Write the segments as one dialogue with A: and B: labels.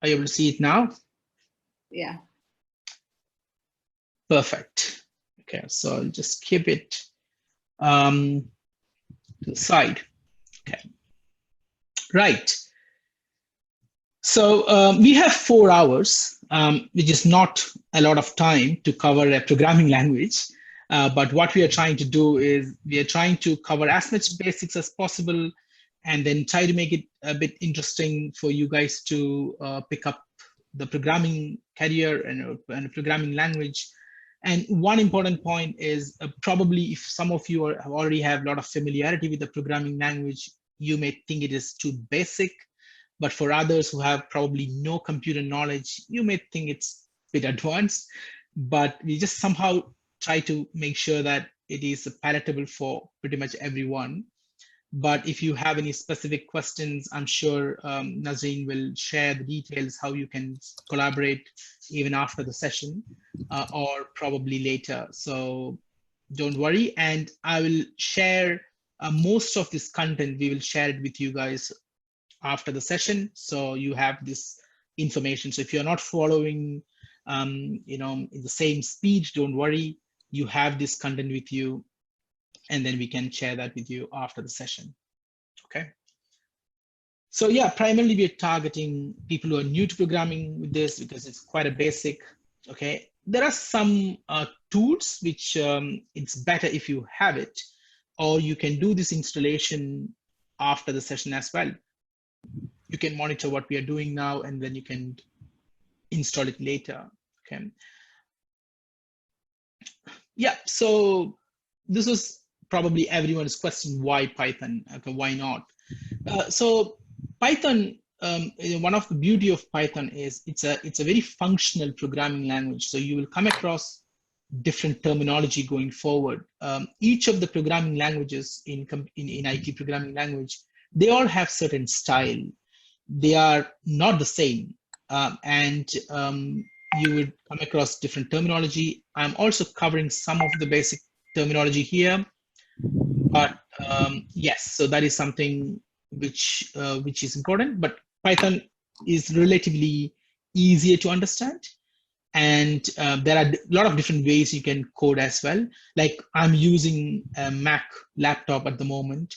A: Are you able to see it now?
B: Yeah.
A: Perfect. Okay, so I'll just keep it to the side. Okay, right. So we have 4 hours, which is not a lot of time to cover a programming language. But what we are trying to do is we are trying to cover as much basics as possible and then try to make it a bit interesting for you guys to pick up the programming career and programming language. And one important point is probably if some of you already have a lot of familiarity with the programming language, you may think it is too basic. But for others who have probably no computer knowledge, you may think it's a bit advanced. But we just somehow try to make sure that it is palatable for pretty much everyone. But if you have any specific questions, I'm sure Nazreen will share the details how you can collaborate even after the session or probably later. So don't worry. And I will share most of this content. We will share it with you guys after the session. So you have this information. So if you're not following, in the same speed, don't worry. You have this content with you, and then we can share that with you after the session. Okay. So yeah, primarily we're targeting people who are new to programming with this because it's quite a basic. Okay. There are some tools which it's better if you have it, or you can do this installation after the session as well. You can monitor what we are doing now, and then you can install it later. Okay. Yeah. So this was probably everyone's question: why Python? Okay, why not? So Python. One of the beauty of Python is it's a very functional programming language. So you will come across different terminology going forward. Each of the programming languages in IT programming language, they all have certain style. They are not the same, and you would come across different terminology. I'm also covering some of the basic terminology here, but yes, so that is something which is important. But Python is relatively easier to understand, and there are a lot of different ways you can code as well. Like I'm using a Mac laptop at the moment.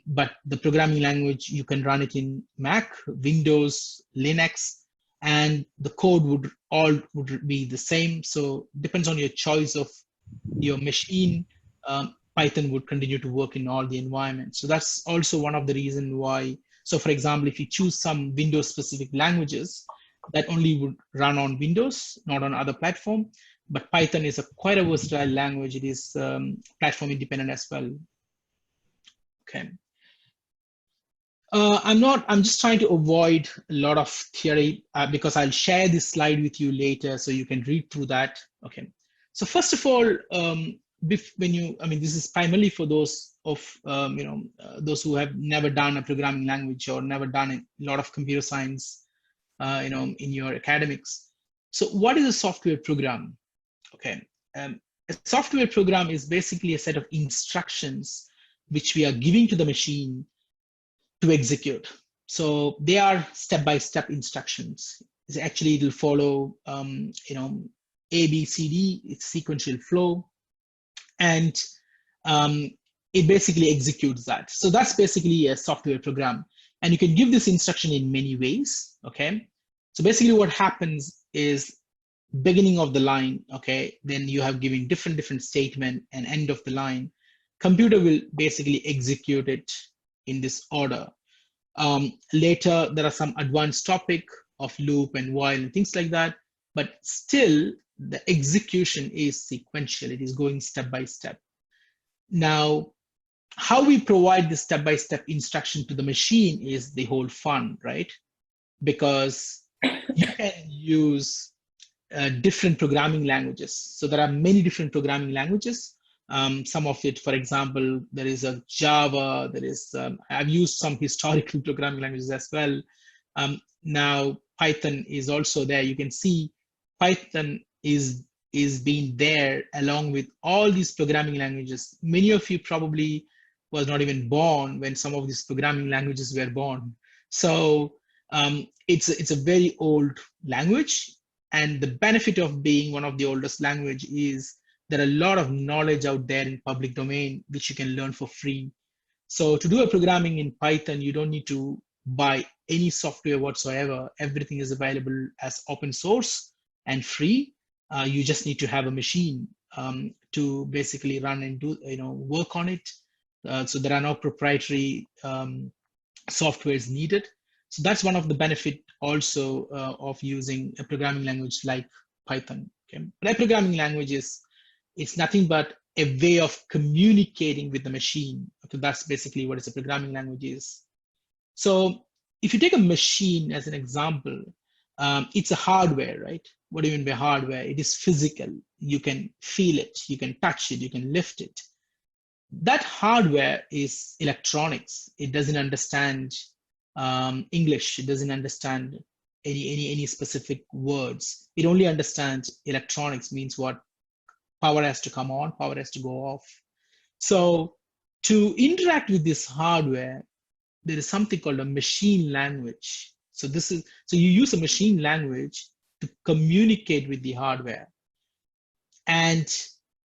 A: But the programming language, you can run it in Mac, Windows, Linux, and the code would be the same. So depends on your choice of your machine. Python would continue to work in all the environments. So that's also one of the reasons why. So for example, if you choose some Windows specific languages, that only would run on Windows, not on other platform. But Python is quite a versatile language. It is platform independent as well. Okay. I'm just trying to avoid a lot of theory because I'll share this slide with you later so you can read through that. Okay. So first of all, this is primarily for those of, those who have never done a programming language or never done a lot of computer science, in your academics. So what is a software program? Okay. A software program is basically a set of instructions which we are giving to the machine to execute. So they are step-by-step instructions. Actually, it will follow, A, B, C, D, it's sequential flow. And it basically executes that. So that's basically a software program. And you can give this instruction in many ways, okay? So basically what happens is beginning of the line, okay? Then you have given different statement and end of the line. Computer will basically execute it in this order. Later, there are some advanced topic of loop and while and things like that, but still the execution is sequential. It is going step by step. Now, how we provide the step-by-step instruction to the machine is the whole fun, right? Because you can use different programming languages. So there are many different programming languages. Some of it, for example, there is a Java, there is, I've used some historical programming languages as well. Now Python is also there. You can see Python is being there along with all these programming languages. Many of you probably was not even born when some of these programming languages were born. So It's a very old language, and the benefit of being one of the oldest language is there are a lot of knowledge out there in public domain which you can learn for free. So to do a programming in Python, you don't need to buy any software whatsoever. Everything is available as open source and free. You just need to have a machine to basically run and do, work on it. So there are no proprietary softwares needed. So that's one of the benefit also of using a programming language like Python. Okay? But a programming language it's nothing but a way of communicating with the machine. Okay, that's basically what a programming language is. So if you take a machine as an example, it's a hardware, right? What do you mean by hardware? It is physical. You can feel it, you can touch it, you can lift it. That hardware is electronics. It doesn't understand English. It doesn't understand any specific words. It only understands electronics, means what? Power has to come on, power has to go off. So to interact with this hardware, there is something called a machine language. So you use a machine language to communicate with the hardware. And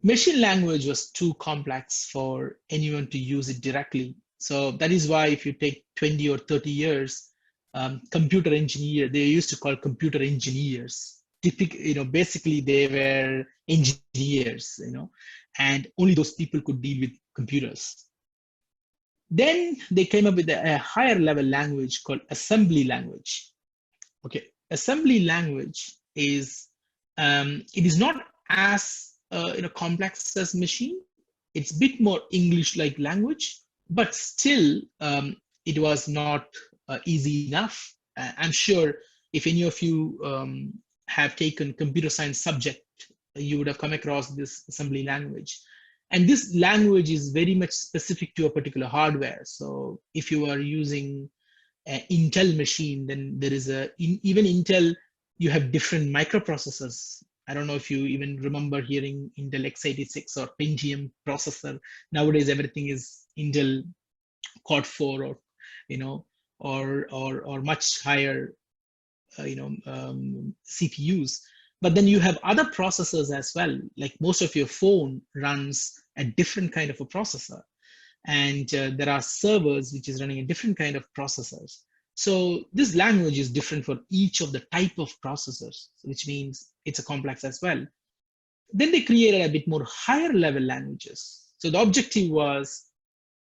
A: machine language was too complex for anyone to use it directly. So that is why if you take 20 or 30 years, computer engineer, they used to call computer engineers. Basically they were engineers, and only those people could deal with computers. Then they came up with a higher level language called assembly language. Okay, assembly language is, it is not as complex as machine. It's a bit more English-like language, but still it was not easy enough. I'm sure if any of you have taken computer science subject, you would have come across this assembly language. And this language is very much specific to a particular hardware. So if you are using an Intel machine, then there is even Intel, you have different microprocessors. I don't know if you even remember hearing Intel x86 or Pentium processor. Nowadays, everything is Intel Core 4 or much higher CPUs. But then you have other processors as well. Like most of your phone runs a different kind of a processor, and there are servers which is running a different kind of processors. So this language is different for each of the type of processors, which means it's a complex as well. Then they created a bit more higher level languages. So the objective was,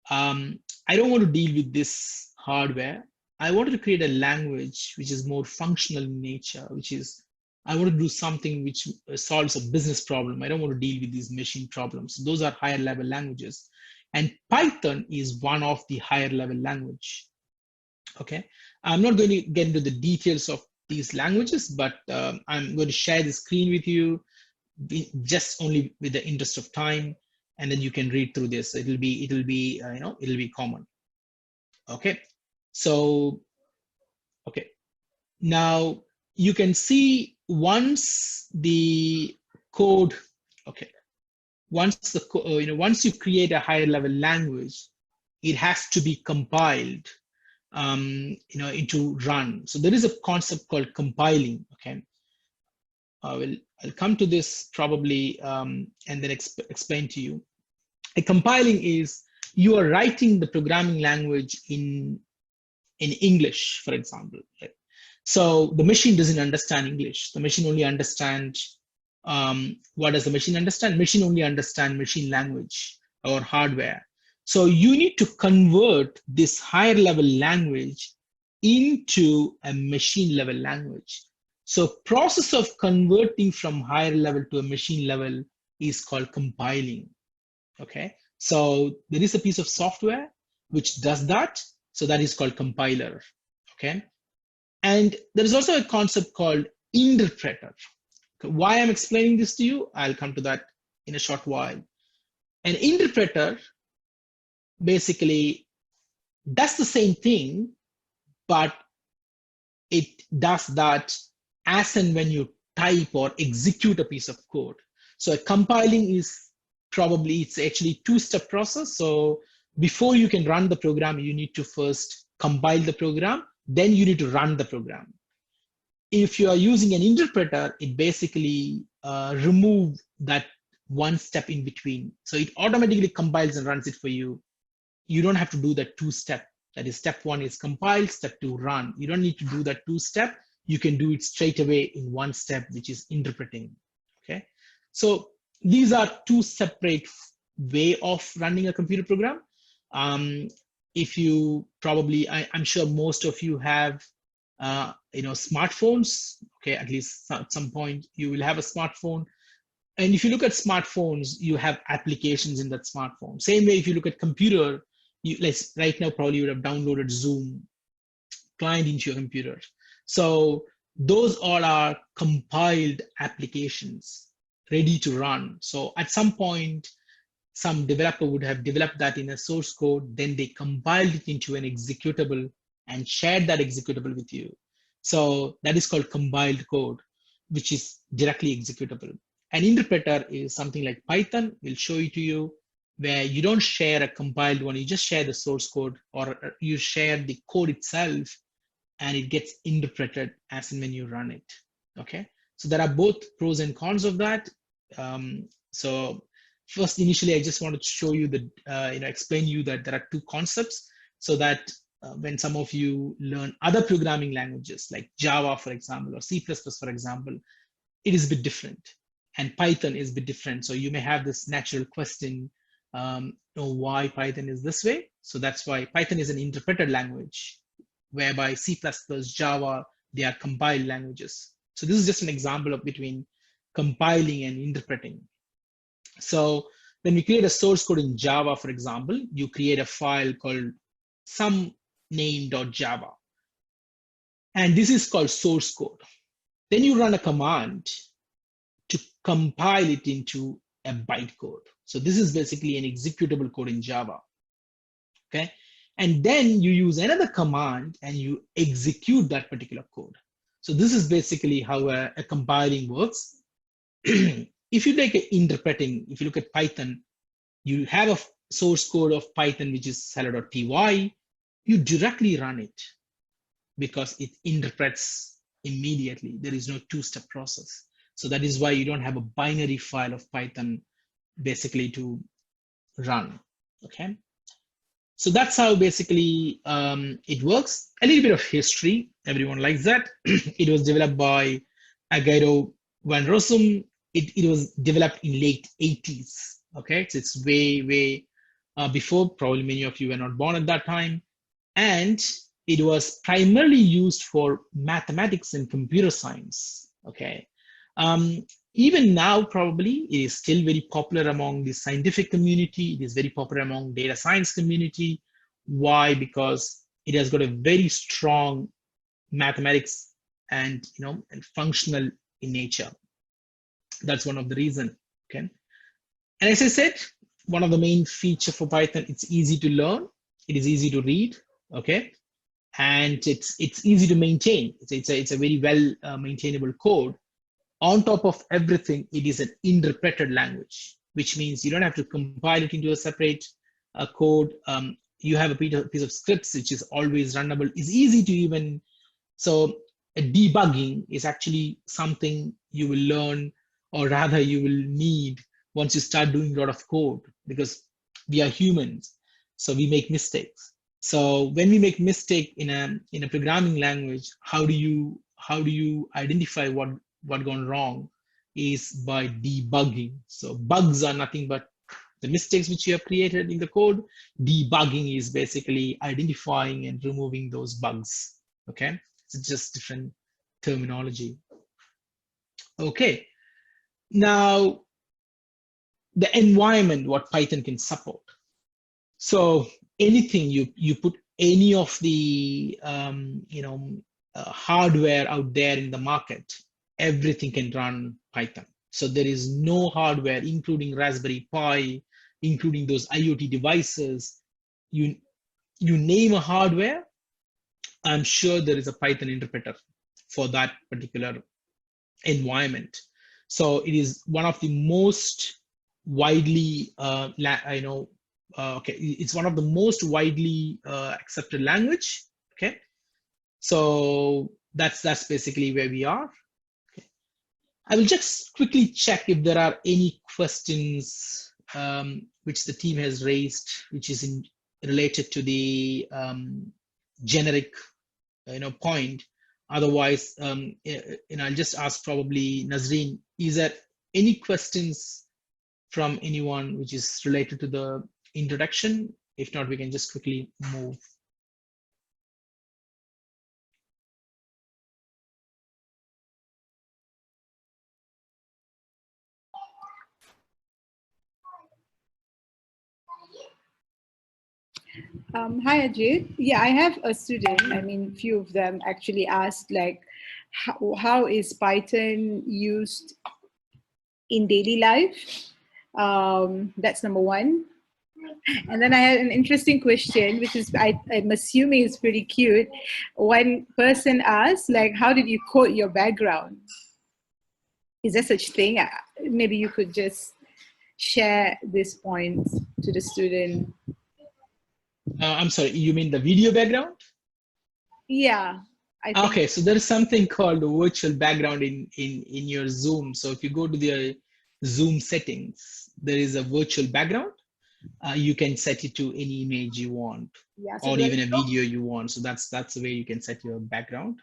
A: I don't want to deal with this hardware. I wanted to create a language which is more functional in nature, which is, I want to do something which solves a business problem. I don't want to deal with these machine problems. Those are higher level languages. And Python is one of the higher level language. Okay, I'm not going to get into the details of these languages, but I'm going to share the screen with you just only with the interest of time, and then you can read through this. It'll be common. Okay, so okay, now you can see once the code, okay, once you create a higher level language, it has to be compiled into run. So there is a concept called compiling. Okay, I'll come to this probably and then explain to you. A compiling is, you are writing the programming language in English, for example. Right? So the machine doesn't understand English. The machine only understands, what does the machine understand? Machine only understands machine language or hardware. So you need to convert this higher level language into a machine level language. So process of converting from higher level to a machine level is called compiling. Okay, so there is a piece of software which does that. So that is called compiler. Okay, and there is also a concept called interpreter. Okay, why I'm explaining this to you, I'll come to that in a short while. An interpreter basically does the same thing, but it does that as and when you type or execute a piece of code. So a compiling is probably, it's actually two-step process. So before you can run the program, you need to first compile the program, then you need to run the program. If you are using an interpreter, it basically remove that one step in between. So it automatically compiles and runs it for you. You don't have to do that two-step. That is, step one is compile, step two run. You don't need to do that two-step. You can do it straight away in one step, which is interpreting. Okay, so these are two separate way of running a computer program. If you probably, I'm sure most of you have smartphones. Okay, at least at some point you will have a smartphone. And if you look at smartphones, you have applications in that smartphone. Same way, if you look at computer, right now probably you would have downloaded Zoom client into your computer. So those all are compiled applications ready to run. So at some point, some developer would have developed that in a source code, then they compiled it into an executable and shared that executable with you. So that is called compiled code, which is directly executable. An interpreter is something like Python. We'll show it to you, where you don't share a compiled one, you just share the source code, or you share the code itself, and it gets interpreted as and when you run it. Okay, so there are both pros and cons of that. So first, initially, I just wanted to show you the, explain you that there are two concepts, so that when some of you learn other programming languages like Java, for example, or C++, for example, it is a bit different. And Python is a bit different. So you may have this natural question, why Python is this way? So that's why Python is an interpreted language, whereby C++, Java, they are compiled languages. So this is just an example of between compiling and interpreting. So when we create a source code in Java, for example, you create a file called some name.java. And this is called source code. Then you run a command to compile it into a bytecode. So this is basically an executable code in Java. Okay. And then you use another command and you execute that particular code. So this is basically how a compiling works. If you take interpreting, if you look at Python, you have a source code of Python, which is hello.py. You directly run it because it interprets immediately. There is no two-step process. So that is why you don't have a binary file of Python basically to run. Okay. So that's how basically it works. A little bit of history. Everyone likes that. It was developed by Agaro van Rossum. It was developed in late 80s. Okay, so it's way before. Probably many of you were not born at that time. And it was primarily used for mathematics and computer science. Okay. Even now, probably it is still very popular among the scientific community. It is very popular among data science community. Why? Because it has got a very strong mathematics and and functional in nature. That's one of the reasons. Okay. And as I said, one of the main features for Python, it's easy to learn. It is easy to read. Okay. And it's easy to maintain. It's a very well maintainable code. On top of everything, it is an interpreted language, which means you don't have to compile it into a separate code. You have a piece of scripts which is always runnable. It's easy to even, so debugging is actually something you will learn, or rather you will need once you start doing a lot of code, because we are humans, so we make mistakes. So when we make mistake in a programming language, how do you identify what gone wrong? Is by debugging. So bugs are nothing but the mistakes which you have created in the code. Debugging is basically identifying and removing those bugs. Okay, it's just different terminology. Okay, now the environment what Python can support. So anything you put any of the hardware out there in the market, everything can run Python. So there is no hardware, including Raspberry Pi, including those IoT devices. You name a hardware, I'm sure there is a Python interpreter for that particular environment. So it is one of the most widely, it's one of the most widely accepted language. Okay, So that's basically where we are. I will just quickly check if there are any questions which the team has raised, which is related to the generic, point. Otherwise, I'll just ask probably Nazreen, is there any questions from anyone which is related to the introduction? If not, we can just quickly move.
B: Hi, Ajit. Yeah, I have a student. I mean, few of them actually asked, like, how is Python used in daily life? That's number one. And then I had an interesting question, which is, I'm assuming is pretty cute. One person asked, like, how did you code your background? Is there such thing? Maybe you could just share this point to the student.
A: I'm sorry, you mean the video background?
B: Yeah. I think.
A: Okay, so there is something called virtual background in your Zoom. So if you go to the Zoom settings, there is a virtual background. You can set it to any image you want,
B: Yeah, so
A: or even a video you want. So that's the way you can set your background.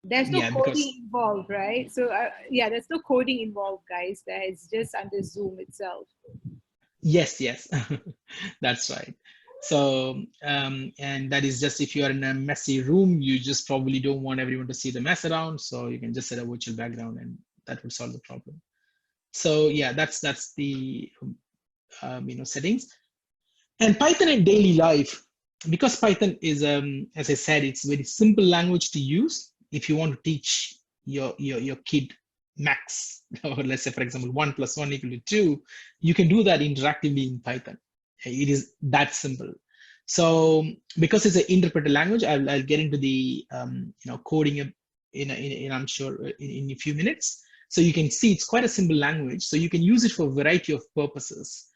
B: There's no coding involved, right? So yeah, there's no coding involved, guys. It's just under Zoom itself.
A: Yes, that's right. So and that is just if you are in a messy room, you just probably don't want everyone to see the mess around. So you can just set a virtual background, and that would solve the problem. So yeah, that's the settings. And Python in daily life, because Python is as I said, it's a very simple language to use. If you want to teach your kid max, or let's say for example 1 + 1 = 2, you can do that interactively in Python. It is that simple. So because it's an interpreted language, I'll get into the coding in I'm sure in a few minutes. So you can see it's quite a simple language. So you can use it for a variety of purposes.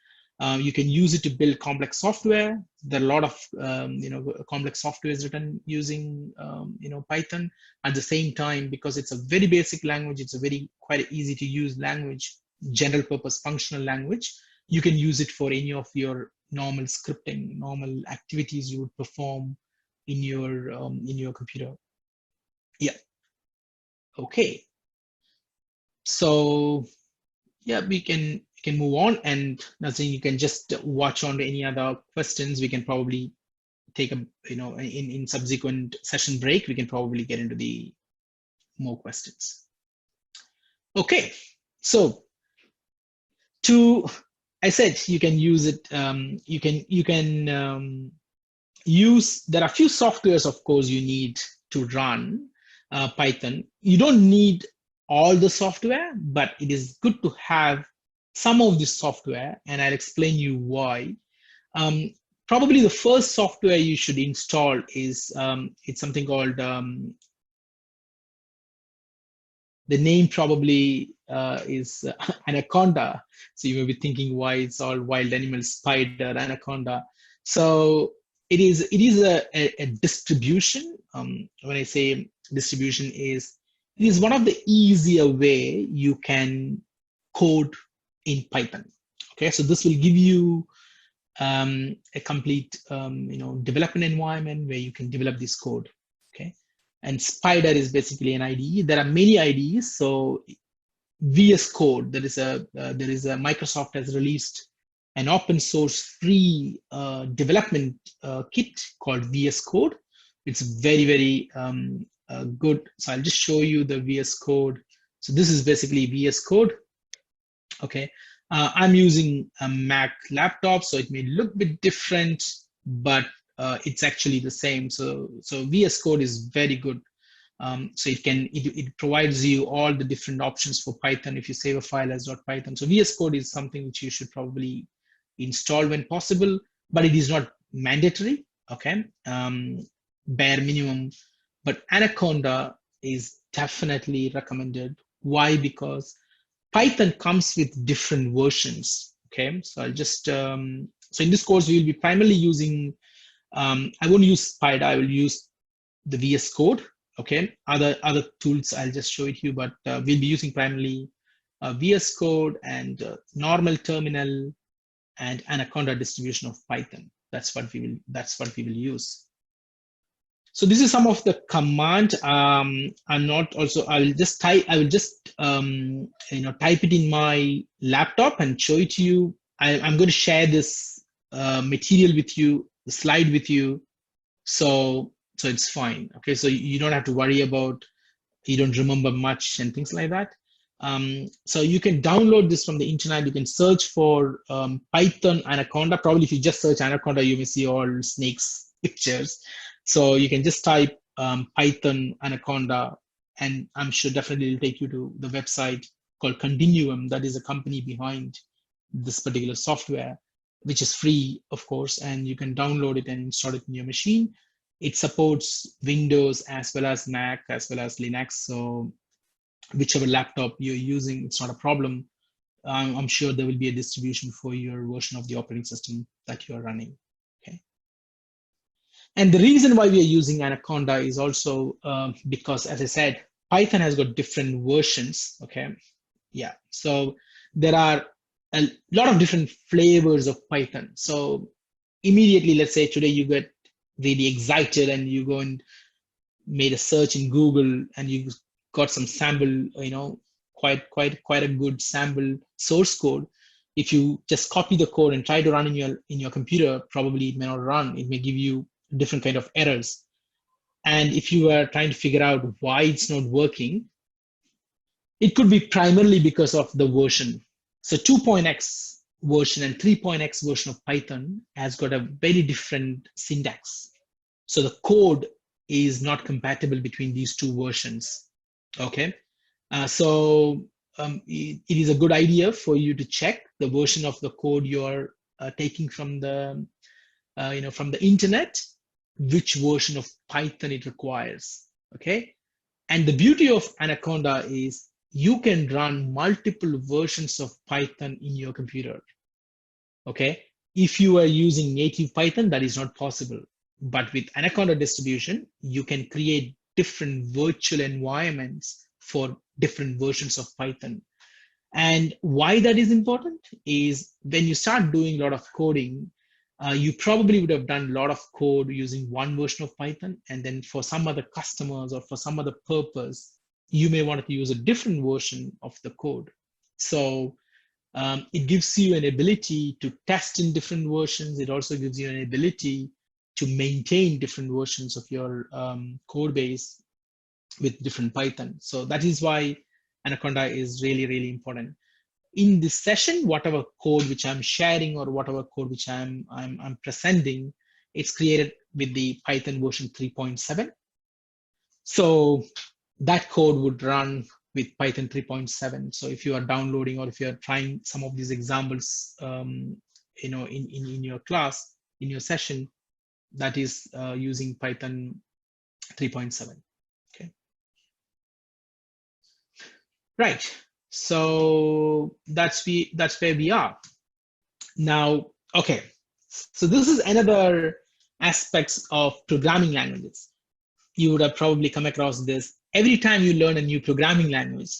A: You can use it to build complex software. There are a lot of complex software is written using Python. At the same time, because it's a very basic language, it's a very quite easy to use language, general purpose functional language. You can use it for any of your normal scripting, normal activities you would perform in your computer. Yeah. Okay. So yeah, we can move on, and Nazreen, you can just watch on to any other questions. We can probably take a in subsequent session break, we can probably get into the more questions. Okay, so I said you can use it. You can use. There are a few softwares, of course, you need to run Python. You don't need all the software, but it is good to have some of this software, and I'll explain you why. Probably the first software you should install is it's something called the name probably is Anaconda. So you may be thinking why it's all wild animals, spider, Anaconda. So it is a distribution. When I say distribution, it is one of the easier way you can code in Python. Okay, so this will give you a complete development environment where you can develop this code. Okay, and Spider is basically an IDE. There are many IDEs. So VS Code, there is a Microsoft has released an open source free development kit called VS Code. It's very, very good. So I'll just show you the VS Code. So this is basically VS Code. Okay, I'm using a Mac laptop, so it may look a bit different, but it's actually the same. So VS Code is very good. So it provides you all the different options for Python if you save a file as .python. So VS Code is something which you should probably install when possible, but it is not mandatory. Okay, bare minimum. But Anaconda is definitely recommended. Why? Because Python comes with different versions. Okay, so I'll just so in this course we will be primarily using I won't use Spider. I will use the VS Code. Okay, other tools I'll just show it to you, but we'll be using primarily VS Code and normal terminal and Anaconda distribution of Python. That's what we will use. So this is some of the command. I'm not also. I will just type it in my laptop and show it to you. I'm going to share this material with you, the slide with you, so it's fine. Okay, so you don't have to worry about you don't remember much and things like that. So you can download this from the internet. You can search for Python Anaconda. Probably if you just search Anaconda, you may see all snakes pictures. So you can just type Python Anaconda, and I'm sure definitely it'll take you to the website called Continuum. That is a company behind this particular software, which is free, of course, and you can download it and install it in your machine. It supports Windows as well as Mac as well as Linux. So whichever laptop you're using, it's not a problem. I'm sure there will be a distribution for your version of the operating system that you're running. Okay. And the reason why we are using Anaconda is also because, as I said, Python has got different versions. Okay. Yeah. So there are a lot of different flavors of Python. So immediately, let's say today you get really excited and you go and made a search in Google and you got some sample, quite a good sample source code. If you just copy the code and try to run in your computer, probably it may not run. It may give you different kind of errors. And if you are trying to figure out why it's not working, it could be primarily because of the version. So 2.x version and 3.x version of Python has got a very different syntax. So the code is not compatible between these two versions. Okay, so it is a good idea for you to check the version of the code you're taking from the from the internet, which version of Python it requires. Okay, and the beauty of Anaconda is you can run multiple versions of Python in your computer. Okay, if you are using native Python, that is not possible. But with Anaconda distribution, you can create different virtual environments for different versions of Python. And why that is important is when you start doing a lot of coding, you probably would have done a lot of code using one version of Python. And then for some other customers or for some other purpose, you may want to use a different version of the code. So it gives you an ability to test in different versions. It also gives you an ability to maintain different versions of your code base with different Python. So that is why Anaconda is really, really important. In this session, whatever code which I'm sharing or whatever code which I'm presenting, it's created with the Python version 3.7. So that code would run with Python 3.7. So if you are downloading or if you are trying some of these examples, in your class, in your session, that is using Python 3.7. Okay. Right. So that's where we are now. Okay. So this is another aspects of programming languages. You would have probably come across this. Every time you learn a new programming language,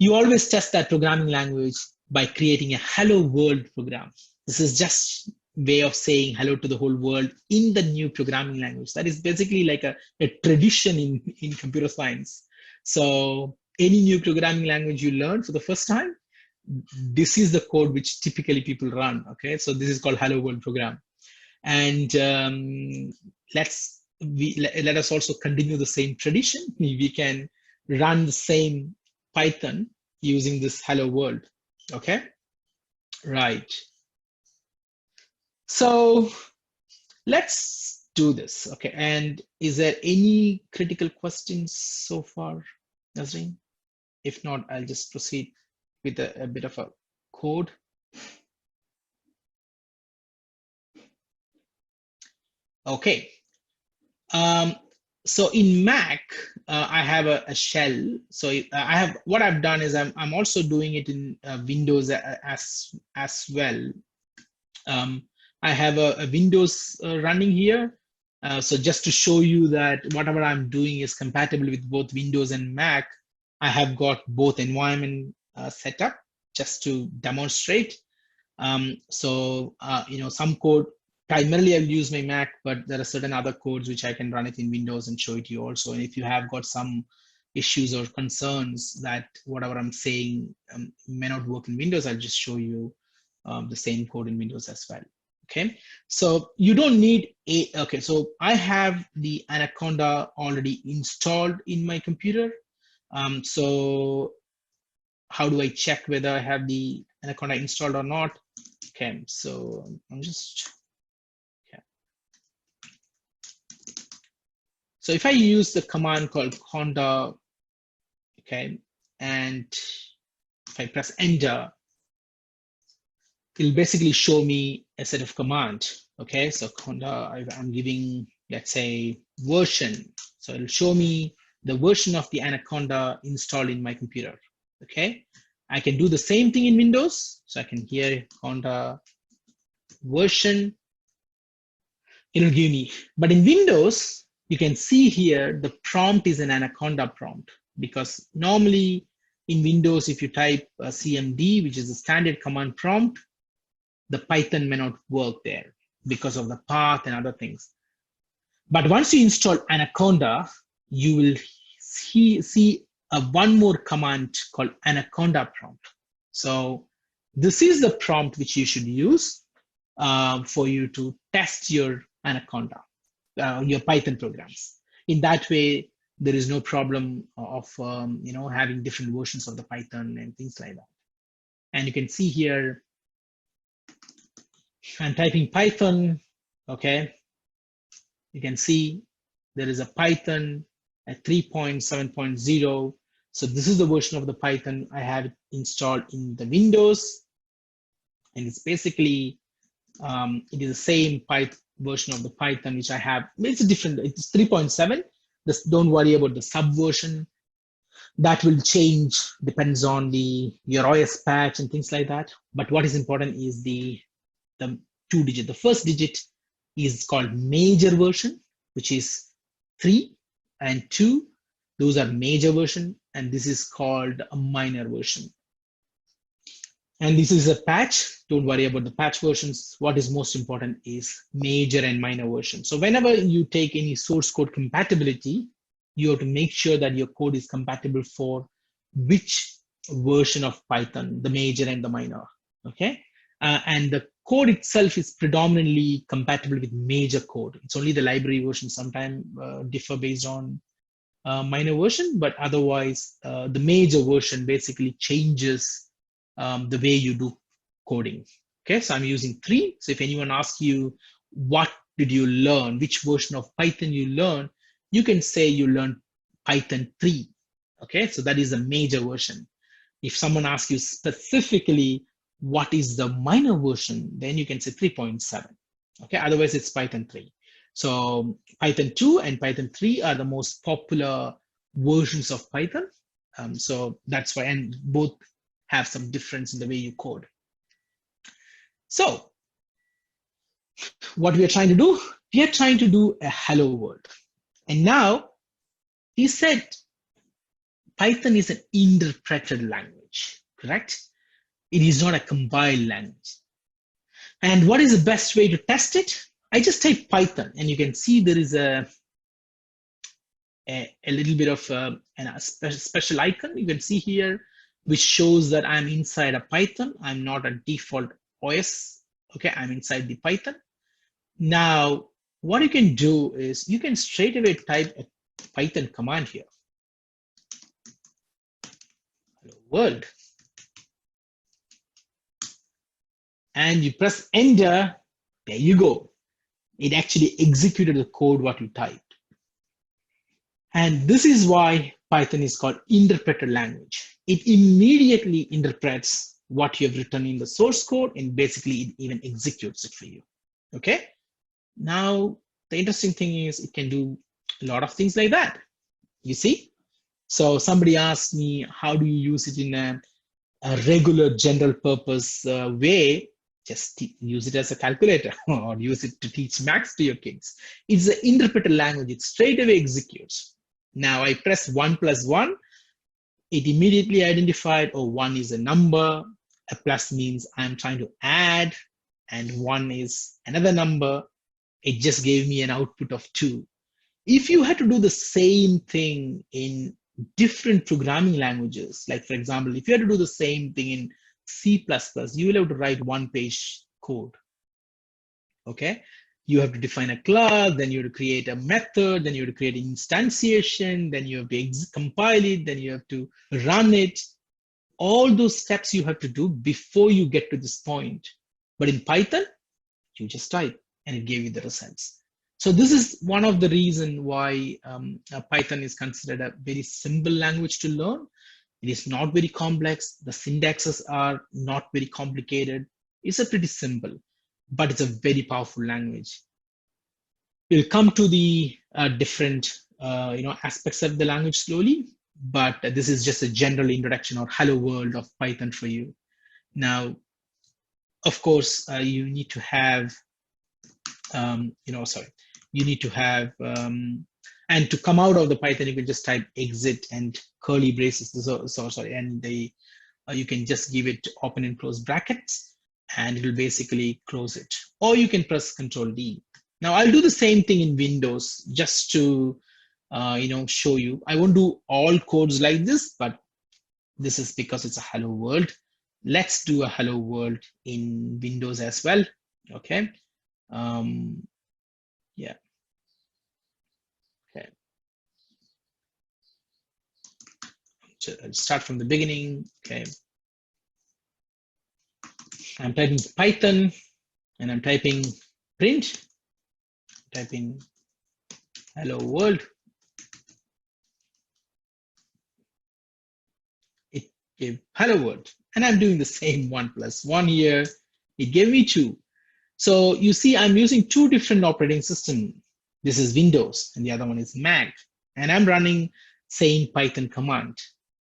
A: you always test that programming language by creating a hello world program. This is just way of saying hello to the whole world in the new programming language. That is basically like a tradition in computer science. So any new programming language you learn for the first time, this is the code which typically people run. Okay, so this is called hello world program. And let us also continue the same tradition. We can run the same Python using this hello world. Okay, right. So let's do this. Okay, and is there any critical questions so far, Nazreen? If not, I'll just proceed with a bit of a code. Okay. So in Mac, I have a shell. So what I've done is I'm also doing it in Windows as well. I have a Windows running here. So just to show you that whatever I'm doing is compatible with both Windows and Mac, I have got both environment set up just to demonstrate. Some code, primarily I'll use my Mac, but there are certain other codes which I can run it in Windows and show it to you also. And if you have got some issues or concerns that whatever I'm saying may not work in Windows, I'll just show you the same code in Windows as well. Okay, so you don't need okay, so I have the Anaconda already installed in my computer. So how do I check whether I have the Anaconda installed or not? Okay, so I'm just, okay. So if I use the command called conda, okay, and if I press enter, it'll basically show me a set of commands. Okay, so conda, I'm giving, let's say, version. So it'll show me the version of the Anaconda installed in my computer. Okay, I can do the same thing in Windows. So I can hear conda version. It'll give me, but in Windows, you can see here the prompt is an Anaconda prompt, because normally in Windows, if you type CMD, which is the standard command prompt, the Python may not work there because of the path and other things. But once you install Anaconda, you will see one more command called Anaconda prompt. So this is the prompt which you should use for you to test your Anaconda, your Python programs. In that way, there is no problem of having different versions of the Python and things like that. And you can see here, I'm typing Python. Okay, you can see there is a Python at 3.7.0. So this is the version of the Python I have installed in the Windows, and it's basically it is the same Python version of the Python which I have. It's different. It's 3.7. Just don't worry about the subversion. That will change, depends on your OS patch and things like that. But what is important is the 2-digit. The first digit is called major version, which is 3 and 2. Those are major version, and this is called a minor version. And this is a patch. Don't worry about the patch versions. What is most important is major and minor version. So whenever you take any source code compatibility, you have to make sure that your code is compatible for which version of Python, the major and the minor. Okay, and the code itself is predominantly compatible with major code. It's only the library version sometimes differ based on minor version, but otherwise the major version basically changes the way you do coding. Okay, so I'm using 3. So if anyone asks you, what did you learn, which version of Python you learn, you can say you learned Python 3. Okay, so that is a major version. If someone asks you specifically what is the minor version, then you can say 3.7. Okay, otherwise it's Python 3. So Python 2 and Python 3 are the most popular versions of Python. So that's why, and both have some difference in the way you code. So what we are trying to do, we are trying to do a hello world. And now he said Python is an interpreted language, correct? It is not a compiled language. And what is the best way to test it? I just type Python, and you can see there is a little bit of a special icon you can see here, which shows that I'm inside a Python. I'm not a default OS. Okay, I'm inside the Python. Now, what you can do is you can straight away type a Python command here. Hello world. And you press enter, there you go. It actually executed the code what you typed. And this is why Python is called interpreted language. It immediately interprets what you have written in the source code, and basically it even executes it for you. Okay. Now, the interesting thing is it can do a lot of things like that. You see? So somebody asked me, how do you use it in a regular general purpose way? just use it as a calculator or use it to teach maths to your kids. It's an interpreted language. It straight away executes. Now I press 1 plus 1. It immediately identified, oh, 1 is a number. A plus means I'm trying to add, and 1 is another number. It just gave me an output of 2. If you had to do the same thing in different programming languages, like for example, if you had to do the same thing in C++, you will have to write one-page code. Okay, you have to define a class, then you have to create a method, then you have to create instantiation, then you have to compile it, then you have to run it. All those steps you have to do before you get to this point. But in Python, you just type and it gave you the results. So this is one of the reasons why Python is considered a very simple language to learn. It is not very complex. The syntaxes are not very complicated. It's a pretty simple, but it's a very powerful language. We'll come to the different aspects of the language slowly, but this is just a general introduction or hello world of Python for you. Now, of course, you need to have, you need to have, and to come out of the Python, you can just type exit and curly braces. And you can just give it open and close brackets, and it will basically close it. Or you can press Control D. Now I'll do the same thing in Windows just to show you. I won't do all codes like this, but this is because it's a hello world. Let's do a hello world in Windows as well. Okay. Yeah. Okay. I'll start from the beginning. Okay. I'm typing Python and I'm typing print, typing hello world. It gave hello world, and I'm doing the same 1 plus 1 here. It gave me 2. So you see, I'm using 2 different operating systems. This is Windows and the other one is Mac, and I'm running same Python command,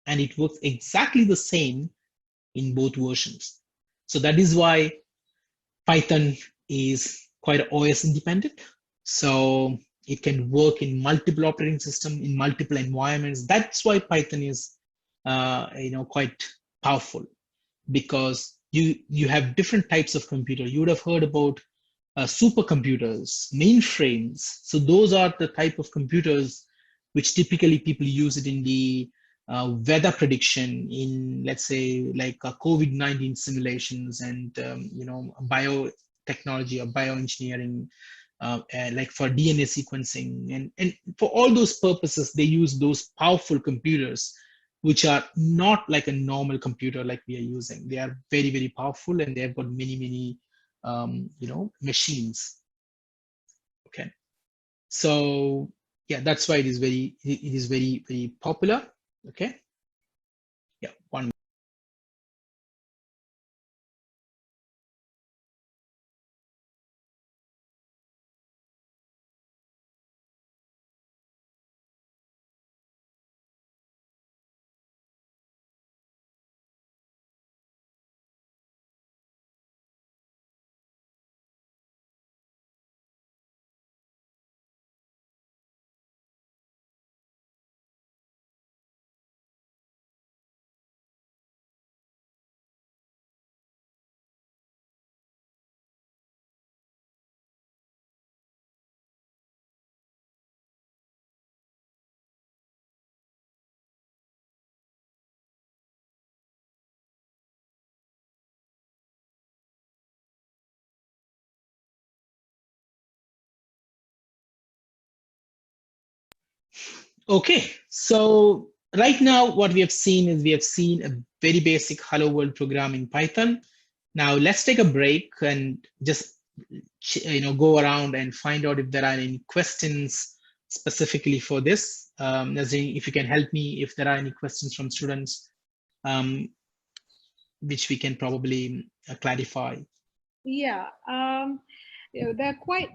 A: and it works exactly the same in both versions. So that is why Python is quite OS independent. So it can work in multiple operating systems, in multiple environments. That's why Python is quite powerful, because you have different types of computer. You would have heard about supercomputers, mainframes. So those are the type of computers which typically people use it in the weather prediction, in, let's say, like COVID-19 simulations, and biotechnology or bioengineering, like for DNA sequencing, and for all those purposes they use those powerful computers, which are not like a normal computer like we are using. They are very, very powerful, and they have got many machines. Okay, so yeah, that's why it is very, very popular. Okay, yeah, one. Okay, so right now what we have seen is a very basic hello world program in Python. Now let's take a break and just go around and find out if there are any questions specifically for this. Nazreen, if you can help me if there are any questions from students, which we can probably clarify.
B: Yeah, there are quite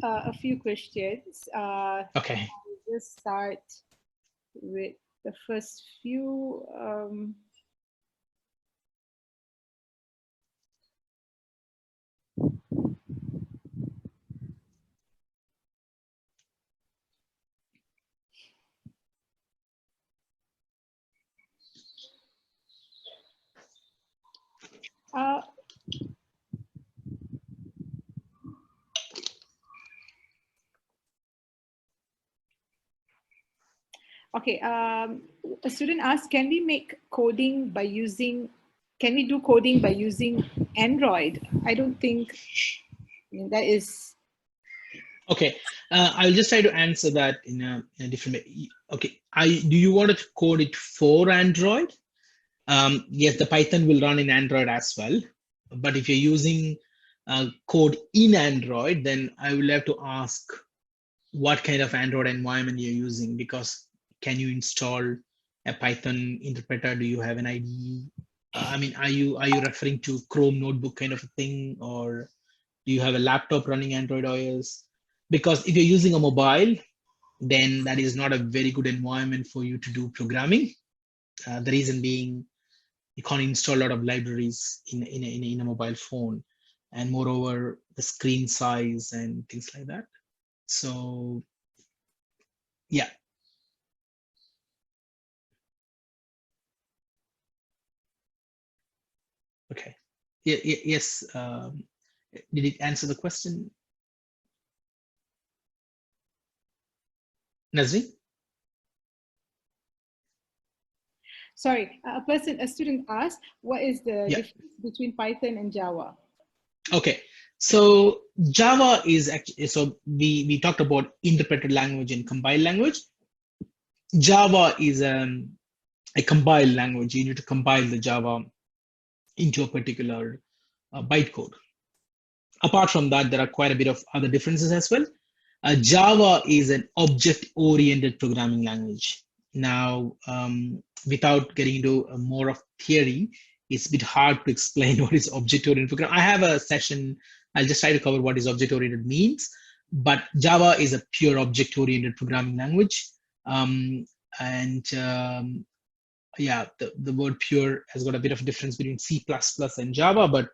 B: a few questions.
A: Okay.
B: I'll just start with the first few. Okay. A student asked, can we do coding by using Android? I don't think that is.
A: Okay, I'll just try to answer that in a different way. Okay, do you want to code it for Android? Yes, the Python will run in Android as well. But if you're using code in Android, then I will have to ask what kind of Android environment you're using, because can you install a Python interpreter? Do you have an IDE? I mean, are you referring to Chrome notebook kind of a thing, or do you have a laptop running Android OS? Because if you're using a mobile, then that is not a very good environment for you to do programming. The reason being, you can't install a lot of libraries in a mobile phone, and moreover, the screen size and things like that. So, yeah. Okay. Yes. Did it answer the question, Nazri?
B: Sorry, a student asked, what is the difference between Python and Java?
A: Okay, so Java is actually, so we talked about interpreted language and compiled language. Java is a compiled language. You need to compile the Java into a particular bytecode. Apart from that, there are quite a bit of other differences as well. Java is an object-oriented programming language. Now, without getting into more of theory, it's a bit hard to explain what is object-oriented programming. I have a session, I'll just try to cover what is object-oriented means, but Java is a pure object-oriented programming language. Yeah, the word pure has got a bit of a difference between C++ and Java, but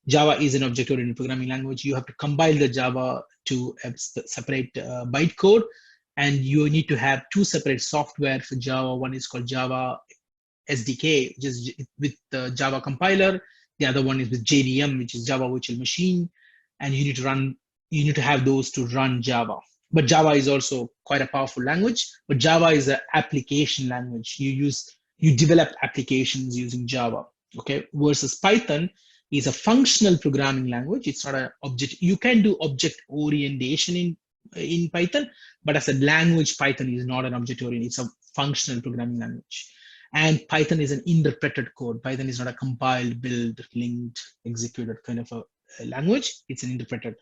A: Java is an object-oriented programming language. You have to compile the Java to a separate bytecode, and you need to have two separate software for Java. One is called Java SDK, which is with the Java compiler. The other one is with JVM, which is Java Virtual Machine, and you need to have those to run Java. But Java is also quite a powerful language. But Java is an application language. You develop applications using Java. Okay, versus Python is a functional programming language. It's not an object. You can do object orientation in Python, but as a language, Python is not an object oriented. It's a functional programming language. And Python is an interpreted code. Python is not a compiled, build, linked, executed kind of a language. It's an interpreted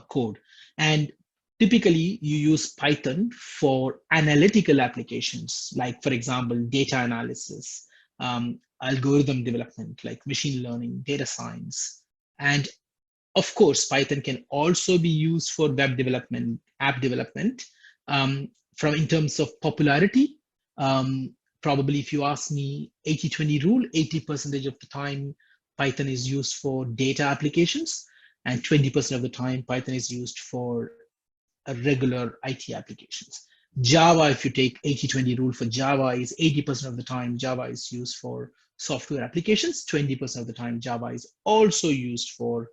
A: code. And typically, you use Python for analytical applications, like, for example, data analysis, algorithm development, like machine learning, data science. And of course, Python can also be used for web development, app development. In terms of popularity, probably if you ask me 80-20 rule, 80% of the time, Python is used for data applications, and 20% of the time, Python is used for regular IT applications. Java, if you take 80-20 rule for Java, is 80% of the time Java is used for software applications. 20% of the time Java is also used for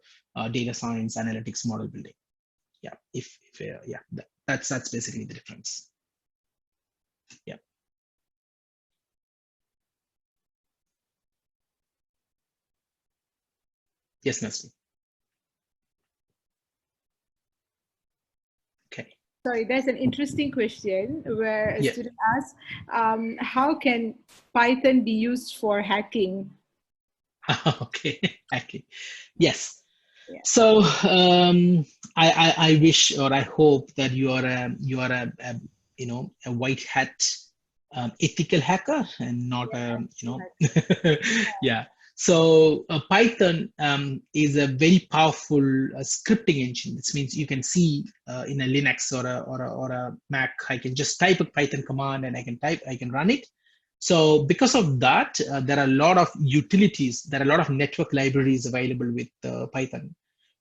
A: data science, analytics, model building. Yeah, that's basically the difference. Yeah. Yes, Nasri. Okay.
B: Sorry, there's an interesting question where a student asks, how can Python be used for hacking?
A: Okay, hacking. Yes. Yeah. So I wish, or I hope that you are a white hat ethical hacker and not yeah. So Python is a very powerful scripting engine. This means you can see in a Linux or a Mac, I can just type a Python command and I can run it. So because of that, there are a lot of utilities, there are a lot of network libraries available with Python,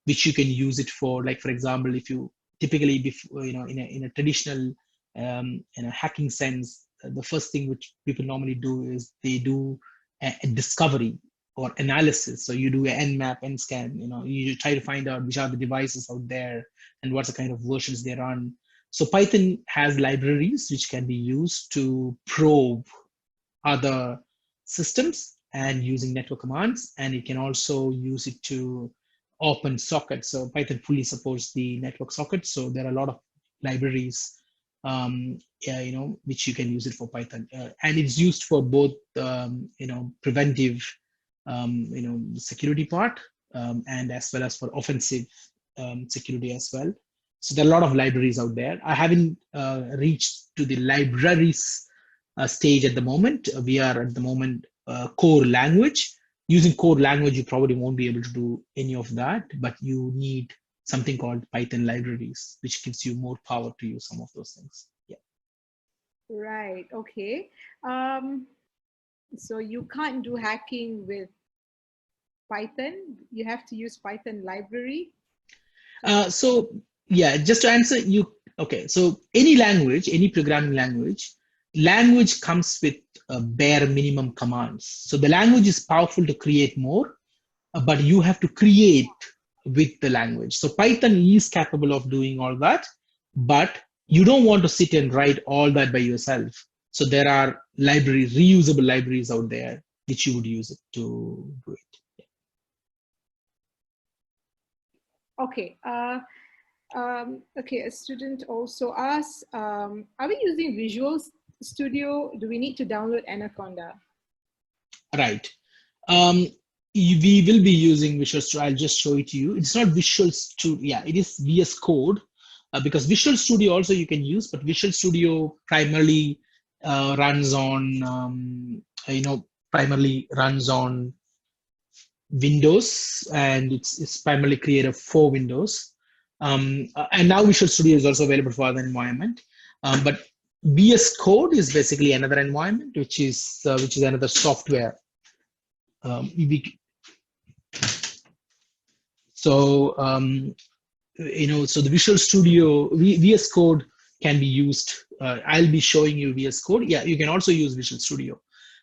A: which you can use it for. Like, for example, if you typically, in a traditional hacking sense, the first thing which people normally do is they do a discovery or analysis. So you do an nmap, nscan, you try to find out which are the devices out there and what's the kind of versions they run. So Python has libraries which can be used to probe other systems and using network commands, and it can also use it to open sockets. So Python fully supports the network socket. So there are a lot of libraries, which you can use it for Python, and it's used for both, preventive, security part, and as well as for offensive security as well. So there are a lot of libraries out there. I haven't reached to the libraries stage at the moment. We are at the moment core language. Using core language, you probably won't be able to do any of that, but you need something called Python libraries, which gives you more power to use some of those things. Yeah.
B: Right. Okay. So you can't do hacking with Python. You have to use Python library.
A: So yeah, just to answer you. Okay. So any language, any programming language comes with bare minimum commands. So the language is powerful to create more, but you have to create with the language. So Python is capable of doing all that, but you don't want to sit and write all that by yourself. So there are libraries, reusable libraries out there, which you would use it to do it.
B: Okay. Okay, a student also asked, are we using Visual Studio? Do we need to download Anaconda?
A: Right. We will be using Visual Studio. I'll just show it to you. It's not Visual Studio. Yeah, it is VS Code, because Visual Studio also you can use, but Visual Studio primarily runs on, primarily runs on Windows, and it's primarily created for Windows. And now Visual Studio is also available for other environment. But VS Code is basically another environment, which is another software. So the Visual Studio VS Code can be used. I'll be showing you VS Code. Yeah, you can also use Visual Studio.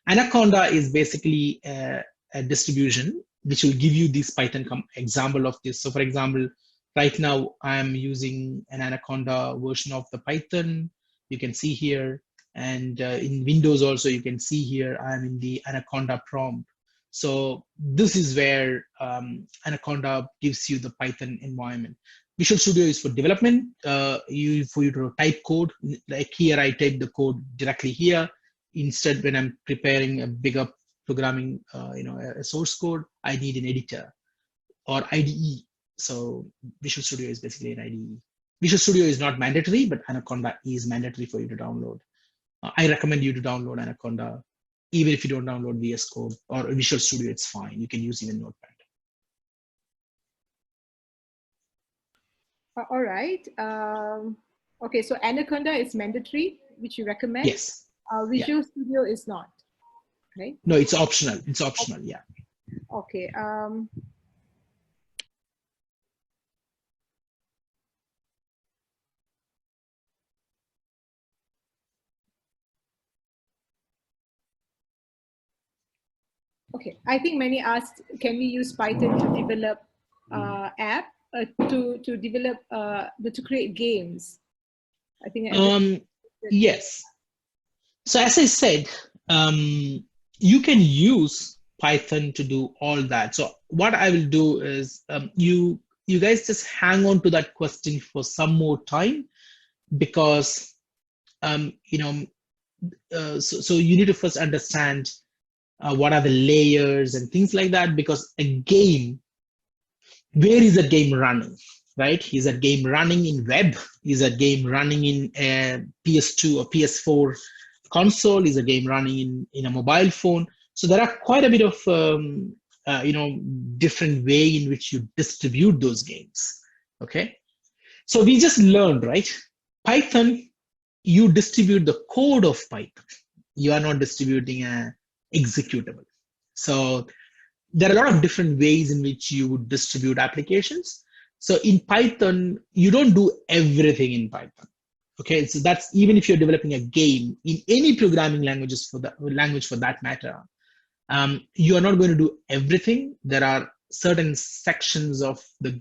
A: Anaconda is basically a distribution which will give you this Python example of this. So for example, right now I'm using an Anaconda version of the Python. You can see here, and in Windows also you can see here I'm in the Anaconda prompt. So this is where Anaconda gives you the Python environment. Visual Studio is for development. For you to type code. Like here, I type the code directly here. Instead, when I'm preparing a bigger programming, a source code, I need an editor or IDE. So Visual Studio is basically an IDE. Visual Studio is not mandatory, but Anaconda is mandatory for you to download. I recommend you to download Anaconda. Even if you don't download VS Code or Visual Studio, it's fine. You can use even Notepad.
B: All right. Okay, so Anaconda is mandatory, which you recommend?
A: Yes.
B: Visual Studio is not, right?
A: No, it's optional. It's optional, yeah.
B: Okay. Okay, I think many asked, can we use Python to develop app, to develop, to create games? I think.
A: Yes. So as I said, you can use Python to do all that. So what I will do is you guys just hang on to that question for some more time, because so you need to first understand what are the layers and things like that, because a game, where is a game running, right? Is that game running in web? Is that game running in a PS2 or PS4 console? Is a game running in a mobile phone? So there are quite a bit of different way in which you distribute those games. Okay, so we just learned, right? Python, you distribute the code of Python. You are not distributing a executable. So there are a lot of different ways in which you would distribute applications. So in Python, you don't do everything in Python. Okay, so that's even if you're developing a game in any programming language for that matter, you are not going to do everything. There are certain sections of the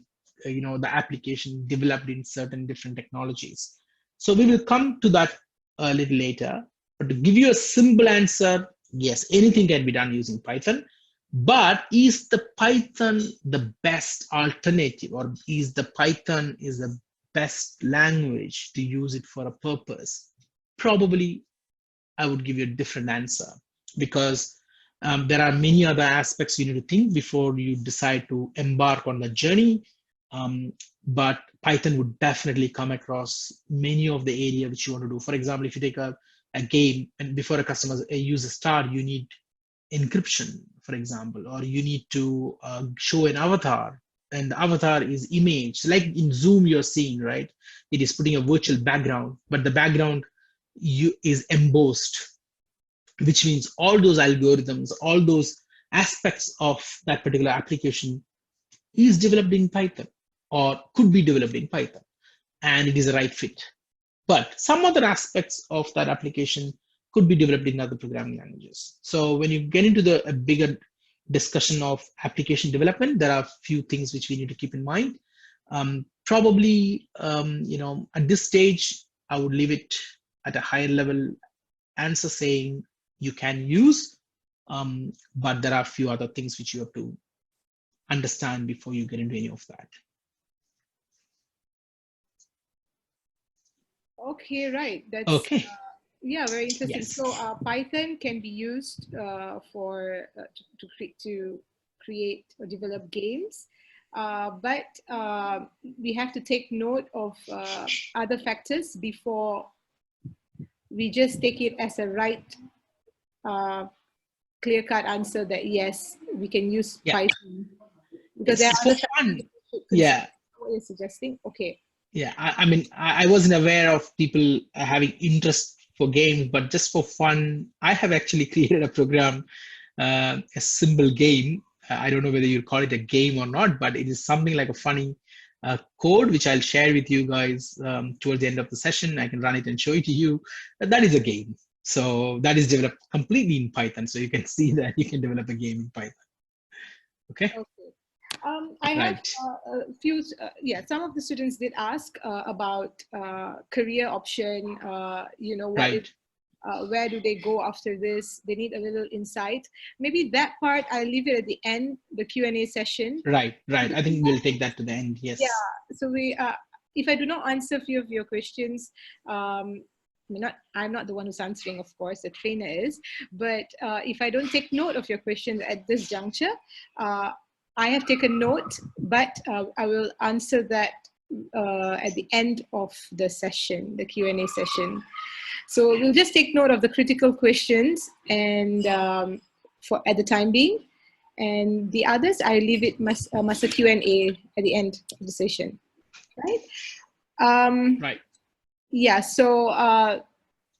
A: application developed in certain different technologies. So we will come to that a little later. But to give you a simple answer, yes, anything can be done using Python. But is the Python the best alternative, or is the Python is the best language to use it for a purpose? Probably I would give you a different answer, because there are many other aspects you need to think before you decide to embark on the journey. But Python would definitely come across many of the area which you want to do. For example, if you take a game and before a user start, you need encryption, for example, or you need to show an avatar, and the avatar is image. Like in Zoom, you're seeing, right? It is putting a virtual background, but the background is embossed, which means all those algorithms, all those aspects of that particular application is developed in Python or could be developed in Python, and it is a right fit. But some other aspects of that application could be developed in other programming languages. So when you get into a bigger discussion of application development, there are a few things which we need to keep in mind. Probably, at this stage, I would leave it at a higher level answer saying you can use, but there are a few other things which you have to understand before you get into any of that.
B: Okay, right. That's
A: okay.
B: Yeah, very interesting.
A: Yes.
B: So Python can be used for to create or develop games, but we have to take note of other factors before we just take it as a right clear-cut answer that yes, we can use Python, because there are other
A: fun. Yeah.
B: What you're suggesting? Okay.
A: Yeah, I mean, I wasn't aware of people having interest for games, but just for fun, I have actually created a program, a simple game. I don't know whether you call it a game or not, but it is something like a funny code, which I'll share with you guys towards the end of the session. I can run it and show it to you. That is a game. So that is developed completely in Python. So you can see that you can develop a game in Python. Okay.
B: I have a few, some of the students did ask about career option, where do they go after this? They need a little insight. Maybe that part, I'll leave it at the end, the Q&A session.
A: Right. I think we'll take that to the end, yes.
B: Yeah, so if I do not answer a few of your questions, I'm not the one who's answering, of course, the trainer is, but if I don't take note of your questions at this juncture, I have taken note, but I will answer that at the end of the session, the Q&A session. So we'll just take note of the critical questions and at the time being, and the others I leave it as a Q&A at the end of the session, right?
A: Right.
B: Yeah. So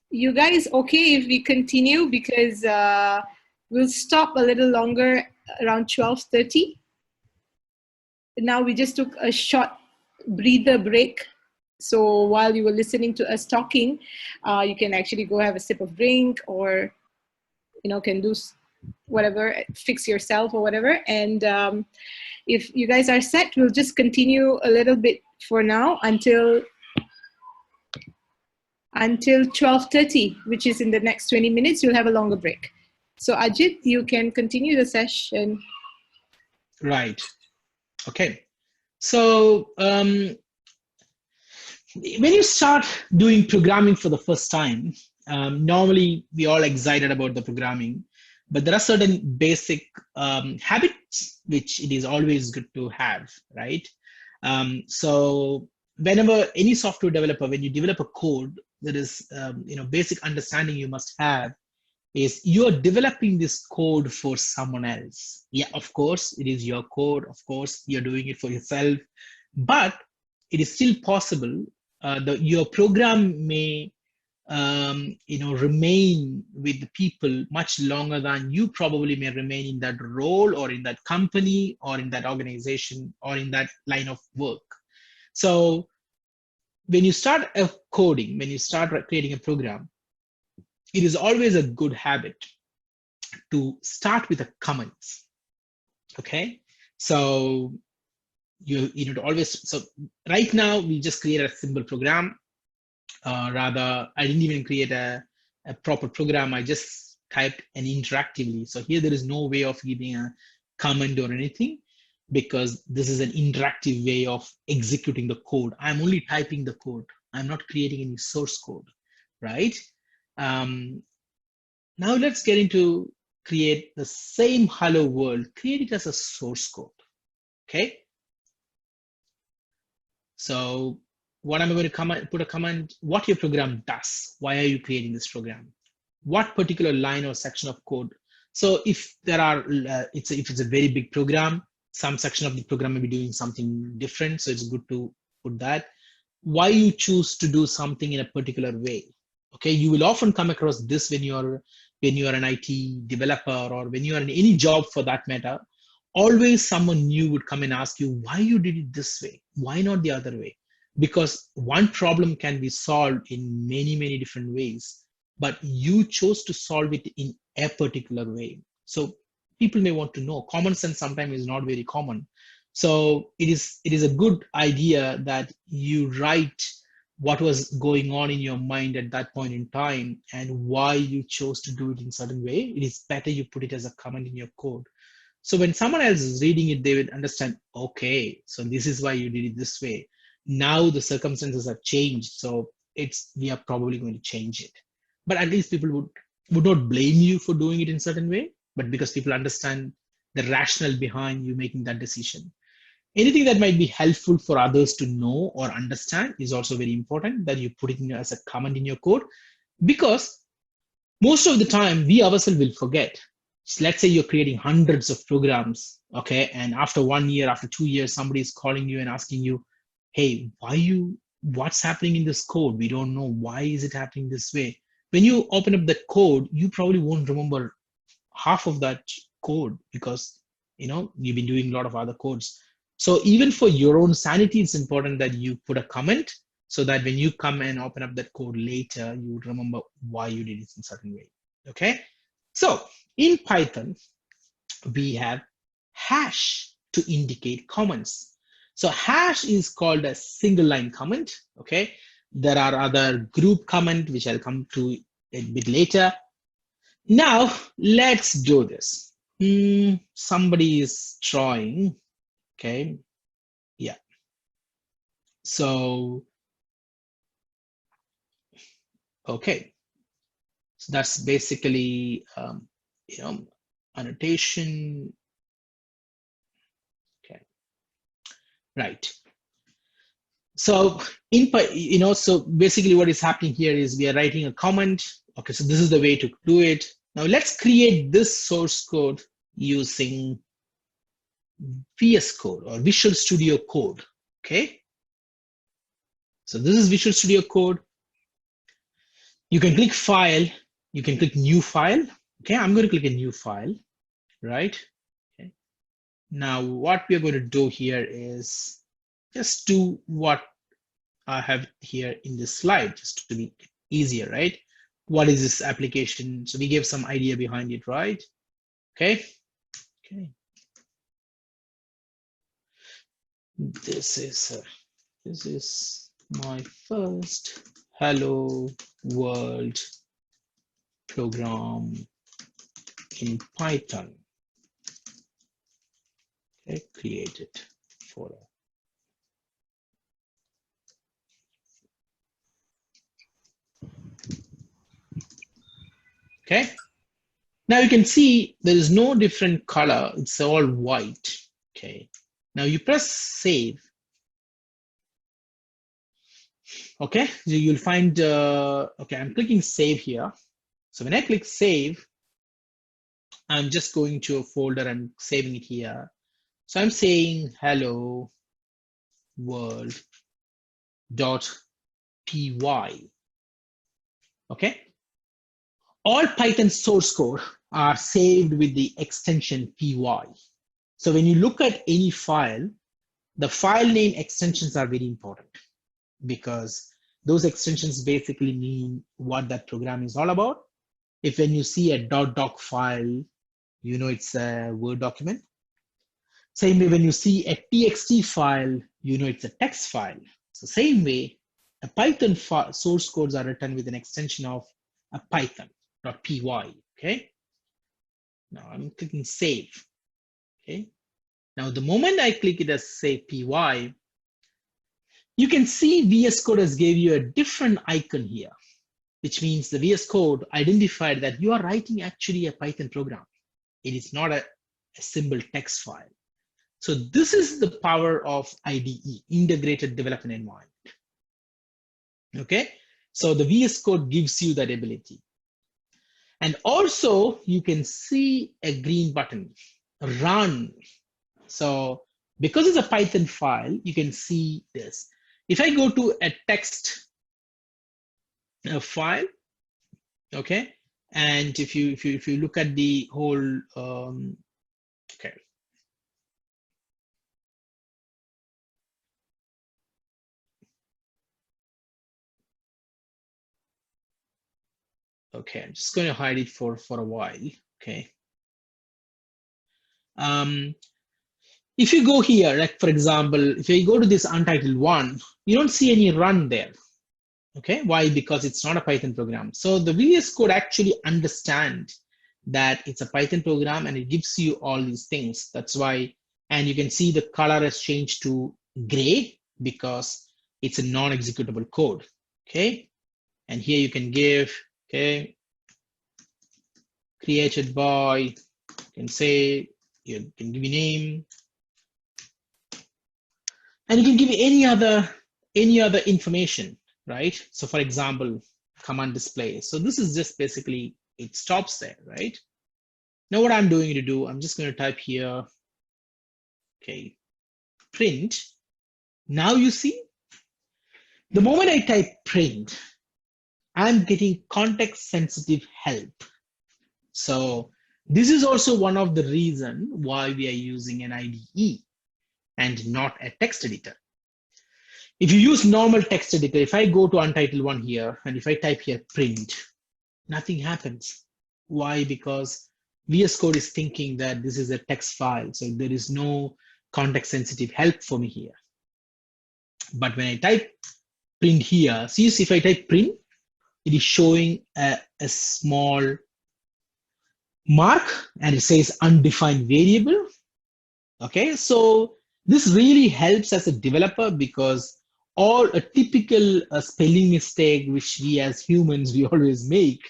B: you guys okay if we continue, because we'll stop a little longer around 12:30. Now we just took a short breather break. So while you were listening to us talking, you can actually go have a sip of drink, or, can do whatever, fix yourself or whatever. And if you guys are set, we'll just continue a little bit for now until 12:30, which is in the next 20 minutes. You'll have a longer break. So Ajit, you can continue the session.
A: Right. Okay. So when you start doing programming for the first time, normally we're all excited about the programming, but there are certain basic habits which it is always good to have, right? So whenever any software developer, when you develop a code, there is basic understanding you must have is you're developing this code for someone else. Yeah, of course, it is your code. Of course, you're doing it for yourself, but it is still possible your program may remain with the people much longer than you probably may remain in that role or in that company or in that organization or in that line of work. So when you start coding, when you start creating a program, it is always a good habit to start with a comments. Okay, so you need to always, so right now we just created a simple program. Rather, I didn't even create a proper program. I just typed an interactively. So here there is no way of giving a comment or anything, because this is an interactive way of executing the code. I'm only typing the code. I'm not creating any source code, right? Um, Now let's get into create the same hello world, create it as a source code, okay? So what I'm going to put a comment, what your program does. Why are you creating this program? What particular line or section of code? So if there are, if it's a very big program, some section of the program may be doing something different. So it's good to put that. Why you choose to do something in a particular way. Okay, you will often come across this when you are an IT developer, or when you are in any job for that matter. Always someone new would come and ask you why you did it this way, why not the other way? Because one problem can be solved in many different ways, but you chose to solve it in a particular way. So people may want to know. Common sense sometimes is not very common. So it is a good idea that you write what was going on in your mind at that point in time and why you chose to do it in certain way. It is better you put it as a comment in your code. So when someone else is reading it, they will understand, okay, so this is why you did it this way. Now the circumstances have changed, so we are probably going to change it. But at least people would not blame you for doing it in certain way, but because people understand the rationale behind you making that decision. Anything that might be helpful for others to know or understand is also very important, that you put it in as a comment in your code, because most of the time we ourselves will forget. So let's say you're creating hundreds of programs, okay, and after 1 year, after 2 years, somebody is calling you and asking you, hey, what's happening in this code? We don't know, why is it happening this way? When you open up that code, you probably won't remember half of that code, because you've been doing a lot of other codes. So even for your own sanity, it's important that you put a comment, so that when you come and open up that code later, you would remember why you did it in a certain way. Okay, so in Python we have hash to indicate comments. So hash is called a single line comment. Okay, there are other group comment which I'll come to a bit later. Now let's do this. Somebody is drawing. Okay, yeah. So okay, so that's basically annotation. Okay, right. So so basically what is happening here is we are writing a comment. Okay, so this is the way to do it. Now let's create this source code using VS Code or Visual Studio Code. Okay, so this is Visual Studio Code. You can click File, you can click New File. Okay, I'm going to click a New File, right? Okay. Now what we are going to do here is just do what I have here in this slide, just to be easier, right? What is this application? So we gave some idea behind it, right? Okay. Okay. This is my first hello world program in Python. Okay, create it for okay. Now you can see there is no different color, it's all white. Okay, now you press save. Okay, so you'll find okay, I'm clicking save here. So when I click save, I'm just going to a folder and saving it here. So I'm saying hello world.py. Okay, all Python source code are saved with the extension py. So when you look at any file, the file name extensions are very important, because those extensions basically mean what that program is all about. If when you see a .doc file, you know it's a Word document. Same way when you see a txt file, you know it's a text file. So same way, A Python source codes are written with an extension of a python.py. Okay. Now I'm clicking save. Okay. Now the moment I click it as save py, you can see VS Code has gave you a different icon here, which means the VS Code identified that you are writing actually a Python program. It is not a simple text file. So this is the power of IDE, Integrated Development Environment. Okay, so the VS Code gives you that ability. And also you can see a green button, run. So because it's a Python file, you can see this. If I go to a text file, okay, and if you look at the whole, okay. Okay, I'm just going to hide it for a while. Okay. If you go here, like for example, if you go to this untitled one, you don't see any run there. Okay, why? Because it's not a Python program. So the VS Code actually understand that it's a Python program and it gives you all these things. That's why, and you can see the color has changed to gray because it's a non-executable code. Okay, and here you can give, okay, created by, you can say, you can give a name, and you can give any other information, right? So for example, command display. So this is just basically, it stops there, right? Now what I'm going to do, I'm just going to type here, okay, print. Now you see, the moment I type print, I'm getting context sensitive help. So this is also one of the reasons why we are using an IDE and not a text editor. If you use normal text editor, if I go to untitled one here, and if I type here print, nothing happens. Why? Because VS Code is thinking that this is a text file, so there is no context sensitive help for me here. But when I type print here, see if I type print, it is showing a small mark and it says undefined variable. Okay, so this really helps as a developer because all a typical spelling mistake which we as humans we always make,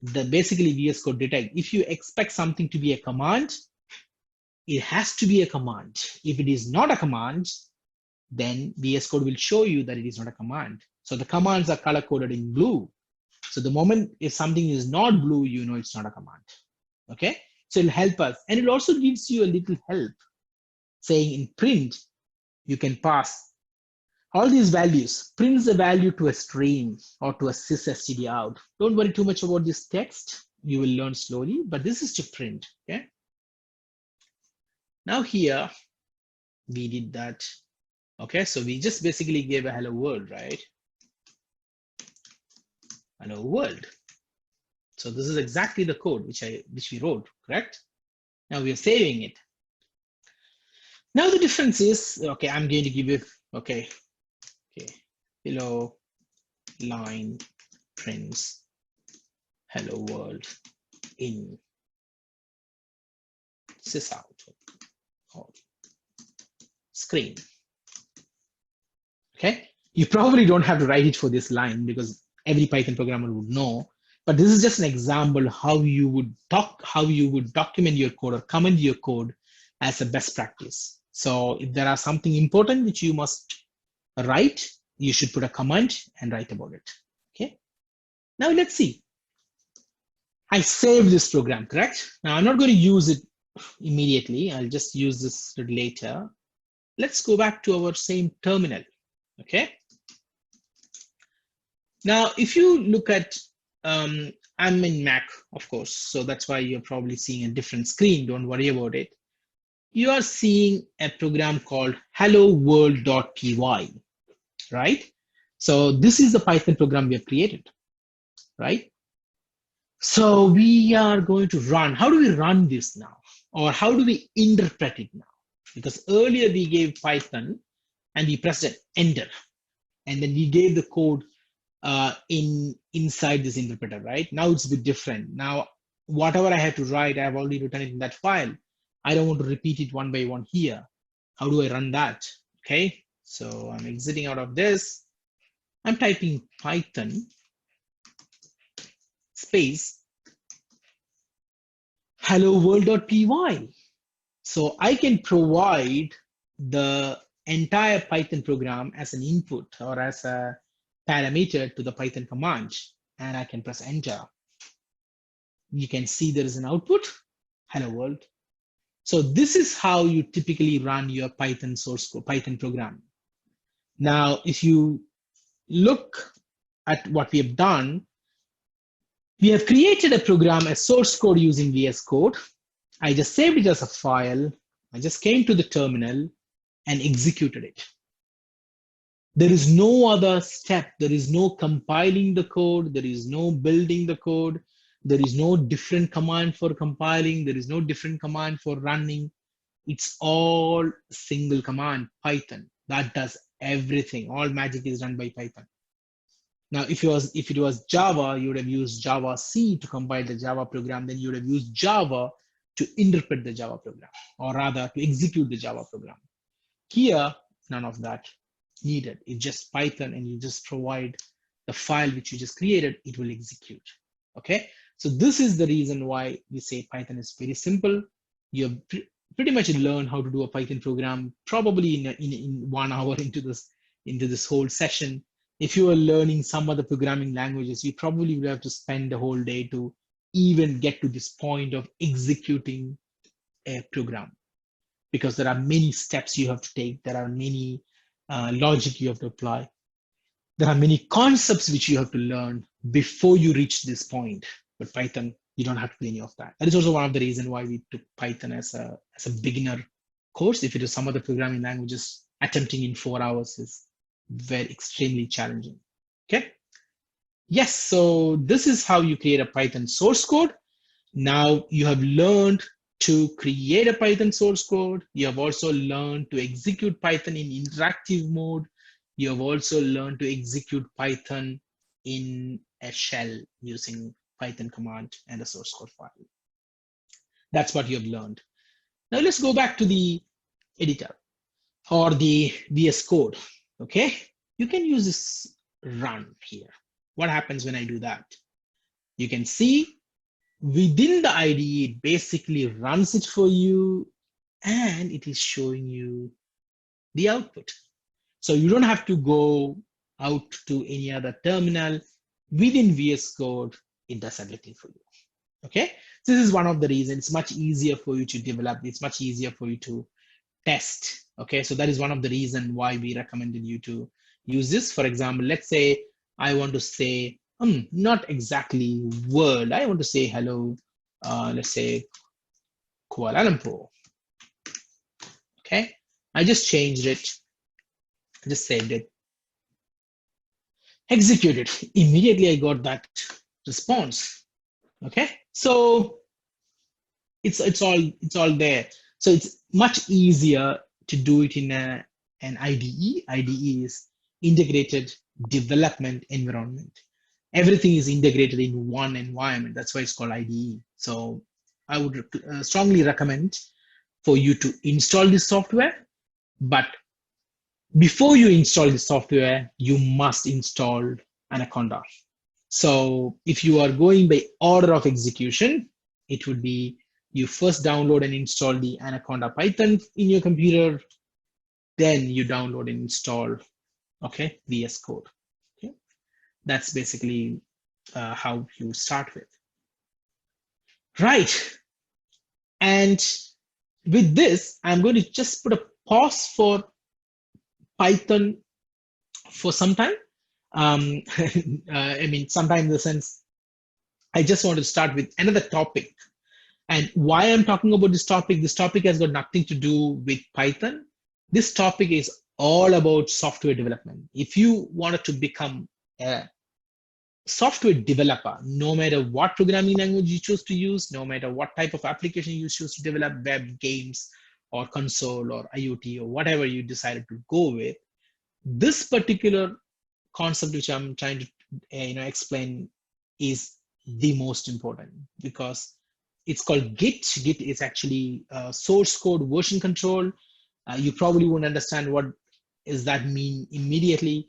A: the basically VS Code detect. If you expect something to be a command, it has to be a command. If it is not a command, then VS Code will show you that it is not a command. So the commands are color coded in blue. So the moment if something is not blue, you know it's not a command. Okay, so it'll help us, and it also gives you a little help, saying in print you can pass all these values. Prints a value to a string or to a sysstd out. Don't worry too much about this text. You will learn slowly, but this is to print. Okay. Now here we did that. Okay, so we just basically gave a hello world, right? Hello world. So this is exactly the code which we wrote, correct? Now we are saving it. Now the difference is, okay, I'm going to give you, okay, hello line prints hello world in sysout or screen. Okay, you probably don't have to write it for this line because every Python programmer would know, but this is just an example how you would document your code or comment your code as a best practice. So if there are something important which you must write, you should put a comment and write about it. Okay. Now let's see. I saved this program, correct? Now I'm not going to use it immediately. I'll just use this later. Let's go back to our same terminal. Okay. Now, if you look at, I'm in Mac, of course, so that's why you're probably seeing a different screen. Don't worry about it. You are seeing a program called hello world.py, right? So this is the Python program we have created, right? So we are going to run. How do we run this now? Or how do we interpret it now? Because earlier we gave Python and we pressed enter. and then we gave the code inside this interpreter, right? Now it's a bit different. Now, whatever I have to write, I've already written it in that file. I don't want to repeat it one by one here. How do I run that? Okay, so I'm exiting out of this. I'm typing Python space hello world.py. So I can provide the entire Python program as an input or as a parameter to the Python command, and I can press enter. You can see there is an output, hello world. So this is how you typically run your Python source code, Python program. Now, if you look at what we have done, we have created a program, a source code using VS Code. I just saved it as a file. I just came to the terminal and executed it. There is no other step. There is no compiling the code. There is no building the code. There is no different command for compiling. There is no different command for running. It's all single command, Python. That does everything. All magic is done by Python. Now, if it was Java, you would have used Java C to compile the Java program. Then you would have used Java to interpret the Java program, or rather to execute the Java program. Here, none of that needed. It's just Python, and you just provide the file which you just created, it will execute. Okay, so this is the reason why we say Python is very simple. You pretty much learn how to do a Python program probably in 1 hour into this whole session. If you are learning some other programming languages, you probably will have to spend the whole day to even get to this point of executing a program, because there are many steps you have to take. There are many logic you have to apply. There are many concepts which you have to learn before you reach this point. But Python, you don't have to do any of that. That is also one of the reasons why we took Python as a beginner course. If it is some other programming languages, attempting in 4 hours is very extremely challenging. Okay. Yes, so this is how you create a Python source code. Now you have learned to create a Python source code. You have also learned to execute Python in interactive mode. You have also learned to execute Python in a shell using Python command and a source code file. That's what you have learned. Now let's go back to the editor or the VS Code. Okay, you can use this run here. What happens when I do that? You can see within the IDE, it basically runs it for you, and it is showing you the output. So you don't have to go out to any other terminal. Within VS Code, it does everything for you. Okay, this is one of the reasons. It's much easier for you to develop. It's much easier for you to test. Okay, so that is one of the reasons why we recommended you to use this. For example, let's say I want to say, not exactly world. I want to say hello, let's say Kuala Lumpur. Okay, I just changed it. I just saved it. Executed. Immediately I got that response. Okay, so it's all there. So it's much easier to do it in an IDE. IDE is integrated development environment. Everything is integrated in one environment. That's why it's called IDE. So I would strongly recommend for you to install this software. But before you install the software, you must install Anaconda. So if you are going by order of execution, it would be you first download and install the Anaconda Python in your computer, then you download and install, okay, VS Code. Okay, that's basically how you start with. Right, and with this, I'm going to just put a pause for Python for some time. I mean, sometime in the sense, I just want to start with another topic. And why I'm talking about this topic has got nothing to do with Python. This topic is all about software development. If you wanted to become a software developer, no matter what programming language you choose to use, no matter what type of application you choose to develop, web, games, or console, or IoT, or whatever you decided to go with, this particular concept which I'm trying to explain is the most important, because it's called Git. Git is actually source code version control. You probably won't understand what does that mean immediately.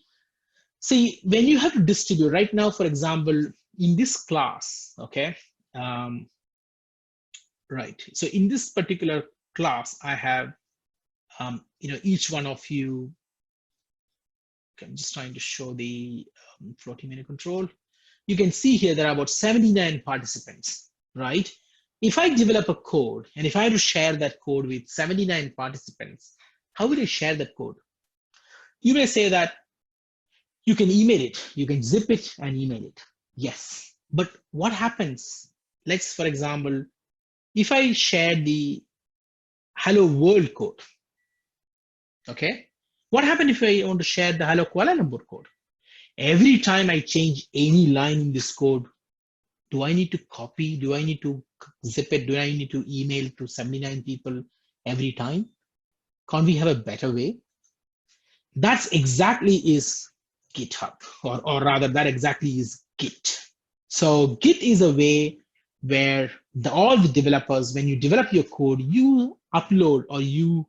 A: See, when you have to distribute right now, for example, in this class, okay, right. So in this particular class, I have, each one of you. Okay, I'm just trying to show the floating menu control. You can see here there are about 79 participants, right? If I develop a code and if I have to share that code with 79 participants, how will I share that code? You may say that you can email it, you can zip it and email it. Yes, but what happens? Let's, for example, if I share the hello world code, okay? What happens if I want to share the hello Kuala Lumpur code? Every time I change any line in this code, do I need to copy? Do I need to zip it? Do I need to email to 79 people every time? Can't we have a better way? That's exactly is GitHub, or rather that exactly is Git. So Git is a way where all the developers, when you develop your code, you upload or you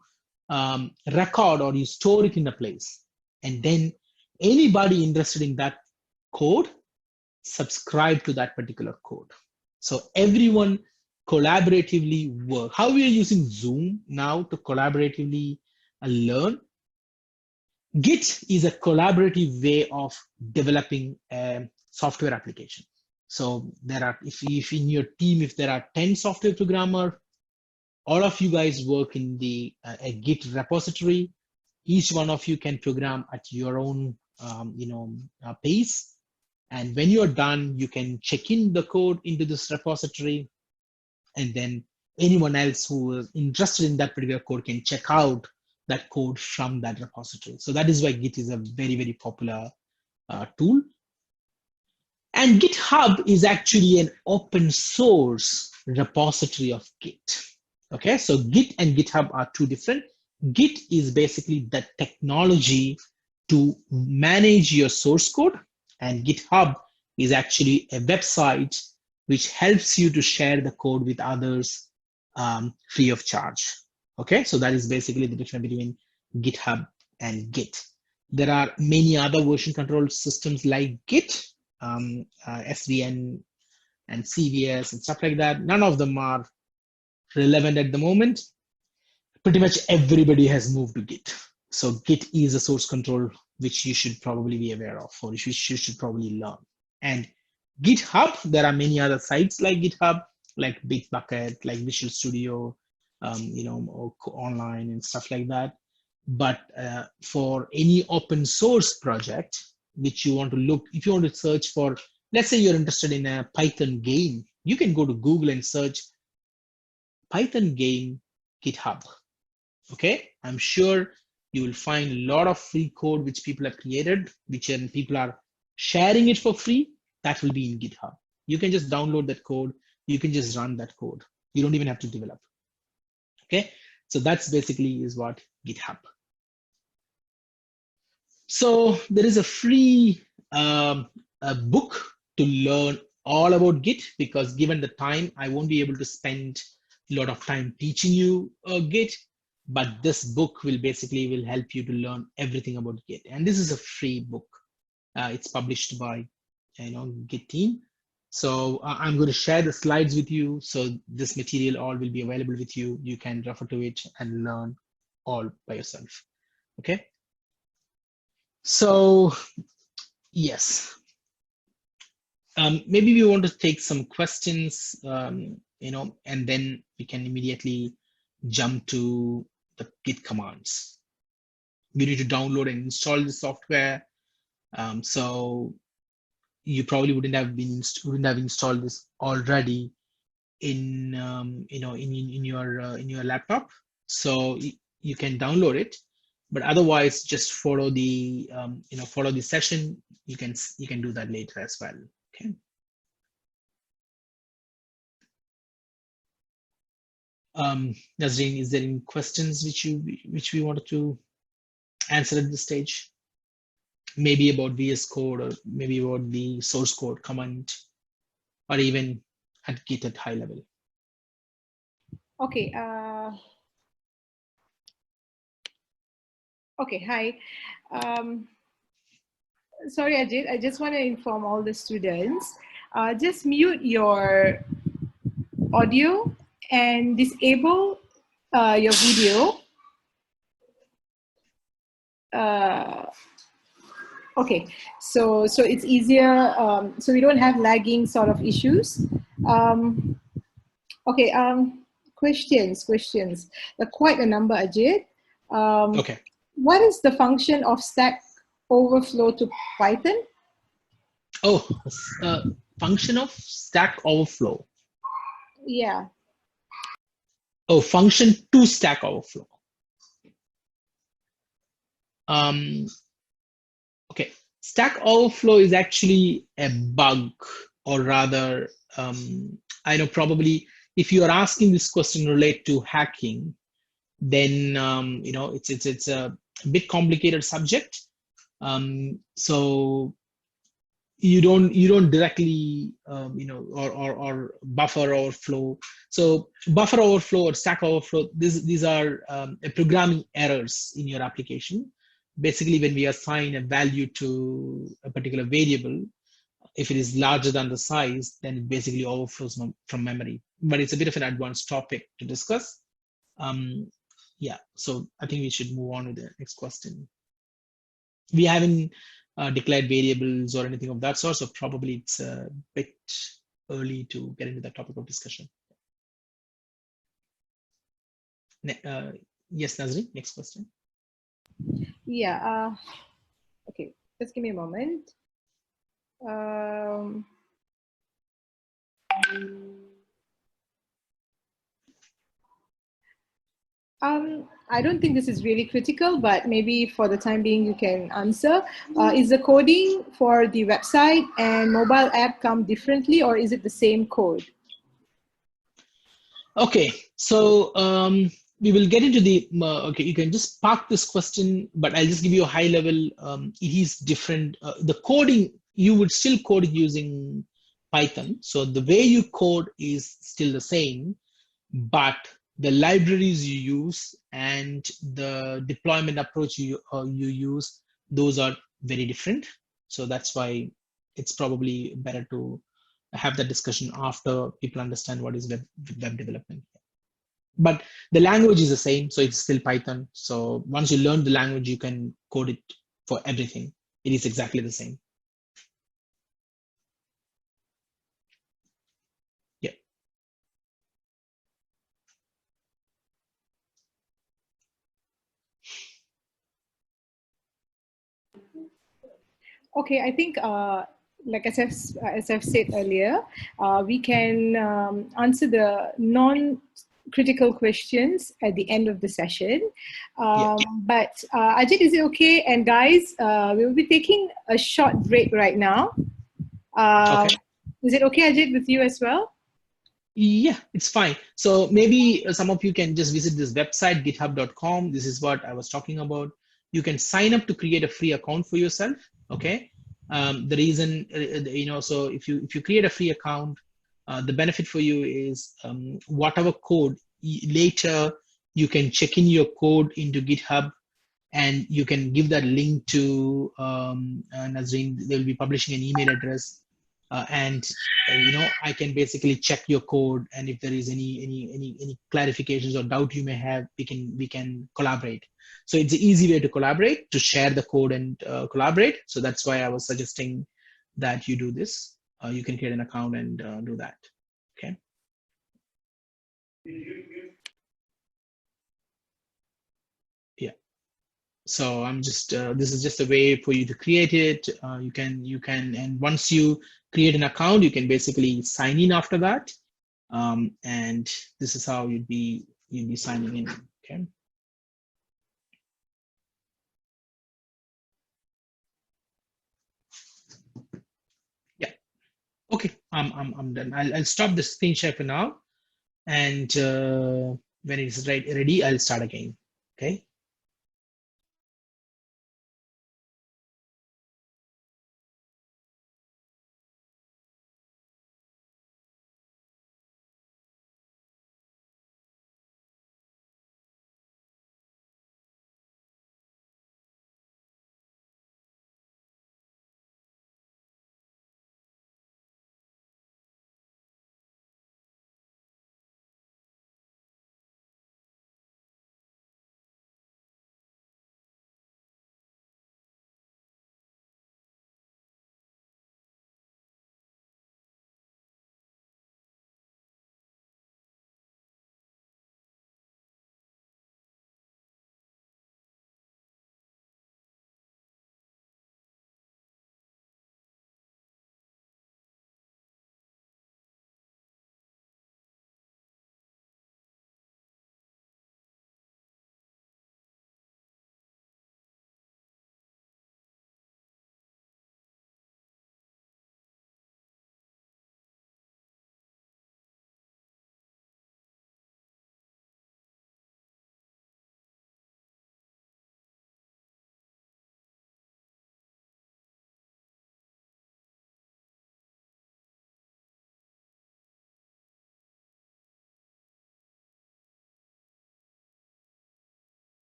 A: record or you store it in a place. And then anybody interested in that code, subscribe to that particular code. So everyone collaboratively work. How we are using Zoom now to collaboratively learn. Git is a collaborative way of developing a software application. So there are, if in your team, if there are 10 software programmer, all of you guys work in the a Git repository. Each one of you can program at your own pace. And when you're done, you can check in the code into this repository, and then anyone else who is interested in that particular code can check out that code from that repository. So that is why Git is a very, very popular tool. And GitHub is actually an open source repository of Git. Okay, so Git and GitHub are two different. Git is basically the technology to manage your source code, and GitHub is actually a website which helps you to share the code with others free of charge. Okay, so that is basically the difference between GitHub and Git. There are many other version control systems like Git, SVN and CVS and stuff like that. None of them are relevant at the moment. Pretty much everybody has moved to Git. So Git is a source control which you should probably be aware of, or you should probably learn. And GitHub, there are many other sites like GitHub, like Bitbucket, like Visual Studio, or online and stuff like that. But for any open source project, which you want to look, if you want to search for, let's say you're interested in a Python game, you can go to Google and search Python game GitHub. Okay, I'm sure you will find a lot of free code which people have created, which people are sharing it for free. That will be in GitHub. You can just download that code. You can just run that code. You don't even have to develop. Okay, so that's basically is what GitHub. So there is a free a book to learn all about Git, because given the time, I won't be able to spend a lot of time teaching you Git, but this book will help you to learn everything about Git. And this is a free book. It's published by Git team. So I'm going to share the slides with you. So this material all will be available with you. You can refer to it and learn all by yourself. Okay. So yes, maybe we want to take some questions, and then we can immediately jump to the Git commands. You need to download and install the software. So you probably wouldn't have installed this already in in your laptop. So you can download it, but otherwise just follow the follow the session. You can do that later as well. Okay. Nazreen, is there any questions which we wanted to answer at this stage? maybe about VS Code, or maybe about the source code command, or even at Git at high level.
B: Okay. Okay. Hi. Sorry, Ajit. I just want to inform all the students. Just mute your audio and disable your video. Okay, so it's easier, so we don't have lagging sort of issues. Okay, questions. There are quite a number, Ajit.
A: Okay.
B: What is the function of Stack Overflow to Python?
A: Oh, function of Stack Overflow.
B: Yeah.
A: Oh, function to Stack Overflow. Okay, Stack Overflow is actually a bug, or rather, I know probably if you are asking this question related to hacking, then it's a bit complicated subject. So you don't directly or buffer overflow. So buffer overflow or stack overflow, these are programming errors in your application. Basically, when we assign a value to a particular variable, if it is larger than the size, then it basically overflows from memory. But it's a bit of an advanced topic to discuss. Yeah, so I think we should move on to the next question. We haven't declared variables or anything of that sort, so probably it's a bit early to get into that topic of discussion. Yes, Nazri, next question.
B: Yeah. Okay, just give me a moment. I don't think this is really critical, but maybe for the time being you can answer. Is the coding for the website and mobile app come differently, or is it the same code?
A: Okay, so we will get into the, okay, you can just park this question, but I'll just give you a high level. It is different. The coding, you would still code using Python. So the way you code is still the same, but the libraries you use and the deployment approach you use, those are very different. So that's why it's probably better to have that discussion after people understand what is web development. But the language is the same, so it's still Python. So once you learn the language, you can code it for everything. It is exactly the same. Yeah.
B: Okay, I think like as I've said earlier, we can answer the non-critical questions at the end of the session. But Ajit, is it okay? And guys, we will be taking a short break right now.
A: Okay.
B: Is it okay, Ajit, with you as well?
A: Yeah, it's fine. So maybe some of you can just visit this website, github.com. This is what I was talking about. You can sign up to create a free account for yourself. Okay. The reason, so if you create a free account, the benefit for you is whatever code later you can check in your code into GitHub, and you can give that link to Nazreen. They'll be publishing an email address, and I can basically check your code, and if there is any clarifications or doubt you may have, we can collaborate. So it's an easy way to collaborate, to share the code and collaborate. So that's why I was suggesting that you do this. You can create an account and do that. Okay. Yeah. So I'm just this is just a way for you to create it. You can, and once you create an account, you can basically sign in after that, and this is how you'd be signing in. Okay. Yeah. Okay. I'm done. I'll stop the screen share for now, and when it's ready, I'll start again. Okay.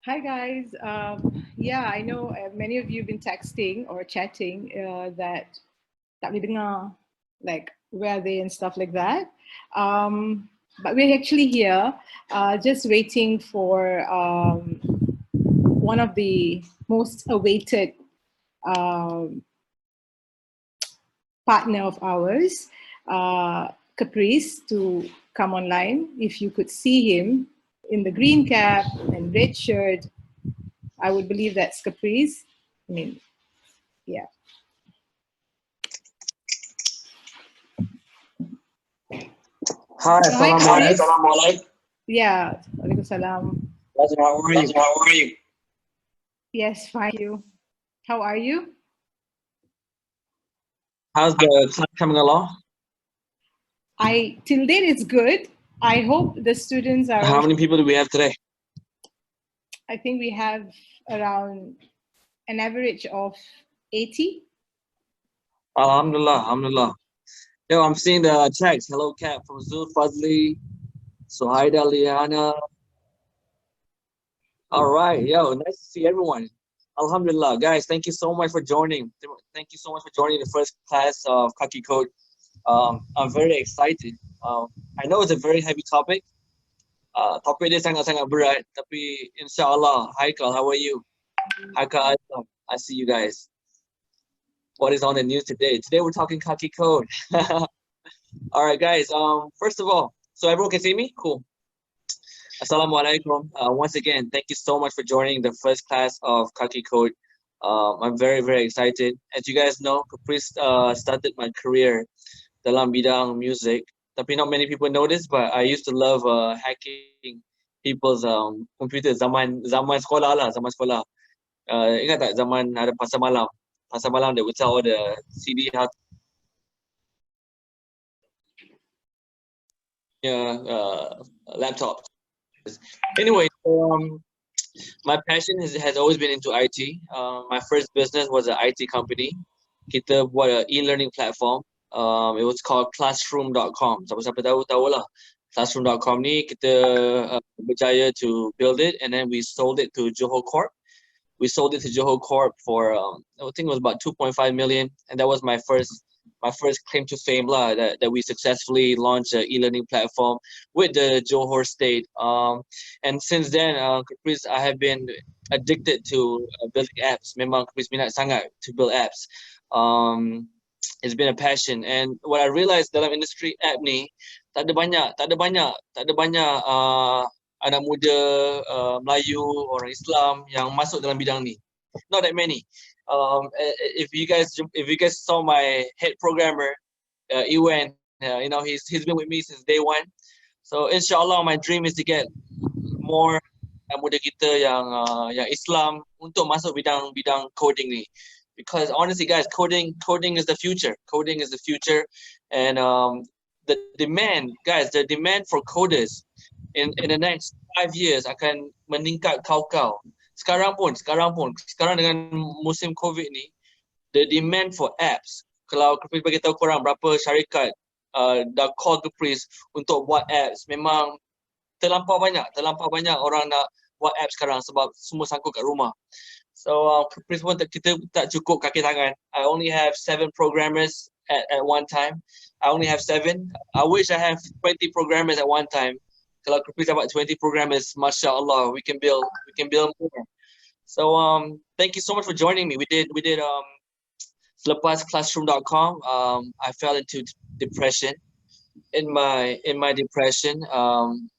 B: Hi guys. Yeah, I know many of you have been texting or chatting that tak boleh dengar, like where are they and stuff like that. But we're actually here, just waiting for one of the most awaited partner of ours, Caprice, to come online. If you could see him in the green cap and red shirt, I would believe that's Caprice. I mean, yeah.
C: Hi,
B: So hi,
C: assalamualaikum.
B: Caprice. Yeah, Waalaikumsalam.
C: How are you?
A: How are you?
B: Yes, fine. You. How are you?
C: How's the class coming along?
B: Till date it's good. I hope the students are.
C: How many people do we have today?
B: I think we have around an average of 80.
C: Alhamdulillah, alhamdulillah. Yo, I'm seeing the text. Hello, Cat from Zul Fazli, Suhaida Liana. All right, yo, nice to see everyone. Alhamdulillah, guys, thank you so much for joining. Thank you so much for joining the first class of Kaki Code. I'm very excited. I know it's a very heavy topic. Topik dia sangat-sangat berat, tapi insyaAllah. Haikal, how are you? Haikal, I see you guys. What is on the news today? Today we're talking Kaki Code. All right, guys. First of all, so everyone can see me? Cool. Assalamualaikum. Once again, thank you so much for joining the first class of Kaki Code. I'm very, very excited. As you guys know, Caprice started my career dalam bidang music. Tapi not many people know this, but I used to love hacking people's computers zaman sekolah lah, zaman sekolah. Ingat tak zaman ada pasar malam? Pasar malam, they would sell all the CD how laptops. Anyway, my passion has always been into IT. My first business was an IT company. Kita buat an e-learning platform. It was called classroom.com. Siapa-siapa tahu lah. Classroom.com ni kita berjaya to build it, and then we sold it to Johor Corp. We sold it to Johor Corp for I think it was about 2.5 million, and that was my first claim to fame lah, that we successfully launched an e-learning platform with the Johor State. And since then, Caprice, I have been addicted to building apps. Memang Caprice minat sangat to build apps. It's been a passion, and what I realized dalam industri app ni tak ada banyak anak muda Melayu, orang Islam yang masuk dalam bidang ni. Not that many. If you guys saw my head programmer, Iwan, you know, he's been with me since day one. So inshallah, my dream is to get more muda kita yang Islam untuk masuk bidang coding ni. Because honestly, guys, coding is the future. Coding is the future, and the demand for coders in the next 5 years akan meningkat kau. Sekarang dengan musim COVID ni, the demand for apps. Kalau Caprice bagi tahu korang berapa syarikat dah call Caprice untuk buat apps, memang terlampau banyak orang nak buat apps sekarang sebab semua sangkut kat rumah. So Caprice pun kita tak cukup kaki tangan. I only have 7 programmers at one time. I only have 7. I wish I have 20 programmers at one time. Kalau Caprice dapat 20 programmers, Masya Allah, we can build more. So thank you so much for joining me. We did selepas classroom.com, I fell into depression. In my depression,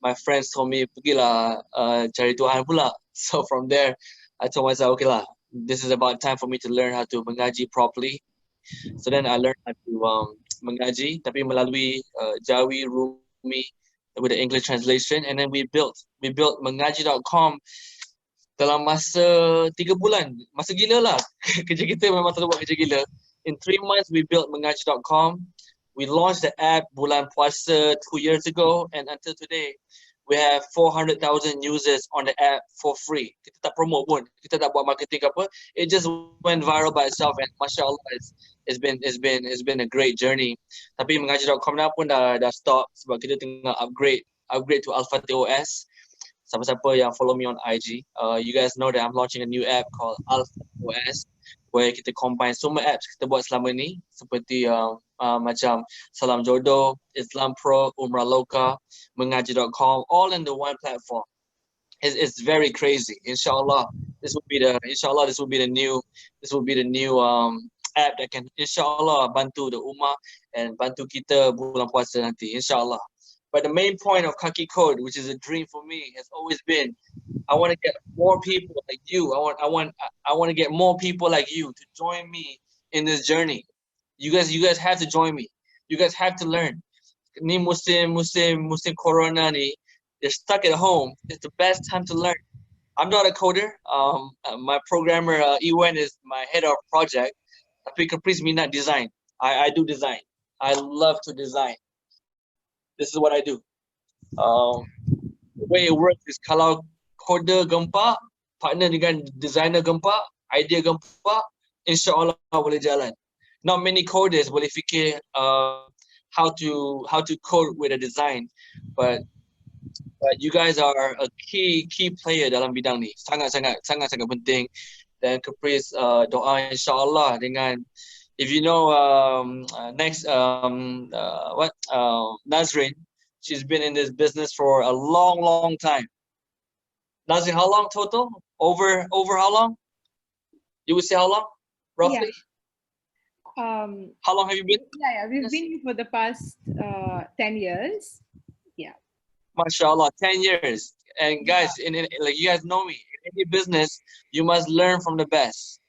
C: my friends told me pergilah cari Tuhan pula. So from there, I told myself, okay lah, this is about time for me to learn how to mengaji properly. So then I learned how to mengaji, tapi melalui Jawi, Rumi, with the English translation, and then we built mengaji.com dalam masa 3 bulan. Masa gila lah. Kerja kita memang selalu buat kerja gila. In 3 months, we built mengaji.com. We launched the app bulan puasa 2 years ago, and until today, we have 400,000 users on the app for free. Kita tak promote pun, kita tak buat marketing apa. It just went viral by itself, and masya Allah, it's been a great journey. Tapi mengaji.com pun dah stop sebab kita tengah upgrade to Al-Fatih OS. Siapa-siapa yang follow me on IG, you guys know that I'm launching a new app called Alpha OS, where kita combine semua apps kita buat selama ni, seperti macam Salam Jodoh, Islam Pro, Umrah Loka, Mengaji.com, all in the one platform. It's very crazy. Inshallah, this will be the new app that can inshallah bantu the ummah and bantu kita bulan puasa nanti, inshallah. But the main point of Kaki Code, which is a dream for me, has always been, I want to get more people like you. I want to get more people like you to join me in this journey. You guys have to join me. You guys have to learn. Ni Muslim Corona ni, they're stuck at home. It's the best time to learn. I'm not a coder. My programmer Iwan is my head of project. Tapi Caprice minat design. I do design. I love to design. This is what I do. The way it works is kalau coder gempak, partner dengan designer gempak, idea gempak, insyaAllah boleh jalan. Not many coders boleh fikir how to code with a design, but you guys are a key player dalam bidang ni. Sangat penting. Dan Caprice doa insyaAllah dengan, if you know Nazrin, she's been in this business for a long time. Nazrin, how long total? Over how long? You would say how long, roughly?
B: Yeah.
C: How long have you been?
B: Yeah, we've been here for the past 10 years. Yeah.
C: MashaAllah, 10 years. And guys, like you guys know me, in any business, you must learn from the best.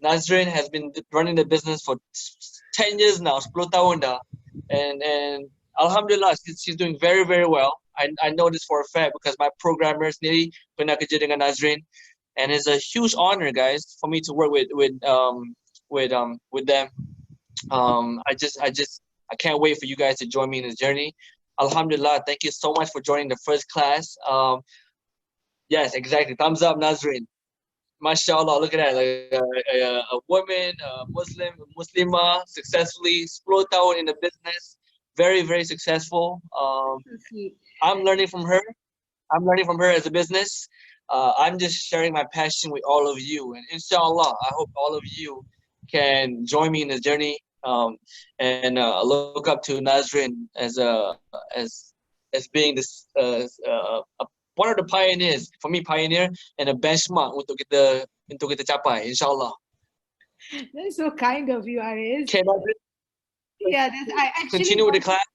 C: Nazrin has been running the business for 10 years now, 10 tahun dah. And alhamdulillah, she's doing very well. I know this for a fact because my programmer sendiri pernah kerja dengan Nazrin, and it's a huge honor, guys, for me to work with them. I can't wait for you guys to join me in this journey. Alhamdulillah, thank you so much for joining the first class. Yes, exactly. Thumbs up, Nazrin. MashaAllah, look at that, like a woman, a Muslimah, successfully, 10 tahun in the business, very successful. I'm learning from her. I'm learning from her as a business. I'm just sharing my passion with all of you, and inshallah, I hope all of you can join me in this journey and look up to Nazrin as being this one of the pioneers, for me, pioneer and a benchmark untuk kita capai, inshallah.
B: That's so kind of you, Aris.
C: Okay,
B: yeah, I actually
C: continue with the class.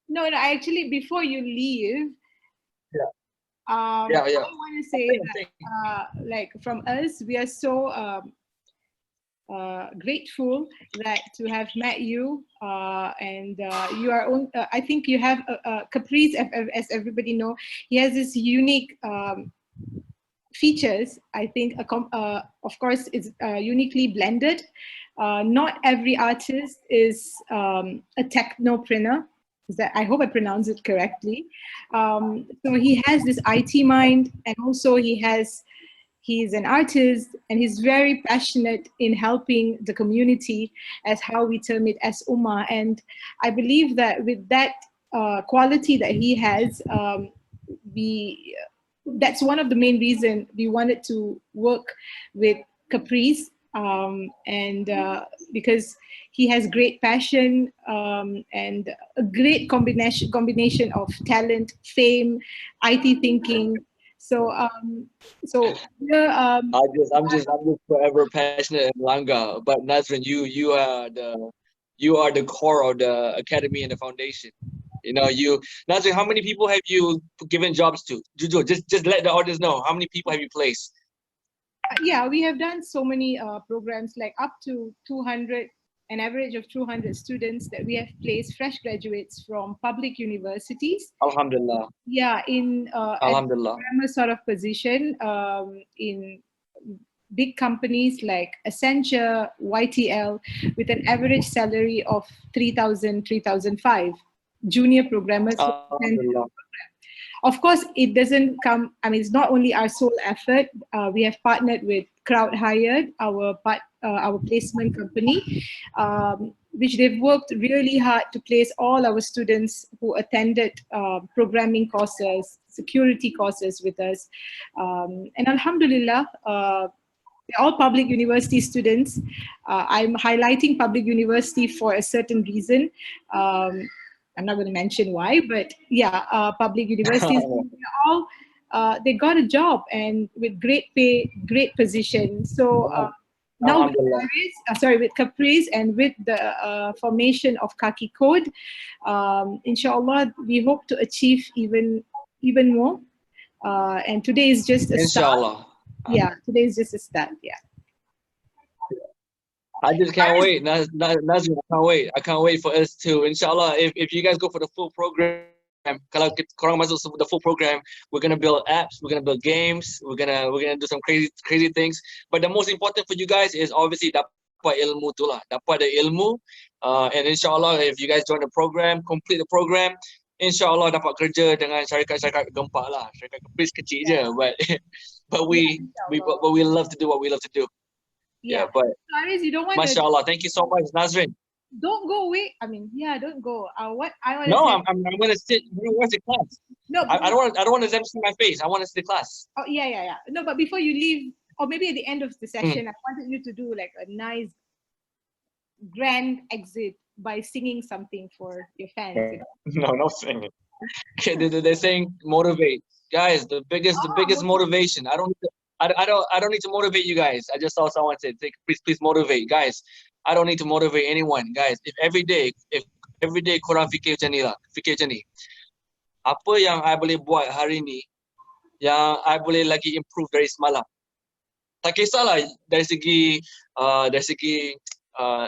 B: No, actually, before you leave,
C: I
B: want to say that, like from us, we are so grateful that to have met you, and you are I think you have Caprice, as everybody know, he has this unique features. I think of course it's uniquely blended. Not every artist is a technopreneur. I hope I pronounce it correctly. So he has this IT mind, and also he's an artist, and he's very passionate in helping the community, as how we term it as Ummah. And I believe that with that quality that he has, that's one of the main reasons we wanted to work with Caprice, because he has great passion and a great combination of talent, fame, IT thinking. So I'm just
C: forever passionate and Langa. But Nazrin, you are the core of the academy and the foundation. You know, Nazrin, how many people have you given jobs to? Juju, just let the audience know, how many people have you placed?
B: Yeah, we have done so many programs, like up to 200, an average of 200 students that we have placed, fresh graduates from public universities.
C: Alhamdulillah.
B: Yeah, in
C: Alhamdulillah.
B: a sort of position in big companies like Accenture, YTL, with an average salary of 3,000, 3,500. Junior programmers. Of course, it doesn't come, I mean, it's not only our sole effort. We have partnered with Crowd Hired, our placement company, which they've worked really hard to place all our students who attended programming courses, security courses with us. And Alhamdulillah, they're all public university students. I'm highlighting public university for a certain reason. I'm not going to mention why, but yeah, public universities, all they got a job and with great pay, great position. So now with with Caprice and with the formation of Kaki Code, inshallah, we hope to achieve even more. And today is just a start. Yeah, today is just a start. Yeah.
C: I just can't wait. Nazrin, I can't wait for us to, inshallah, if you guys go for the full program, kalau korang masuk the full program, we're gonna build apps, we're gonna build games, we're gonna do some crazy things. But the most important for you guys is obviously dapat ilmu tu lah, dapat the ilmu, and inshallah if you guys join the program, complete the program, inshallah dapat kerja dengan syarikat gempak lah, syarikat Caprice kecil je, but we love to do what we love to do. Yeah, but
B: Faris, you don't want
C: mashallah, thank you so much, Nazrin.
B: Don't go away. I mean, yeah, don't go. What I want to
C: no,
B: say.
C: I'm gonna sit. Watch the class.
B: No,
C: I don't want them to see my face. I want to see the class.
B: Oh yeah. No, but before you leave, or maybe at the end of the session, I wanted you to do like a nice, grand exit by singing something for your fans. You know?
C: No singing. They're saying motivate, guys. The biggest motivation. I don't need to motivate you guys. I just saw someone say, please motivate, guys. I don't need to motivate anyone, guys. If every day korang fikir macam ni, apa yang I boleh buat hari ni, yang I boleh lagi improve dari semalam. Tak kisahlah dari segi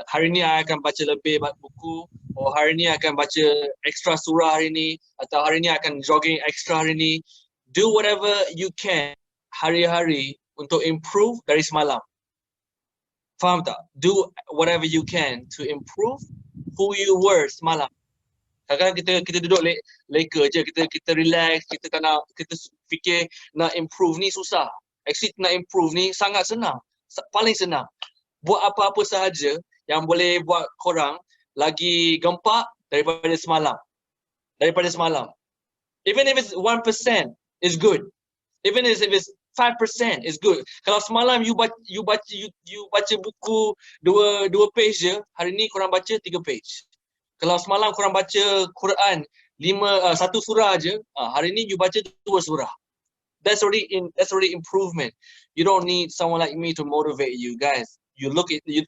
C: hari ni I akan baca lebih buku, atau hari ni I akan baca extra surah hari ni, atau hari ni I akan jogging extra hari ni. Do whatever you can hari-hari untuk improve dari semalam. Faham tak? Do whatever you can to improve who you were semalam. Kadang-kadang kita duduk leka je, kita relax, kita tak nak, kita fikir nak improve ni susah. Actually nak improve ni sangat senang, paling senang. Buat apa-apa sahaja yang boleh buat korang lagi gempak daripada semalam. Even if it's 1% is good. Even if it's 5% is good. Kalau semalam you baca buku dua page je, hari ni korang baca 3 page. Kalau semalam korang baca Quran 1 surah je, hari ni you baca 2 surah. That's already improvement. You don't need someone like me to motivate you guys.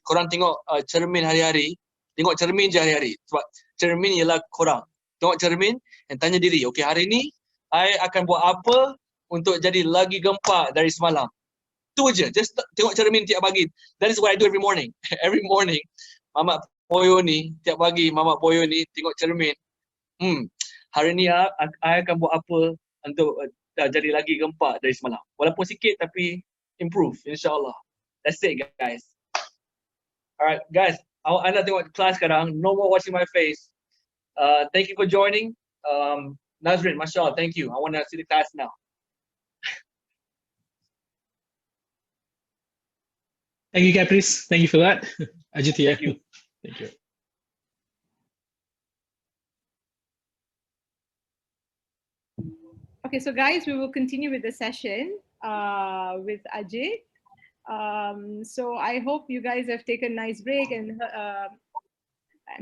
C: Korang tengok cermin hari-hari, tengok cermin je hari-hari. Sebab cermin ialah korang. Tengok cermin and tanya diri, okay, hari ni I akan buat apa untuk jadi lagi gempak dari semalam. Tu je, just tengok cermin tiap pagi. That is what I do every morning. Every morning, Mamak Poyo ni, tiap pagi Mamak Poyo ni tengok cermin. Hari ni I akan buat apa untuk jadi lagi gempak dari semalam. Walaupun sikit tapi improve, insyaAllah. That's it, guys. Alright, guys. I nak tengok kelas sekarang. No more watching my face. Thank you for joining. Nazrin, mashallah, thank you. I want to see the class now.
A: Thank you, Caprice. Thank you for that. Ajitya. Thank you.
B: Okay, so guys, we will continue with the session with Ajit. So I hope you guys have taken a nice break and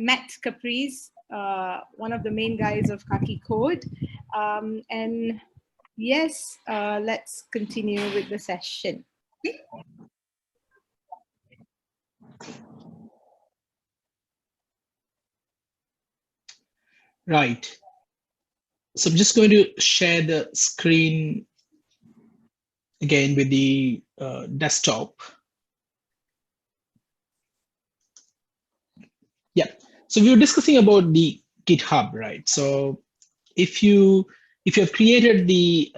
B: met Caprice, one of the main guys of Kaki Code. And yes, let's continue with the session.
A: Right. So I'm just going to share the screen again with the desktop. Yeah. So we were discussing about the GitHub, right? So if you have created the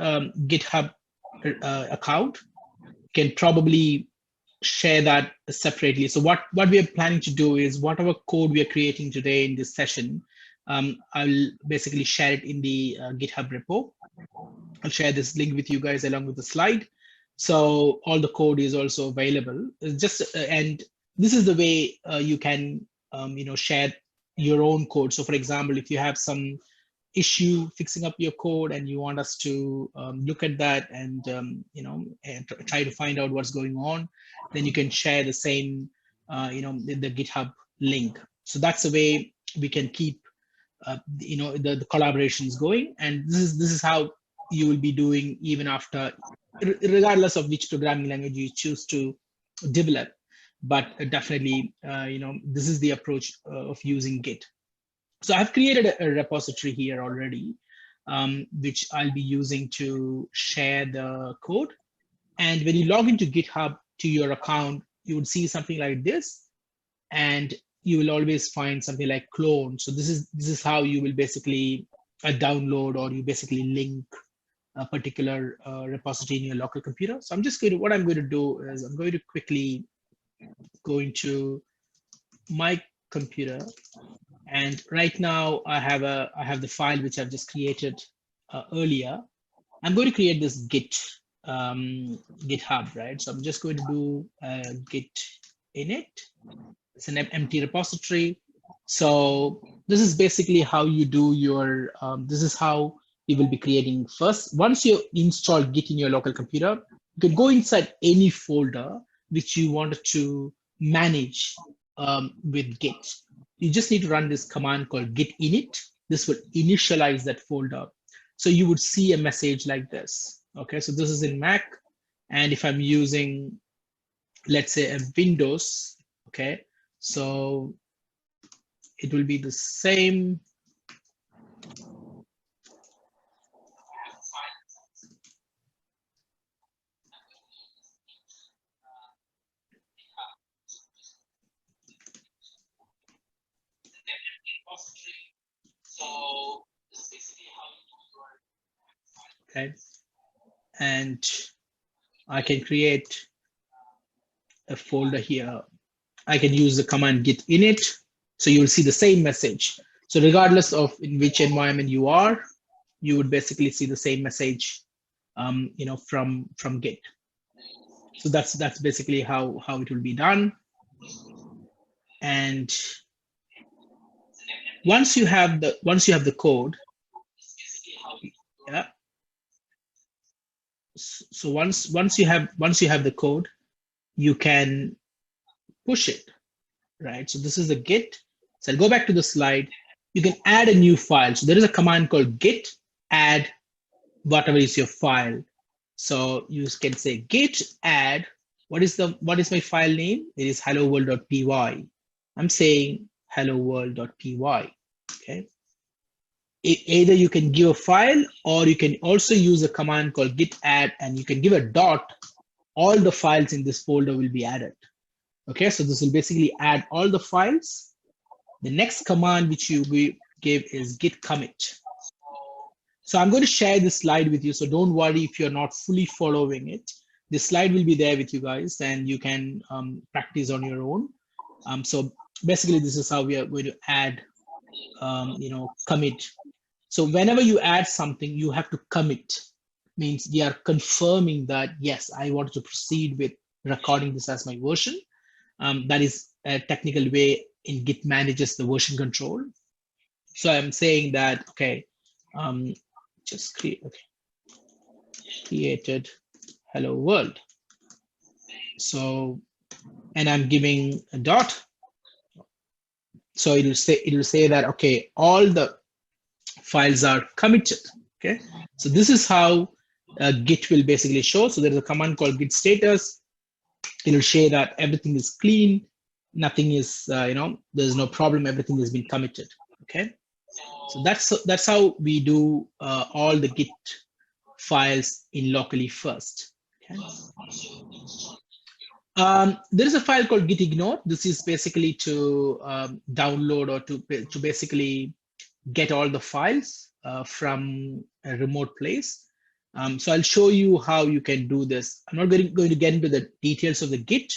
A: GitHub account, you can probably share that separately. So what we are planning to do is whatever code we are creating today in this session, I'll basically share it in the GitHub repo. I'll share this link with you guys along with the slide. So all the code is also available. It's just and this is the way you can share your own code. So for example, if you have some issue fixing up your code and you want us to look at that and and try to find out what's going on, then you can share the same the GitHub link. So that's the way we can keep the collaborations going. And this is how you will be doing even after, regardless of which programming language you choose to develop. But definitely this is the approach of using Git. So I've created a repository here already, which I'll be using to share the code. And when you log into GitHub to your account, you would see something like this, and you will always find something like clone. So this is how you will basically download, or you basically link a particular repository in your local computer. So I'm just going to, what I'm going to do is I'm going to quickly go into my computer. And right now I have the file which I've just created earlier. I'm going to create this GitHub, right? So I'm just going to do git init. It's an empty repository. So this is basically how you do your, this is how you will be creating first. Once you install Git in your local computer, you can go inside any folder which you wanted to manage with Git. You just need to run this command called git init. This will initialize that folder. So you would see a message like this. Okay, so this is in Mac. And if I'm using, let's say, a Windows, okay, so it will be the same. So this is basically how you do your, okay, and I can create a folder here. I can use the command git init, so you will see the same message. So regardless of in which environment you are, you would basically see the same message, from Git. So that's basically how it will be done. And once you have the code, yeah. So once you have the code, you can push it, right? So this is the Git. So I'll go back to the slide. You can add a new file. So there is a command called git add whatever is your file. So you can say git add, what is my file name? It is helloworld.py. I'm saying helloworld.py. Okay. Either you can give a file, or you can also use a command called git add, and you can give a dot. All the files in this folder will be added. Okay, so this will basically add all the files. The next command which you will give is git commit. So I'm going to share this slide with you, so don't worry if you're not fully following it. This slide will be there with you guys, and you can practice on your own. So basically, this is how we are going to add, commit. So whenever you add something, you have to commit. Means we are confirming that, yes, I want to proceed with recording this as my version. That is a technical way in Git manages the version control. So I'm saying that, okay, just created hello world. So, and I'm giving a dot. So it will say that, okay, all the files are committed. Okay, so this is how Git will basically show. So there's a command called git status. It will show that everything is clean, nothing is, there's no problem, everything has been committed. Okay, so that's how we do all the Git files in locally first. Okay. There is a file called git ignore. This is basically to download, or to basically get all the files from a remote place. So I'll show you how you can do this. I'm not going to get into the details of the Git,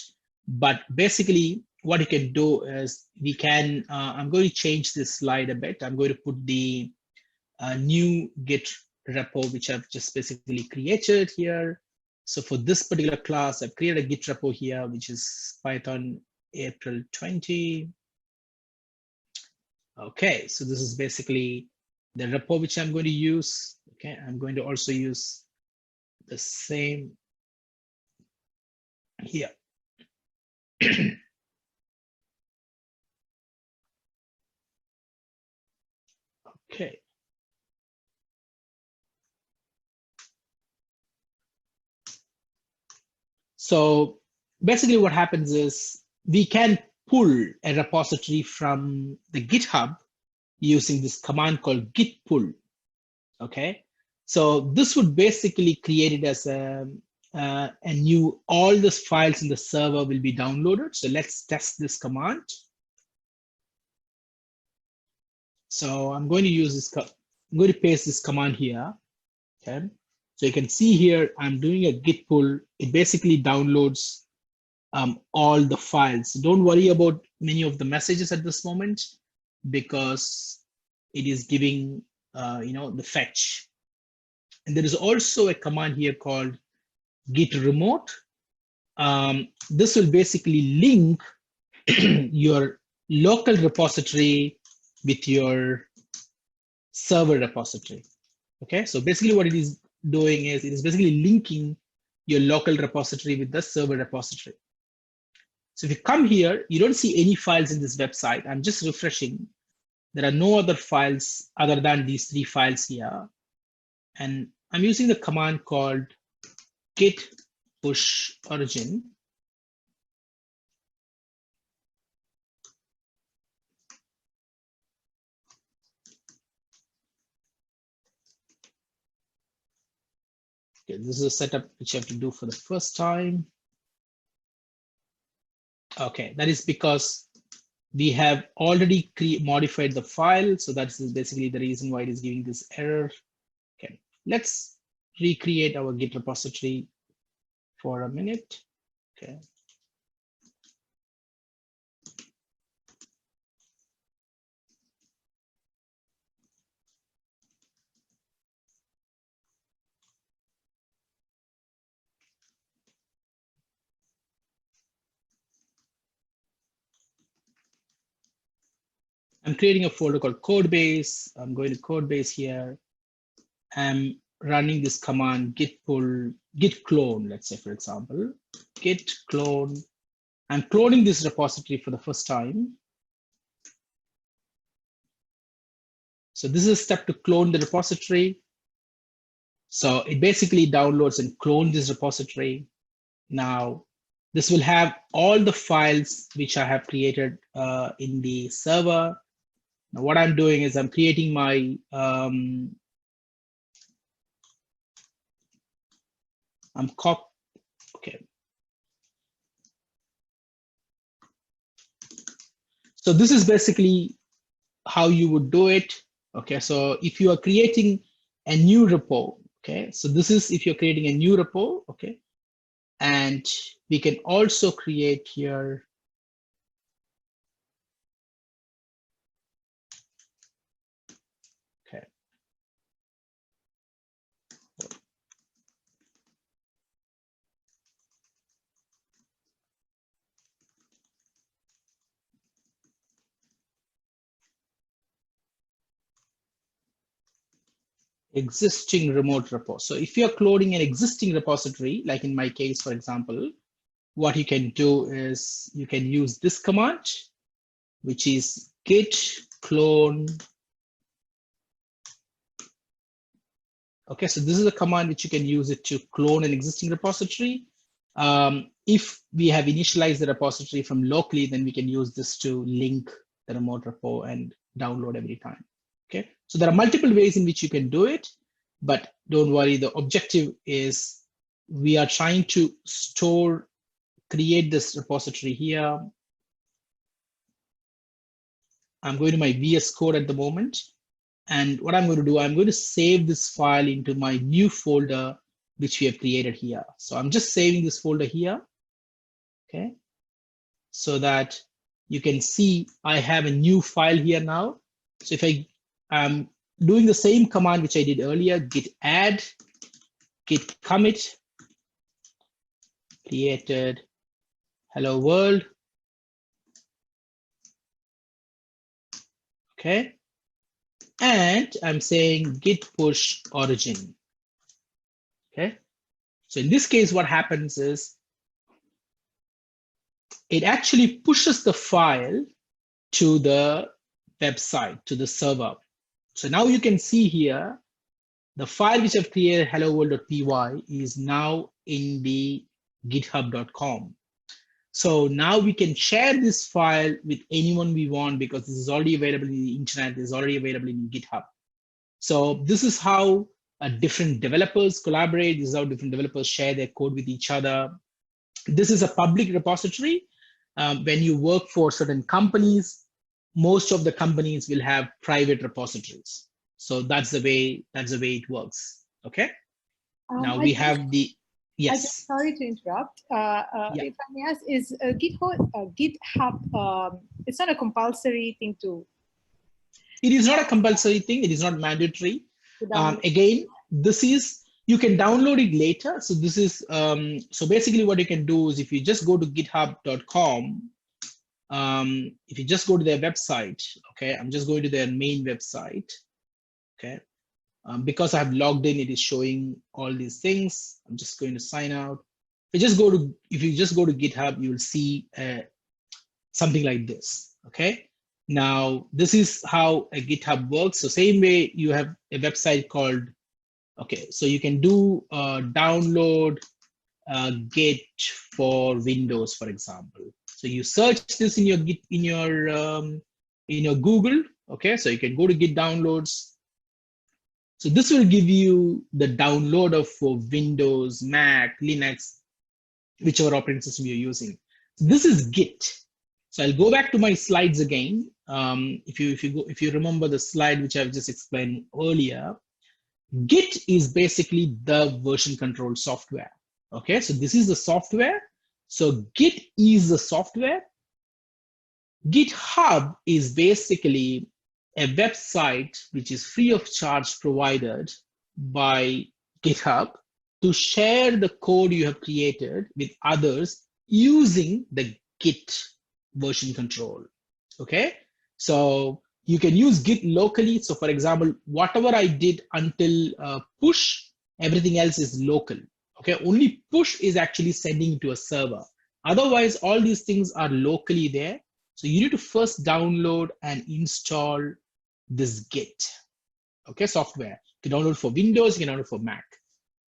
A: but basically what you can do is we can, I'm going to change this slide a bit. I'm going to put the new Git repo, which I've just basically created here. So for this particular class, I've created a Git repo here, which is Python April 20. Okay, so this is basically the repo which I'm going to use. Okay, I'm going to also use the same here. Okay. So basically what happens is we can pull a repository from the GitHub using this command called git pull. Okay. So this would basically create it as a new, all the files in the server will be downloaded. So let's test this command. So I'm going to use this, I'm going to paste this command here. Okay. So you can see here, I'm doing a git pull. It basically downloads all the files. Don't worry about many of the messages at this moment because it is giving, the fetch. And there is also a command here called git remote. This will basically link your local repository with your server repository. Okay, so basically what it is doing is it is basically linking your local repository with the server repository. So if you come here, you don't see any files in this website. I'm just refreshing. There are no other files other than these 3 files here. And I'm using the command called git push origin. Okay, this is a setup which you have to do for the first time. Okay, that is because we have already modified the file. So that's basically the reason why it is giving this error. Okay, let's recreate our Git repository for a minute. Okay. I'm creating a folder called codebase. I'm going to codebase here. I'm running this command git pull, git clone, let's say, for example, git clone. I'm cloning this repository for the first time. So this is a step to clone the repository. So it basically downloads and clones this repository. Now, this will have all the files which I have created in the server. Now, what I'm doing is I'm creating my okay. So this is basically how you would do it. Okay, so if you are creating a new repo, okay, so this is if you're creating a new repo, okay, and we can also create here. Okay. Existing remote repo. So if you're cloning an existing repository, like in my case, for example, what you can do is you can use this command, which is git clone. Okay, so this is a command which you can use it to clone an existing repository. If we have initialized the repository from locally, then we can use this to link the remote repo and download every time. Okay, so there are multiple ways in which you can do it, but don't worry, the objective is we are trying to create this repository here. I'm going to my VS Code at the moment. And what I'm going to do, I'm going to save this file into my new folder, which we have created here. So I'm just saving this folder here, okay? So that you can see I have a new file here now. So if I'm doing the same command which I did earlier, git add, git commit, created hello world, okay? and I'm saying git push origin. Okay. So in this case, what happens is it actually pushes the file to the website, to the server. So now you can see here, the file which I've created, hello world.py, is now in the github.com. So now we can share this file with anyone we want because this is already available in the internet, this is already available in GitHub. So this is how different developers collaborate. This is how different developers share their code with each other. This is a public repository. When you work for certain companies, most of the companies will have private repositories. So that's the way it works. Okay. Now we have the yes.
B: Sorry to interrupt. If I may ask, is GitHub? It's not a compulsory thing to.
A: It is not a compulsory thing. It is not mandatory. Again, this is, you can download it later. So this is, so basically what you can do is if you just go to github.com, if you just go to their website, okay, I'm just going to their main website, okay. Because I have logged in, it is showing all these things. I'm just going to sign out. If you just go to GitHub, you will see something like this, okay. Now, this is how a GitHub works. So same way you have a website called, okay, so you can do download Git for Windows, for example. So you search this in your Git, in your Google, okay? So you can go to Git downloads. So this will give you the downloader for Windows, Mac, Linux, whichever operating system you're using. This is Git. So I'll go back to my slides again. If you remember the slide which I've just explained earlier, Git is basically the version control software. Okay, so this is the software. So Git is the software. GitHub is basically a website which is free of charge provided by GitHub to share the code you have created with others using the Git version control. Okay, so you can use Git locally. So for example, whatever I did until push, everything else is local. Okay, only push is actually sending to a server. Otherwise, all these things are locally there. So you need to first download and install this Git, okay, software. You can download for Windows, you can download for Mac.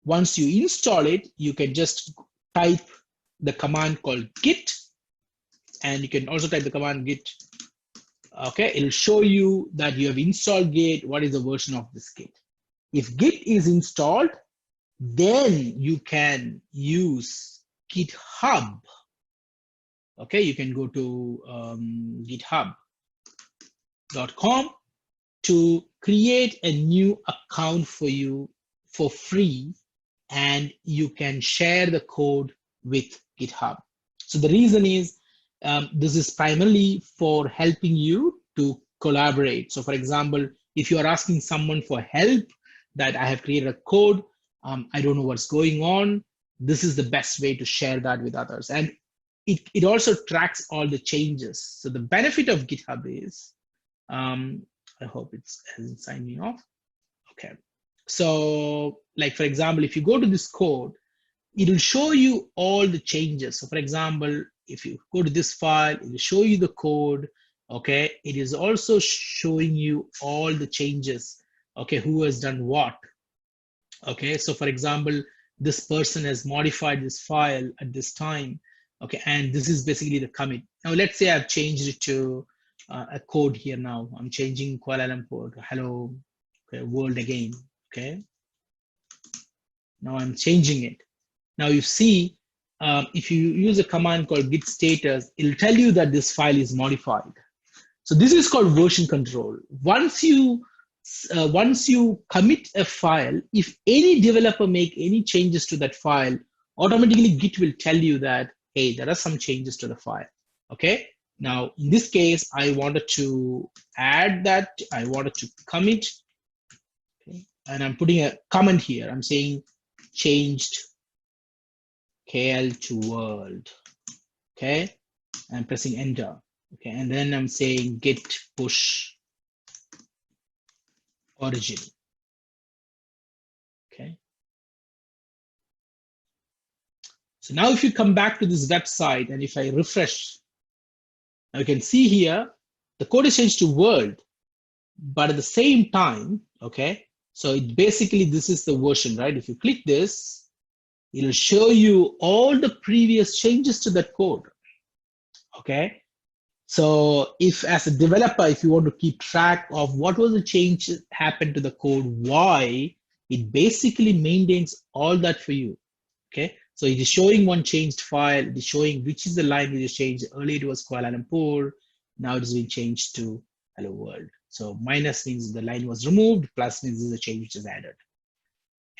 A: Once you install it, you can just type the command called git, and you can also type the command git. Okay, it'll show you that you have installed Git, what is the version of this Git. If Git is installed, then you can use GitHub. Okay, you can go to github.com to create a new account for you for free, and you can share the code with GitHub. So the reason is this is primarily for helping you to collaborate. So for example, if you are asking someone for help that I have created a code, I don't know what's going on, this is the best way to share that with others. And it also tracks all the changes. So the benefit of GitHub is, I hope it hasn't signed me off. Okay. So like, for example, if you go to this code, it will show you all the changes. So for example, if you go to this file, it will show you the code. Okay. It is also showing you all the changes. Okay. Who has done what? Okay. So for example, this person has modified this file at this time. Okay. And this is basically the commit. Now let's say I've changed it to a code here now. I'm changing Kuala Lumpur to hello, okay, world again. Okay. Now I'm changing it. Now you see, if you use a command called git status, it'll tell you that this file is modified. So this is called version control. Once you commit a file, if any developer make any changes to that file, automatically Git will tell you that, hey, there are some changes to the file. Okay. Now in this case, I wanted to add that. I wanted to commit. Okay. And I'm putting a comment here. I'm saying changed KL to world. Okay. I'm pressing enter. Okay. And then I'm saying git push origin. Okay. So now if you come back to this website and if I refresh, now you can see here, the code is changed to world, but at the same time, okay, so it basically, this is the version, right? If you click this, it'll show you all the previous changes to that code, okay? So if as a developer, if you want to keep track of what was the change happened to the code, why, it basically maintains all that for you, okay? So it is showing one changed file, it is showing which is the line which is changed. Earlier it was Kuala Lumpur, now it has been changed to hello world. So minus means the line was removed, plus means this is a change which is added.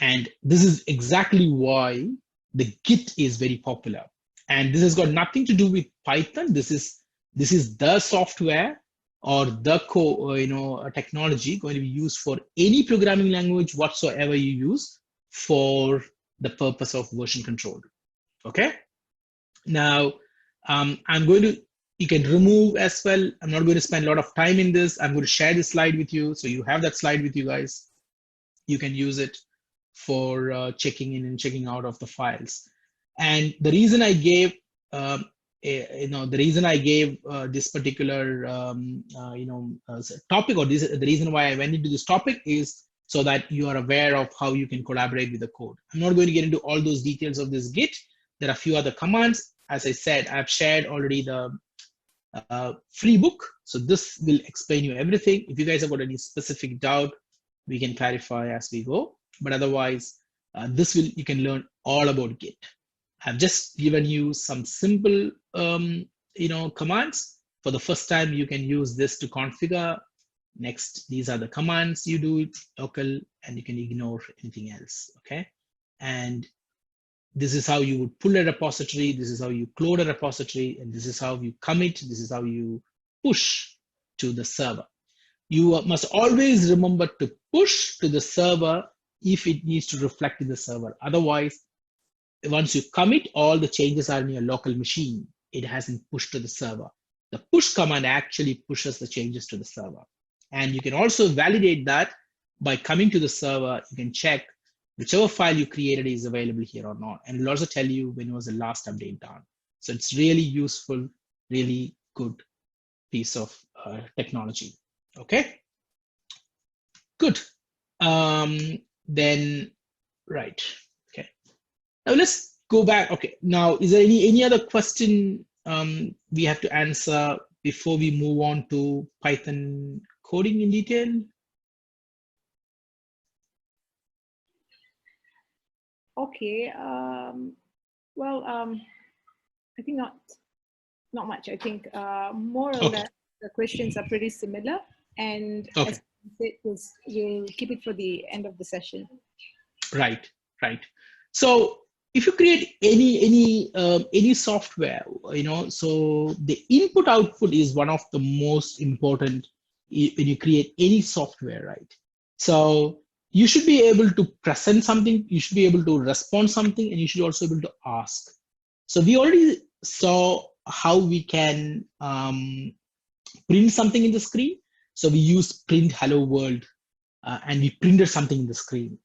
A: And this is exactly why the Git is very popular. And this has got nothing to do with Python. This is the software or the technology going to be used for any programming language whatsoever you use for the purpose of version control. Okay. Now, you can remove as well. I'm not going to spend a lot of time in this. I'm going to share this slide with you. So you have that slide with you guys. You can use it for checking in and checking out of the files. And the reason I gave, this particular, topic, or the reason why I went into this topic is so that you are aware of how you can collaborate with the code. I'm not going to get into all those details of this Git. There are a few other commands. As I said, I've shared already the free book. So this will explain you everything. If you guys have got any specific doubt, we can clarify as we go. But otherwise, you can learn all about Git. I've just given you some simple, commands. For the first time, you can use this to configure. Next, these are the commands you do, local, and you can ignore anything else, okay? And this is how you would pull a repository. This is how you clone a repository. And this is how you commit. This is how you push to the server. You must always remember to push to the server if it needs to reflect in the server. Otherwise, once you commit, all the changes are in your local machine. It hasn't pushed to the server. The push command actually pushes the changes to the server. And you can also validate that by coming to the server. You can check whichever file you created is available here or not. And it'll also tell you when was the last update done. So it's really useful, really good piece of technology. Okay, good. Then, right, okay. Now let's go back. Okay, now is there any other question we have to answer before we move on to Python coding in detail?
B: Okay. I think not much. I think more or less the questions are pretty similar, and as it was, we'll keep it for the end of the session. Right.
A: So if you create any software, so the input output is one of the most important when you create any software, right? So you should be able to present something, you should be able to respond something, and you should also be able to ask. So we already saw how we can print something in the screen. So we use print hello world and we printed something in the screen.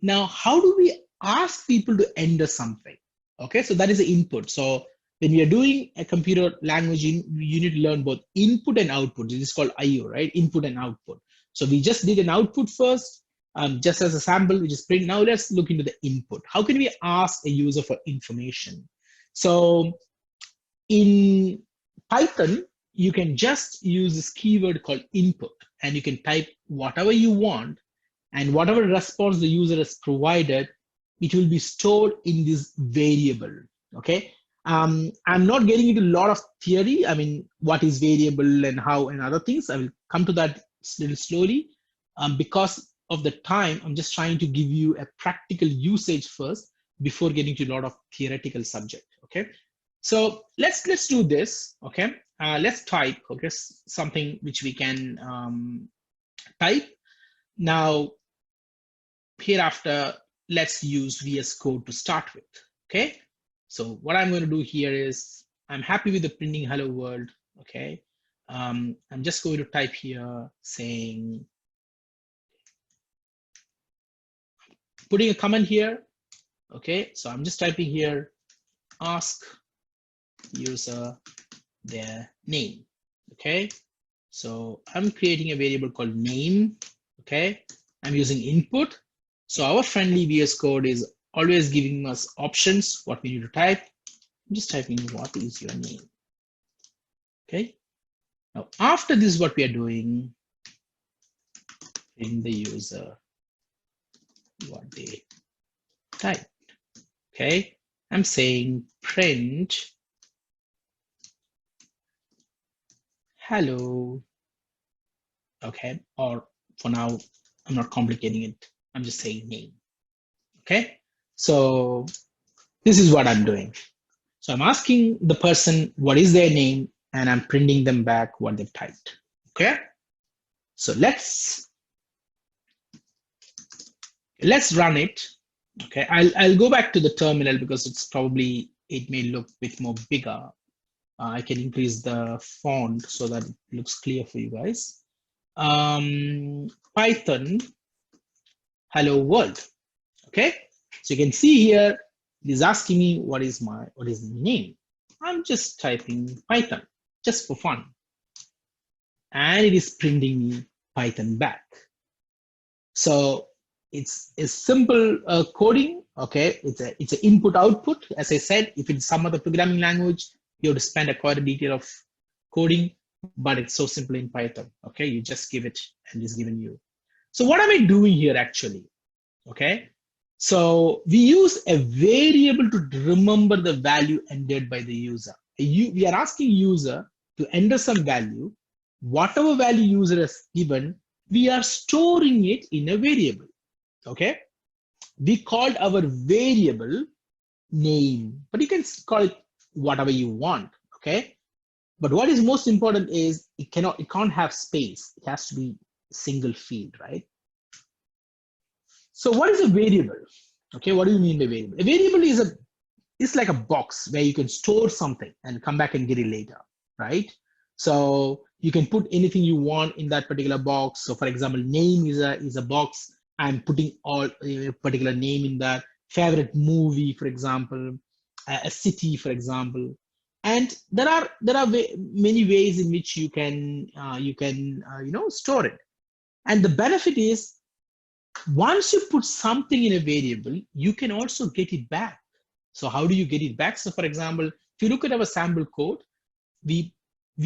A: Now, how do we ask people to enter something? Okay, so that is the input. So when we are doing a computer language, you need to learn both input and output. This is called IO, right? Input and output. So we just did an output first, just as a sample, which is print. Now let's look into the input. How can we ask a user for information? So in Python, you can just use this keyword called input, and you can type whatever you want, and whatever response the user has provided, it will be stored in this variable. Okay. I'm not getting into a lot of theory. I mean, what is variable and how and other things. I will come to that a little slowly. Because of the time, I'm just trying to give you a practical usage first before getting to a lot of theoretical subject. Okay. So let's do this. Okay. Let's type, okay, something which we can type. Now, hereafter, let's use VS Code to start with. Okay. So what I'm going to do here is I'm happy with the printing hello world. Okay. I'm just going to type here saying putting a comment here. Okay, so I'm just typing here, ask user their name. Okay, so I'm creating a variable called name. Okay, I'm using input. So our friendly VS Code is always giving us options, what we need to type. I'm just typing, what is your name? Okay, now after this, what we are doing in the user, what they type. Okay, I'm saying print hello. Okay, or for now, I'm not complicating it. I'm just saying name. Okay, so this is what I'm doing. So I'm asking the person what is their name, and I'm printing them back what they've typed. Okay, so let's run it. Okay, I'll go back to the terminal because it's probably, it may look a bit more bigger. I can increase the font so that it looks clear for you guys. Python hello world. Okay, so you can see here it is asking me what is the name. I'm just typing Python just for fun, and it is printing me Python back. So it's a simple coding. Okay, it's an input output. As I said, if it's some other programming language, you have to spend quite a detail of coding, but it's so simple in Python. Okay, you just give it and it's given you. So what am I doing here actually? Okay, so we use a variable to remember the value entered by the user. We are asking user to enter some value. Whatever value user has given, we are storing it in a variable. Okay, we called our variable name, but you can call it whatever you want. Okay, but what is most important is it can't have space. It has to be single field, right? So what is a variable? Okay, what do you mean by variable? A variable is like a box where you can store something and come back and get it later, right? So you can put anything you want in that particular box. So for example, name is a box. I'm putting all a particular name in that. Favorite movie, for example, a city, for example. And there are many ways in which you can store it. And the benefit is, once you put something in a variable, you can also get it back. So how do you get it back? So for example, if you look at our sample code, we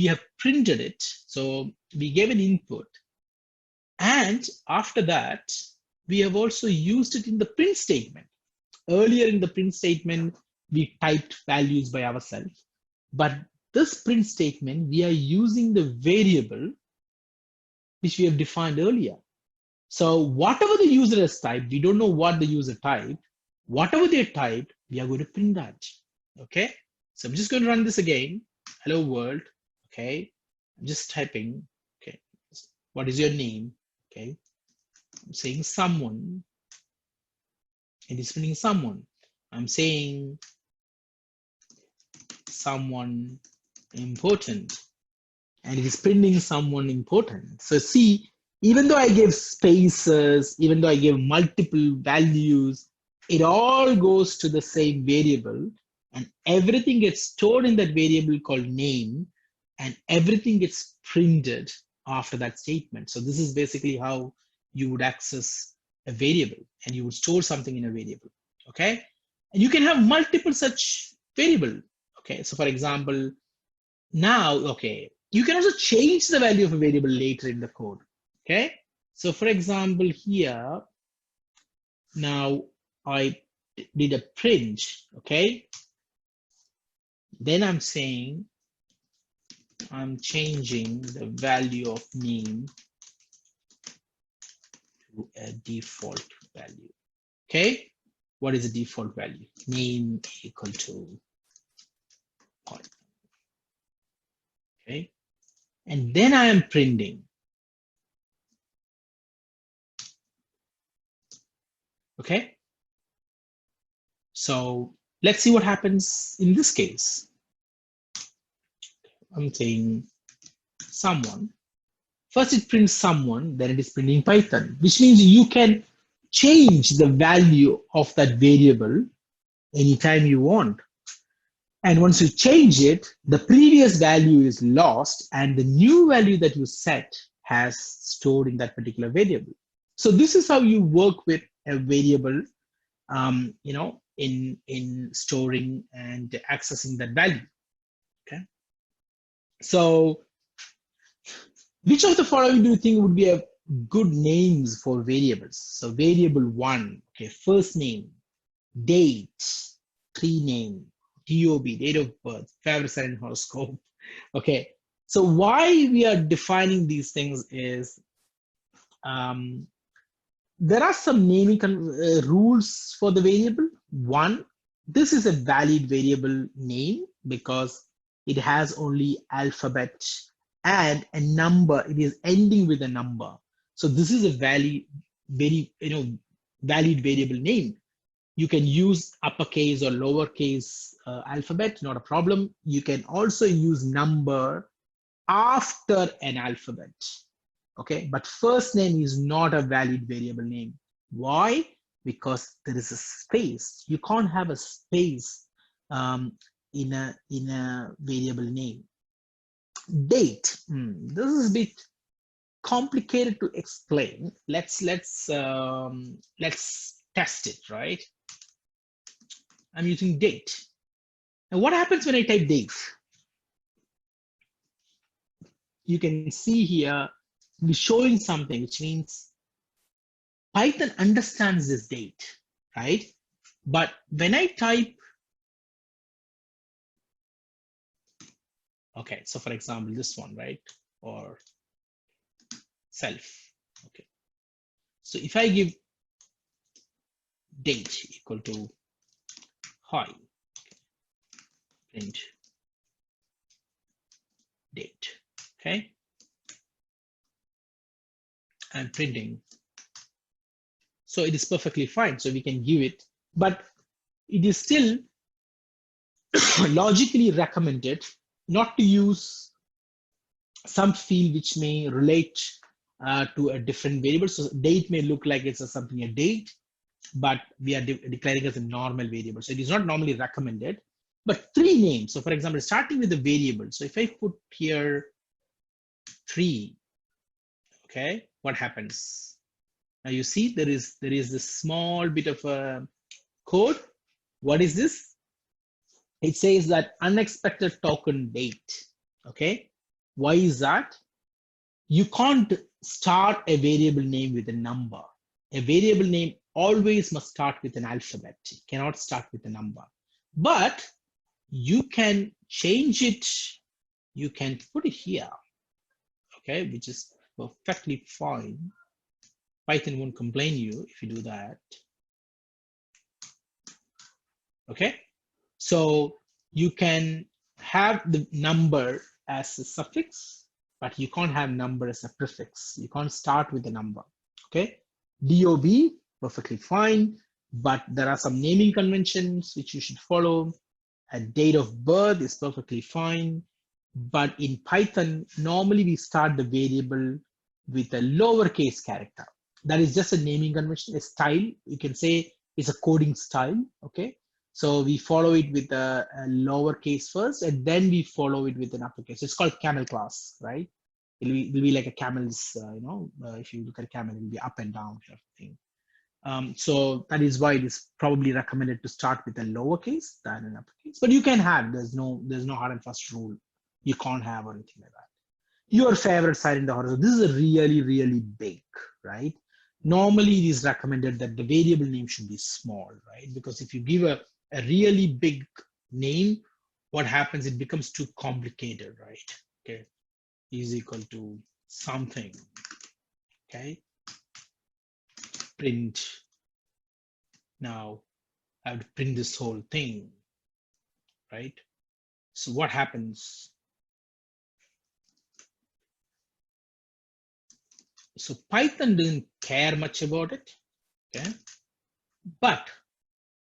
A: have printed it. So we gave an input. And after that, we have also used it in the print statement. Earlier in the print statement, we typed values by ourselves. But this print statement, we are using the variable which we have defined earlier. So whatever the user has typed, we don't know what the user typed. Whatever they typed, we are going to print that. Okay, so I'm just going to run this again. Hello world. Okay, I'm just typing. Okay, what is your name? Okay, I'm saying someone. It is printing someone. I'm saying someone important, and it is printing someone important. So see, even though I gave spaces, even though I gave multiple values, it all goes to the same variable, and everything gets stored in that variable called name, and everything gets printed after that statement. So this is basically how you would access a variable, and you would store something in a variable. Okay, and you can have multiple such variable. Okay, so for example, now, okay, you can also change the value of a variable later in the code. Okay, so for example, here, now I did a print. Okay, then I'm saying I'm changing the value of name to a default value. Okay, what is the default value? Name equal to point. Okay, and then I am printing. Okay, so let's see what happens in this case. I'm saying someone. First it prints someone, then it is printing Python, which means you can change the value of that variable anytime you want. And once you change it, the previous value is lost and the new value that you set has stored in that particular variable. So this is how you work with a variable, in storing and accessing that value. Okay. So which of the following do you think would be a good names for variables? So variable 1, okay, first name, date, 3 name, DOB, date of birth, favorite sign and horoscope. Okay, so why we are defining these things is there are some naming rules for the variable. One, this is a valid variable name because it has only alphabet and a number. It is ending with a number. So this is a valid variable name. You can use uppercase or lowercase alphabet, not a problem. You can also use number after an alphabet. Okay, but first name is not a valid variable name. Why? Because there is a space. You can't have a space in a variable name. Date. This is a bit complicated to explain. Let's test it, right? I'm using date. And what happens when I type date? You can see here, we're showing something, which means Python understands this date, right? But when I type, okay, so for example, this one, right? Or self, okay. So if I give date equal to hi, print date, okay? I'm printing. So it is perfectly fine. So we can give it, but it is still logically recommended not to use some field which may relate to a different variable. So date may look like it's something a date, but we are declaring as a normal variable. So it is not normally recommended, but 3 names. So for example, starting with the variable. So if I put here 3, okay, what happens? Now you see there is this small bit of a code. What is this? It says that unexpected token date. Okay, why is that? You can't start a variable name with a number. A variable name always must start with an alphabet. It cannot start with a number. But you can change it. You can put it here, okay, which is perfectly fine. Python won't complain you if you do that. Okay, so you can have the number as a suffix, but you can't have number as a prefix. You can't start with a number. Okay, DOB, perfectly fine, but there are some naming conventions which you should follow. A date of birth is perfectly fine, but in Python, normally we start the variable with a lowercase character. That is just a naming convention, a style. You can say it's a coding style, okay? So we follow it with a lowercase first, and then we follow it with an uppercase. It's called camel class, right? It'll be like a camel's, if you look at a camel, it'll be up and down kind of thing. So that is why it is probably recommended to start with a lowercase than an uppercase. But you can have, there's no hard and fast rule. You can't have or anything like that. Your favorite sign in the horizon. This is a really, really big, right? Normally it is recommended that the variable name should be small, right? Because if you give a really big name, what happens? It becomes too complicated, right? Okay, is equal to something, okay? Print. Now I have to print this whole thing, right? So what happens? So Python didn't care much about it, okay? But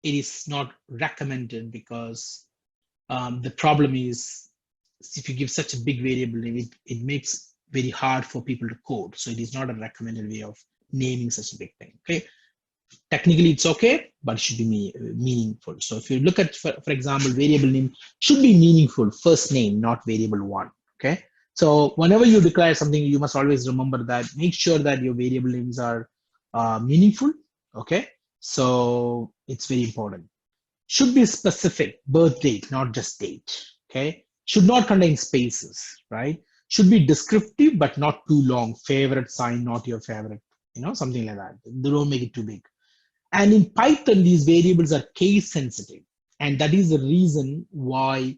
A: it is not recommended because the problem is if you give such a big variable name, it makes very hard for people to code. So it is not a recommended way of naming such a big thing, okay? Technically it's okay, but it should be meaningful. So if you look at, for example, variable name should be meaningful, first name, not variable one. Okay. So whenever you declare something, you must always remember that, make sure that your variable names are meaningful. Okay. So it's very important. Should be specific, birth date, not just date. Okay. Should not contain spaces, right? Should be descriptive, but not too long. Favorite sign, not your favorite, something like that. They don't make it too big. And in Python, these variables are case sensitive. And that is the reason why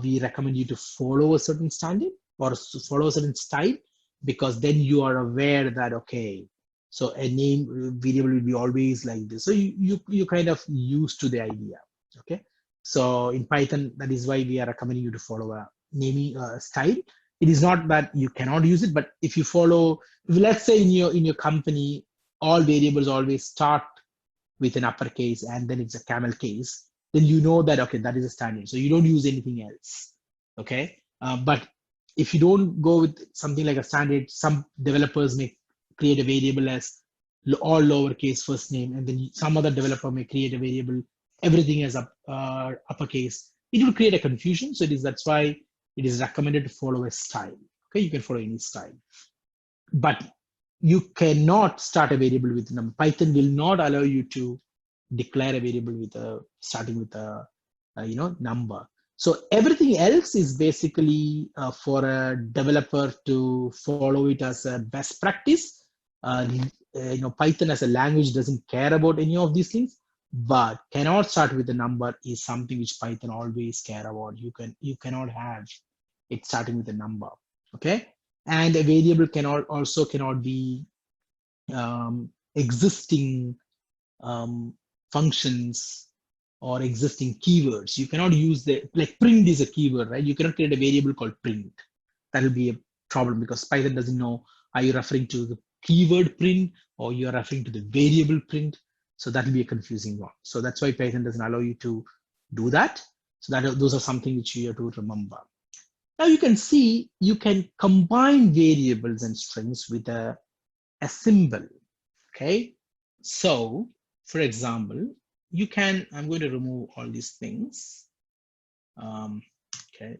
A: we recommend you to follow a certain standard or follow a certain style, because then you are aware that, okay, so a name variable will be always like this. So you kind of used to the idea. Okay. So in Python, that is why we are recommending you to follow a naming style. It is not that you cannot use it, but if you follow, let's say in your company, all variables always start with an uppercase and then it's a camel case, then you know that, okay, that is a standard. So you don't use anything else. Okay. But if you don't go with something like a standard, some developers may create a variable as all lowercase first name, and then some other developer may create a variable everything as uppercase. It will create a confusion. So that's why it is recommended to follow a style. Okay, you can follow any style, but you cannot start a variable with number. Python will not allow you to declare a variable with starting with a number. So everything else is basically for a developer to follow it as a best practice. Python as a language doesn't care about any of these things, but cannot start with a number is something which Python always care about. You cannot have it starting with a number. Okay. And a variable cannot be existing functions or existing keywords. You cannot use like print is a keyword, right? You cannot create a variable called print. That will be a problem because Python doesn't know, are you referring to the keyword print or you're referring to the variable print? So that will be a confusing one. So that's why Python doesn't allow you to do that. So those are something which you have to remember. Now you can see you can combine variables and strings with a symbol. Okay, so for example, I'm going to remove all these things. Okay,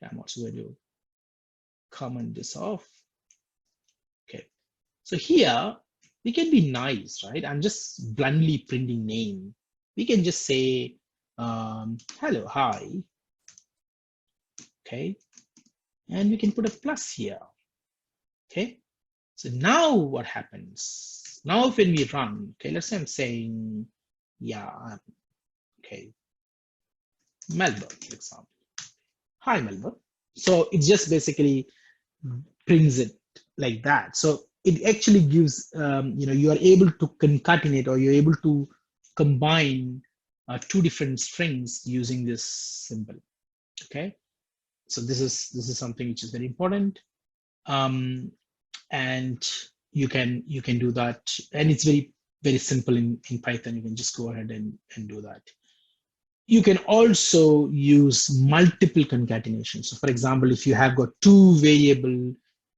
A: I'm also going to comment this off. Okay, so here we can be nice, right? I'm just bluntly printing name. We can just say hello, hi. Okay, and we can put a plus here. Okay, so now what happens? Now when we run, okay, let's say I'm saying, yeah, okay, Melbourne, for example. Hi, Melbourne. So it just basically brings it like that. So it actually gives, you are able to concatenate or you're able to combine two different strings using this symbol. Okay, so this is something which is very important. And you can do that, and it's very simple in Python. You can just go ahead and do that. You can also use multiple concatenation. So for example, if you have got two variable,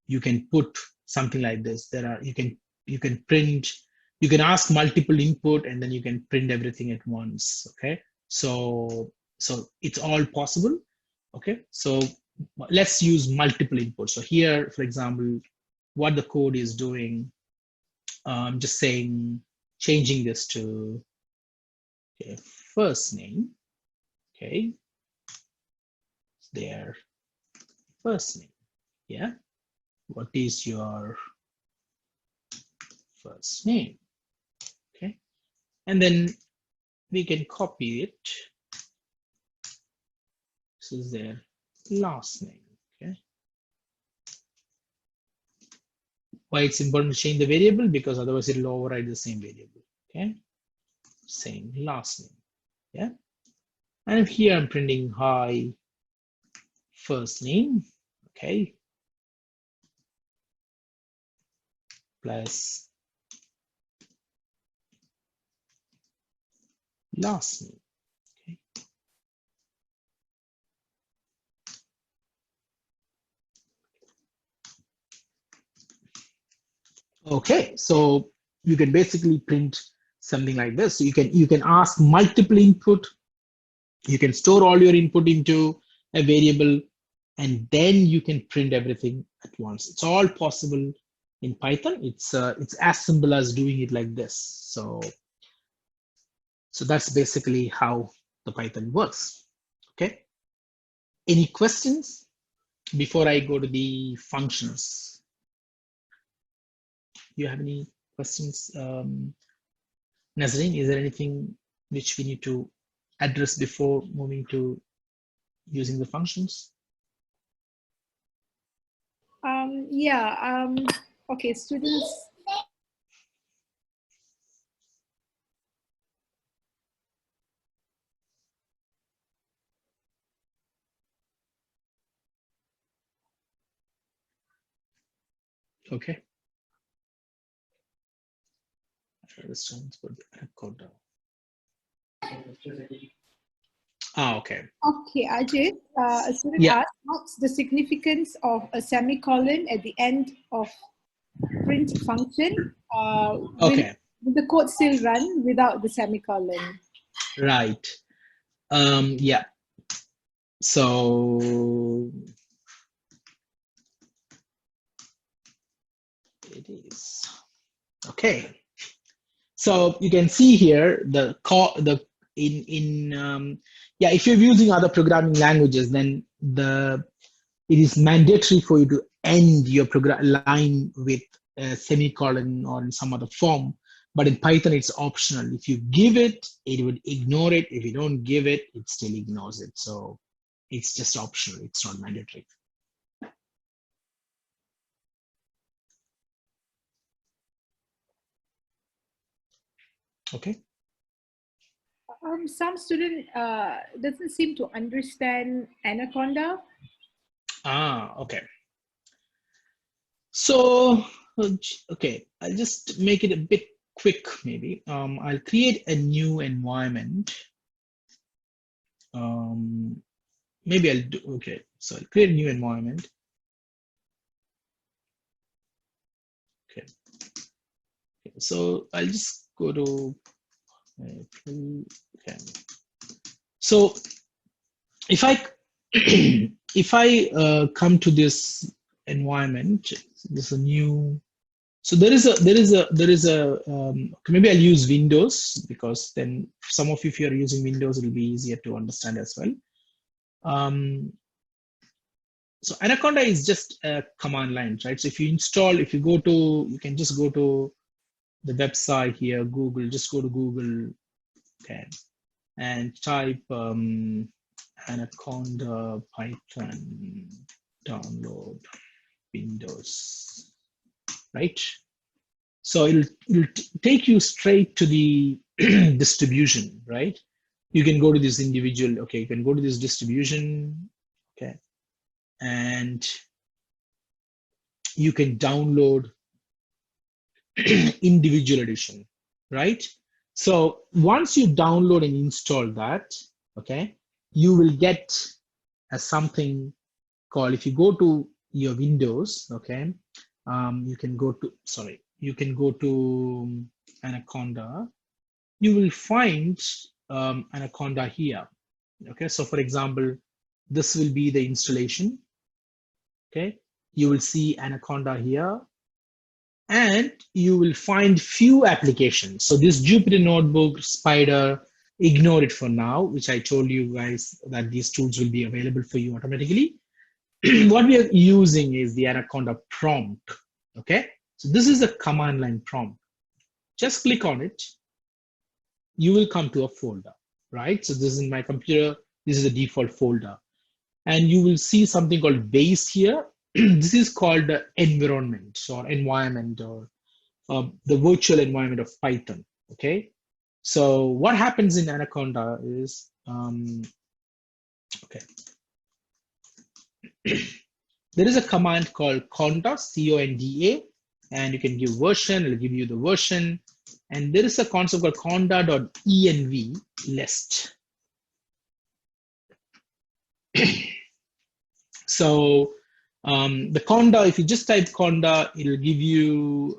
A: you can put something like this. You can print, you can ask multiple input and then you can print everything at once. Okay, so it's all possible. Okay, so let's use multiple inputs. So here, for example, what the code is doing, just saying, changing this to first name. Okay, their first name. Yeah, what is your first name? Okay, and then we can copy it. This is their last name. Okay, why it's important to change the variable? Because otherwise it will override the same variable. Okay, same last name. Yeah, and here I'm printing hi first name. Okay, plus last name. Okay. Okay, so you can basically print something like this. So you can ask multiple input, you can store all your input into a variable, and then you can print everything at once. It's all possible in Python. It's as simple as doing it like this. So that's basically how the Python works. Okay. Any questions before I go to the functions? Do you have any questions? Nazreen, is there anything which we need to address before moving to using the functions?
B: Okay, students.
A: Okay. Let's put the code down. Okay.
B: Okay, Ajit, a student asked, what's the significance of a semicolon at the end of print function?
A: Okay.
B: Will the code still run without the semicolon?
A: Right. Yeah. So it is okay. So you can see here if you're using other programming languages, then it is mandatory for you to end your program line with a semicolon or in some other form. But in Python, it's optional. If you give it, it would ignore it. If you don't give it, it still ignores it. So it's just optional. It's not mandatory. Okay.
B: Some student doesn't seem to understand Anaconda.
A: Okay. So, okay, I'll just make it a bit quick, maybe. I'll create a new environment. Maybe I'll do, okay, so I'll create a new environment. Okay. So I'll just go to, okay. So if I come to this environment, there's a new, so there is a maybe I'll use Windows, because then some of you, if you're using Windows, it'll be easier to understand as well. So Anaconda is just a command line, right? So if you you can just go to the website here, Google, just go to Google, okay, and type Anaconda Python download Windows, right? So it'll take you straight to the distribution, right? You can go to this individual, okay, you can go to this distribution, okay, and you can download individual edition, right? So once you download and install that, okay, you will get something called, if you go to your Windows, okay, you can go to Anaconda, you will find Anaconda here, okay? So for example, this will be the installation, okay? You will see Anaconda here, and you will find few applications. So this Jupyter Notebook, Spider, ignore it for now, which I told you guys that these tools will be available for you automatically. What we are using is the Anaconda prompt, okay? So this is a command line prompt. Just click on it. You will come to a folder, right? So this is my computer. This is the default folder. And you will see something called base here. This is called the environment or environment, or the virtual environment of Python, okay? So what happens in Anaconda is, okay. There is a command called conda, C-O-N-D-A, and you can give version, it'll give you the version. And there is a concept called conda.env list. So the conda, if you just type conda, it'll give you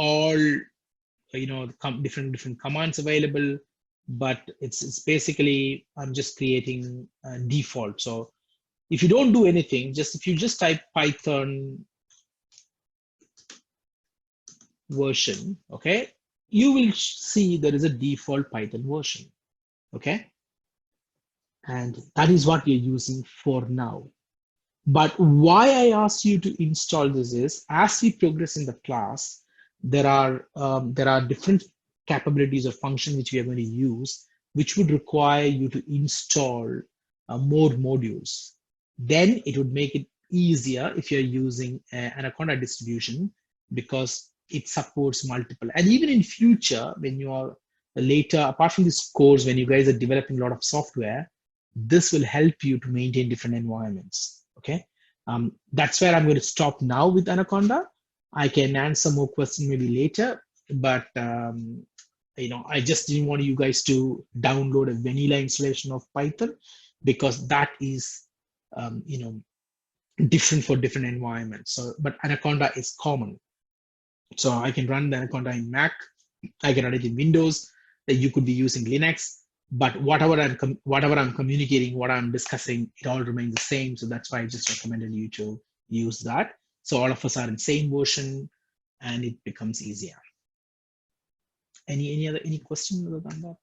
A: all, different commands available, but it's basically, I'm just creating a default. So if you don't do anything, if you just type Python version, okay, you will see there is a default Python version, okay? And that is what we're using for now. But why I asked you to install this is, as we progress in the class, there are different capabilities or functions which we are going to use, which would require you to install more modules. Then it would make it easier if you're using an Anaconda distribution, because it supports multiple. And even in future, when you are later, apart from this course, when you guys are developing a lot of software, this will help you to maintain different environments. Okay, that's where I'm going to stop now with Anaconda. I can answer more questions maybe later, but I just didn't want you guys to download a vanilla installation of Python, because that is different for different environments. So, but Anaconda is common. So I can run the Anaconda in Mac, I can run it in Windows, you could be using Linux, but whatever I'm communicating, what I'm discussing, it all remains the same. So that's why I just recommended you to use that. So all of us are in same version and it becomes easier. Any questions other than that?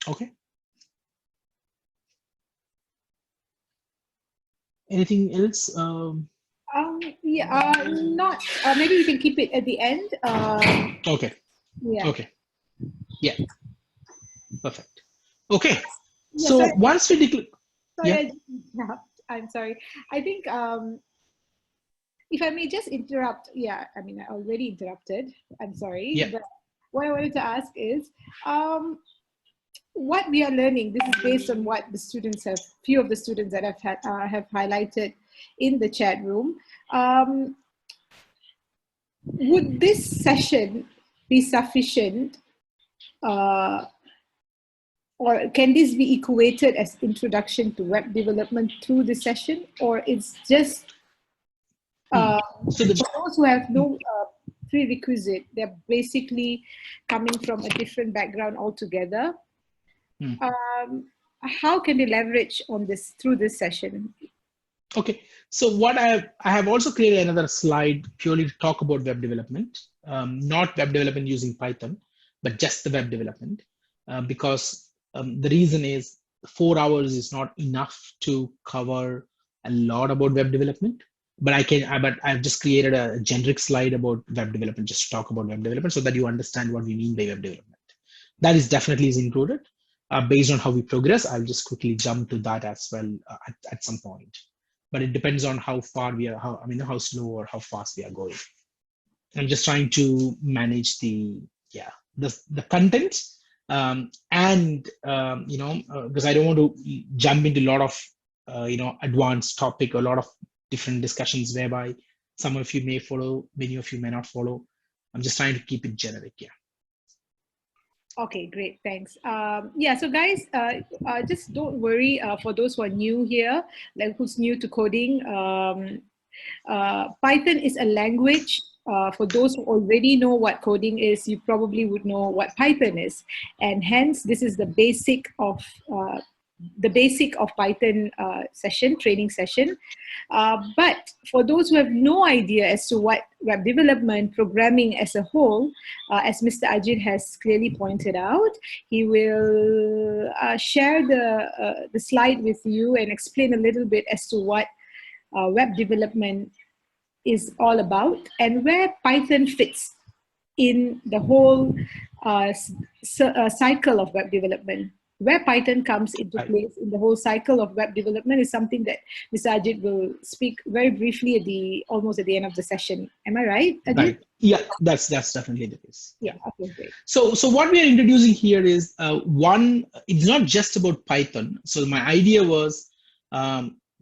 A: Okay. Anything else?
B: Not. Maybe we can keep it at the end.
A: Okay.
B: Yeah.
A: Okay. Yeah. Perfect. Okay.
B: Yeah,
A: so
B: sorry.
A: Once we declare.
B: Sorry, yeah. I'm sorry. I think if I may just interrupt. Yeah, I mean, I already interrupted. I'm sorry.
A: Yeah.
B: But what I wanted to ask is, what we are learning, this is based on what the students have, few of the students that have highlighted in the chat room. Would this session be sufficient, or can this be equated as introduction to web development through this session, or it's just for those who have no prerequisite, they're basically coming from a different background altogether? How can they leverage on this through this session?
A: Okay, so what I have also created another slide purely to talk about web development, not web development using Python, but just the web development, because the reason is 4 hours is not enough to cover a lot about web development. But I've just created a generic slide about web development, just to talk about web development, so that you understand what we mean by web development. That is definitely included. Based on how we progress, I'll just quickly jump to that as well at some point. But it depends on how far we are, how slow or how fast we are going. I'm just trying to manage the content, because I don't want to jump into a lot of advanced topic, a lot of different discussions whereby some of you may follow, many of you may not follow. I'm just trying to keep it generic. Yeah.
B: Okay, great, thanks. So guys, just don't worry for those who are new here, like who's new to coding. Python is a language. For those who already know what coding is, you probably would know what Python is, and hence this is the basic of Python training session. But for those who have no idea as to what web development, programming as a whole, as Mr. Ajit has clearly pointed out, he will share the slide with you and explain a little bit as to what web development is all about and where Python fits in the whole cycle of web development. Where Python comes into place in the whole cycle of web development is something that Mr. Ajit will speak very briefly almost at the end of the session. Am I right, Ajit?
A: Right. Yeah, that's definitely the case.
B: Yeah. Okay, great.
A: So what we are introducing here is it's not just about Python. So my idea was,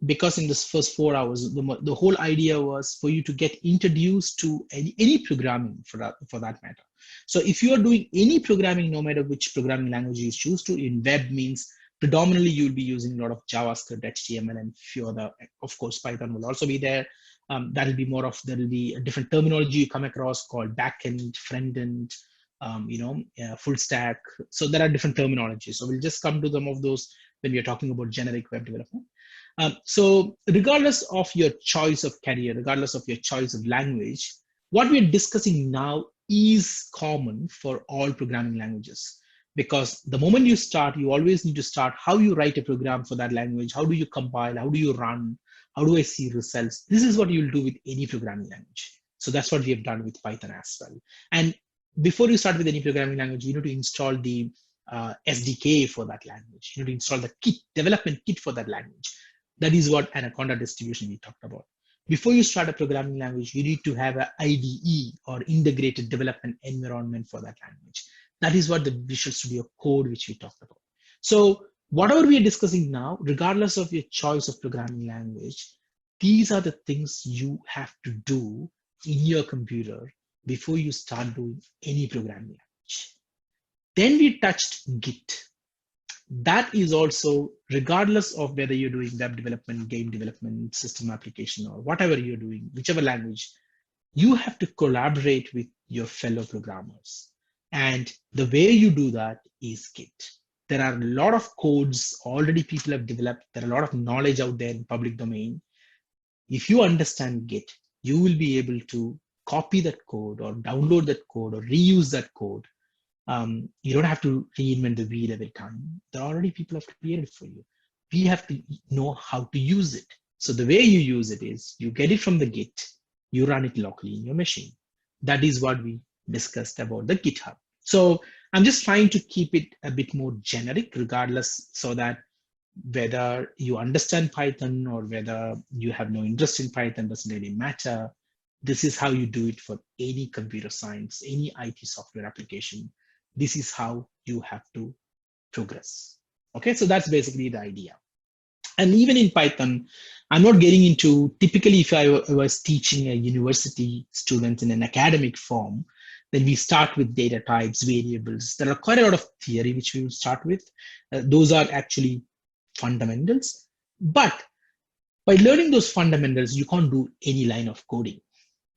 A: because in this first 4 hours, the whole idea was for you to get introduced to any programming for that matter. So if you are doing any programming, no matter which programming language you choose to, in web means predominantly you'll be using a lot of JavaScript, HTML, and few other, of course, Python will also be there. That'll be more of, there'll be a different terminology you come across called backend, front end, full stack. So there are different terminologies. So we'll just come to some of those when we are talking about generic web development. So regardless of your choice of career, regardless of your choice of language, what we're discussing now is common for all programming languages. Because the moment you start, you always need to start how you write a program for that language. How do you compile? How do you run? How do I see results? This is what you'll do with any programming language. So that's what we have done with Python as well. And before you start with any programming language, you need to install the SDK for that language. You need to install the kit, development kit for that language. That is what Anaconda distribution we talked about. Before you start a programming language, you need to have an IDE or integrated development environment for that language. That is what the Visual Studio Code, which we talked about. So whatever we are discussing now, regardless of your choice of programming language, these are the things you have to do in your computer before you start doing any programming language. Then we touched Git. That is also, regardless of whether you're doing web development, game development, system application, or whatever you're doing, whichever language, you have to collaborate with your fellow programmers. And the way you do that is Git. There are a lot of codes already people have developed. There are a lot of knowledge out there in public domain. If you understand Git, you will be able to copy that code or download that code or reuse that code. You don't have to reinvent the wheel every time. There are already people have created it for you. We have to know how to use it. So the way you use it is you get it from the Git, you run it locally in your machine. That is what we discussed about the GitHub. So I'm just trying to keep it a bit more generic, regardless, so that whether you understand Python or whether you have no interest in Python doesn't really matter. This is how you do it for any computer science, any IT software application. This is how you have to progress. Okay, so that's basically the idea. And even in Python, I'm not getting into, typically if I was teaching a university student in an academic form, then we start with data types, variables. There are quite a lot of theory which we will start with. Those are actually fundamentals. But by learning those fundamentals, you can't do any line of coding.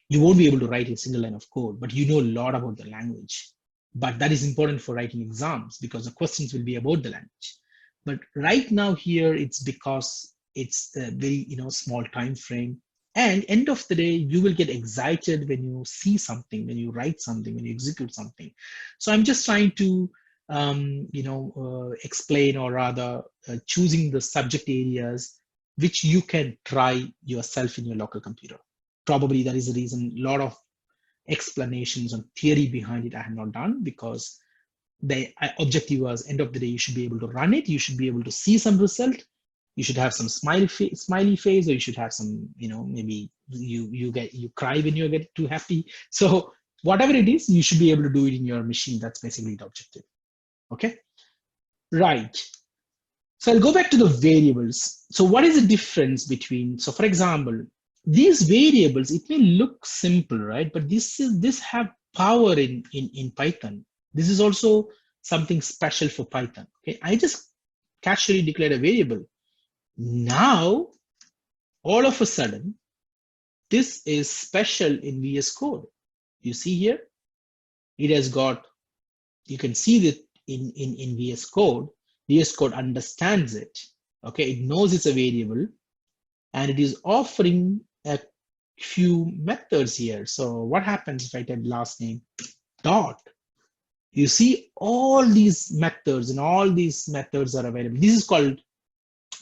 A: You won't be able to write a single line of code, but you know a lot about the language. But that is important for writing exams because the questions will be about the language. But right now here, it's because it's a very small time frame. And end of the day, you will get excited when you see something, when you write something, when you execute something. So I'm just trying to explain, or rather choosing the subject areas which you can try yourself in your local computer. Probably that is the reason a lot of explanations and theory behind it I have not done, because the objective was, end of the day, you should be able to run it, you should be able to see some result, you should have some smiley face, or you should have some, maybe you cry when you get too happy. So whatever it is, you should be able to do it in your machine. That's basically the objective. Okay, right. So I'll go back to the variables. So what is the difference between, so for example, these variables, it may look simple, right? But this have power in Python. This is also something special for Python. Okay, I just casually declared a variable. Now, all of a sudden, this is special in VS Code. You see here, it has got, you can see that in VS Code. VS Code understands it. Okay, it knows it's a variable, and it is offering a few methods here. So what happens if I type last name dot? You see all these methods, and all these methods are available. This is called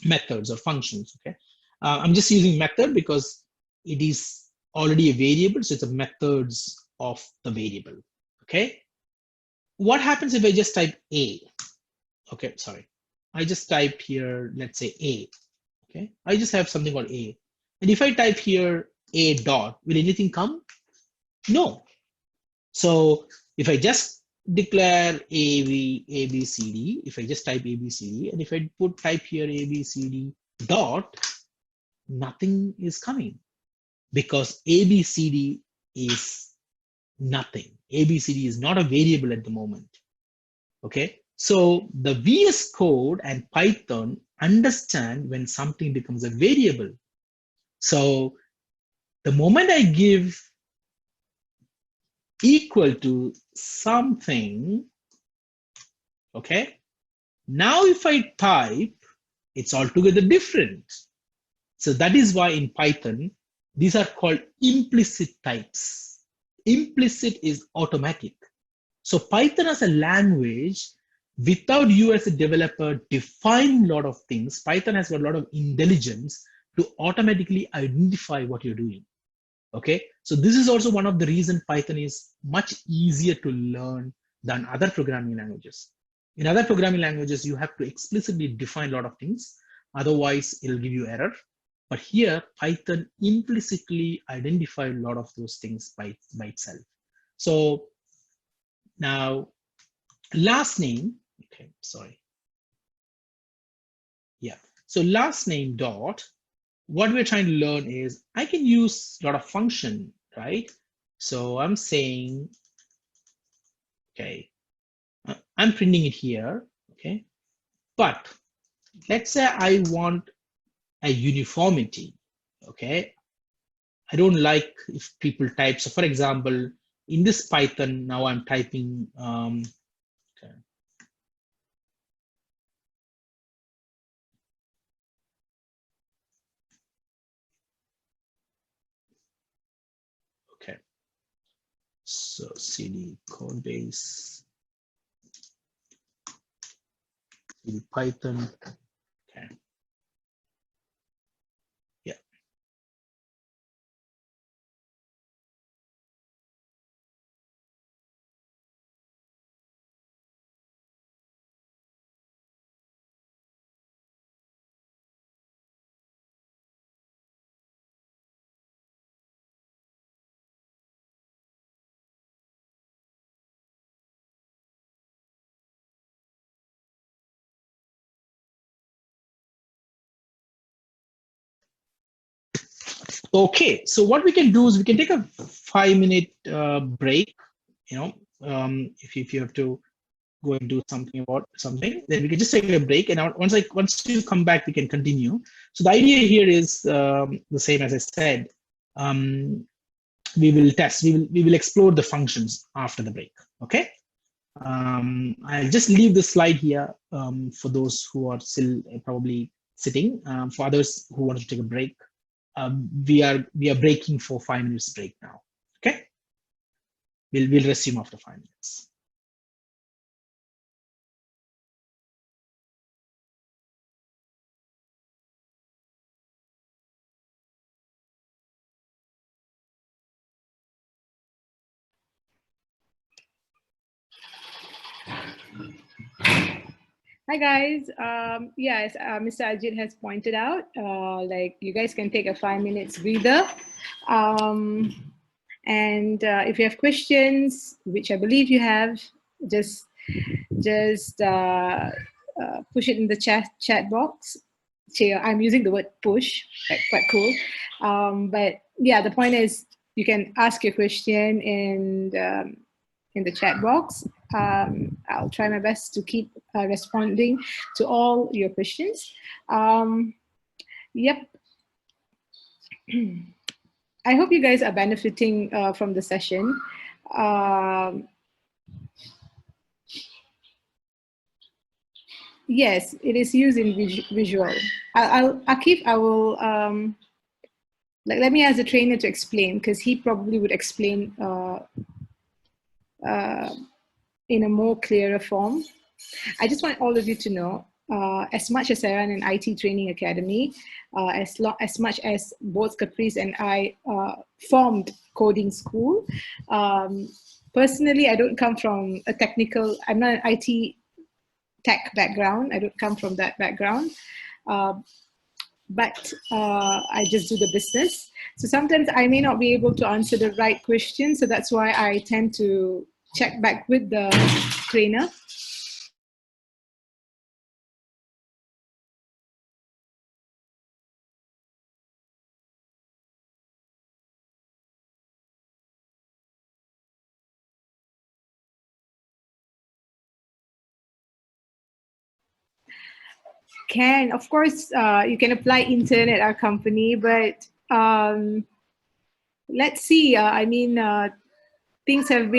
A: methods or functions. Okay, I'm just using method because it is already a variable, so it's a methods of the variable. Okay, what happens if I just type a? Okay, sorry, I just typed here, let's say a. Okay, I just have something called a, and if I type here a dot, will anything come? No. So if I just declare a b c d, if I just type a b c d, and if I type here a b c d dot, nothing is coming, because a b c d is nothing. A b c d is not a variable at the moment. Okay, So the VS Code and Python understand when something becomes a variable. So the moment I give equal to something, okay, now if I type, it's altogether different. So that is why in Python, these are called implicit types. Implicit is automatic. So Python as a language, without you as a developer define a lot of things, Python has got a lot of intelligence to automatically identify what you're doing. Okay, so this is also one of the reasons Python is much easier to learn than other programming languages. In other programming languages, you have to explicitly define a lot of things, otherwise it'll give you error. But here, Python implicitly identify a lot of those things by itself. So now, last name, okay, sorry. Yeah, so last name dot, what we're trying to learn is I can use a lot of function, right? So I'm saying, okay, I'm printing it here, okay? But let's say I want a uniformity, okay? I don't like if people type. So for example, in this Python, now I'm typing, okay. Okay, so cd code base, cd Python, okay, yeah. Okay, so what we can do is we can take a 5-minute break. You know, if you have to go and do something about something, then we can just take a break. And once you come back, we can continue. So the idea here is the same as I said. We will test. We will explore the functions after the break. Okay. I'll just leave the slide here for those who are still probably sitting. For others who want to take a break, we are breaking for 5 minutes break now. Okay, we'll resume after 5 minutes.
B: Hi guys. Yes, Mr. Ajit has pointed out, like you guys can take a 5 minutes breather. And if you have questions, which I believe you have, just push it in the chat box. I'm using the word push, quite cool. But yeah, the point is you can ask your question in the chat box. I'll try my best to keep responding to all your questions. Yep. I hope you guys are benefiting from the session. Yes, it is used in visual. Akif, I will, let me ask the trainer to explain, because he probably would explain in a more clearer form. I just want all of you to know, as much as I run an IT training academy, as much as both Caprice and I formed coding school, personally, I don't come from a technical, I'm not an IT tech background. I don't come from that background. But I just do the business. So sometimes I may not be able to answer the right question. So that's why I tend to check back with the trainer. can, of course, you can apply intern at our company, but let's see. I mean, things have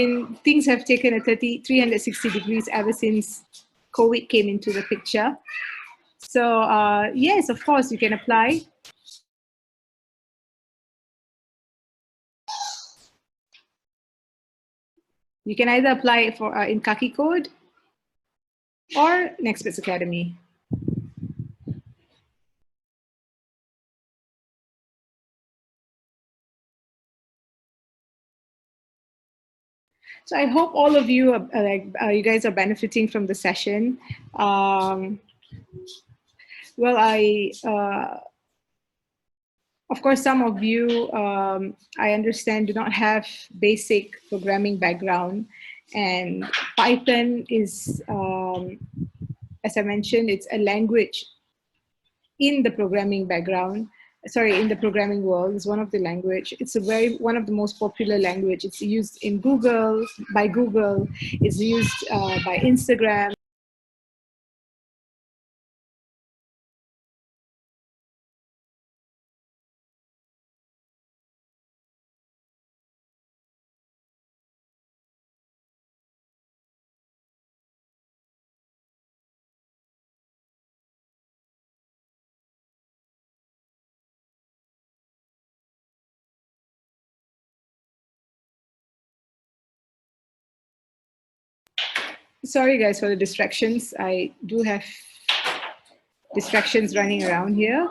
B: taken a 360 degrees ever since COVID came into the picture. So yes, of course, you can apply. You can either apply for in Kaki Code or Nexperts Academy. So I hope all of you you guys are benefiting from the session. Well, of course, some of you, I understand, do not have basic programming background, and Python is, as I mentioned, it's a language in the programming background. Sorry, in the programming world, is one of the language. It's one of the most popular language. It's used in Google, by Google. It's used by Instagram. Sorry guys for the distractions. I do have distractions running around here.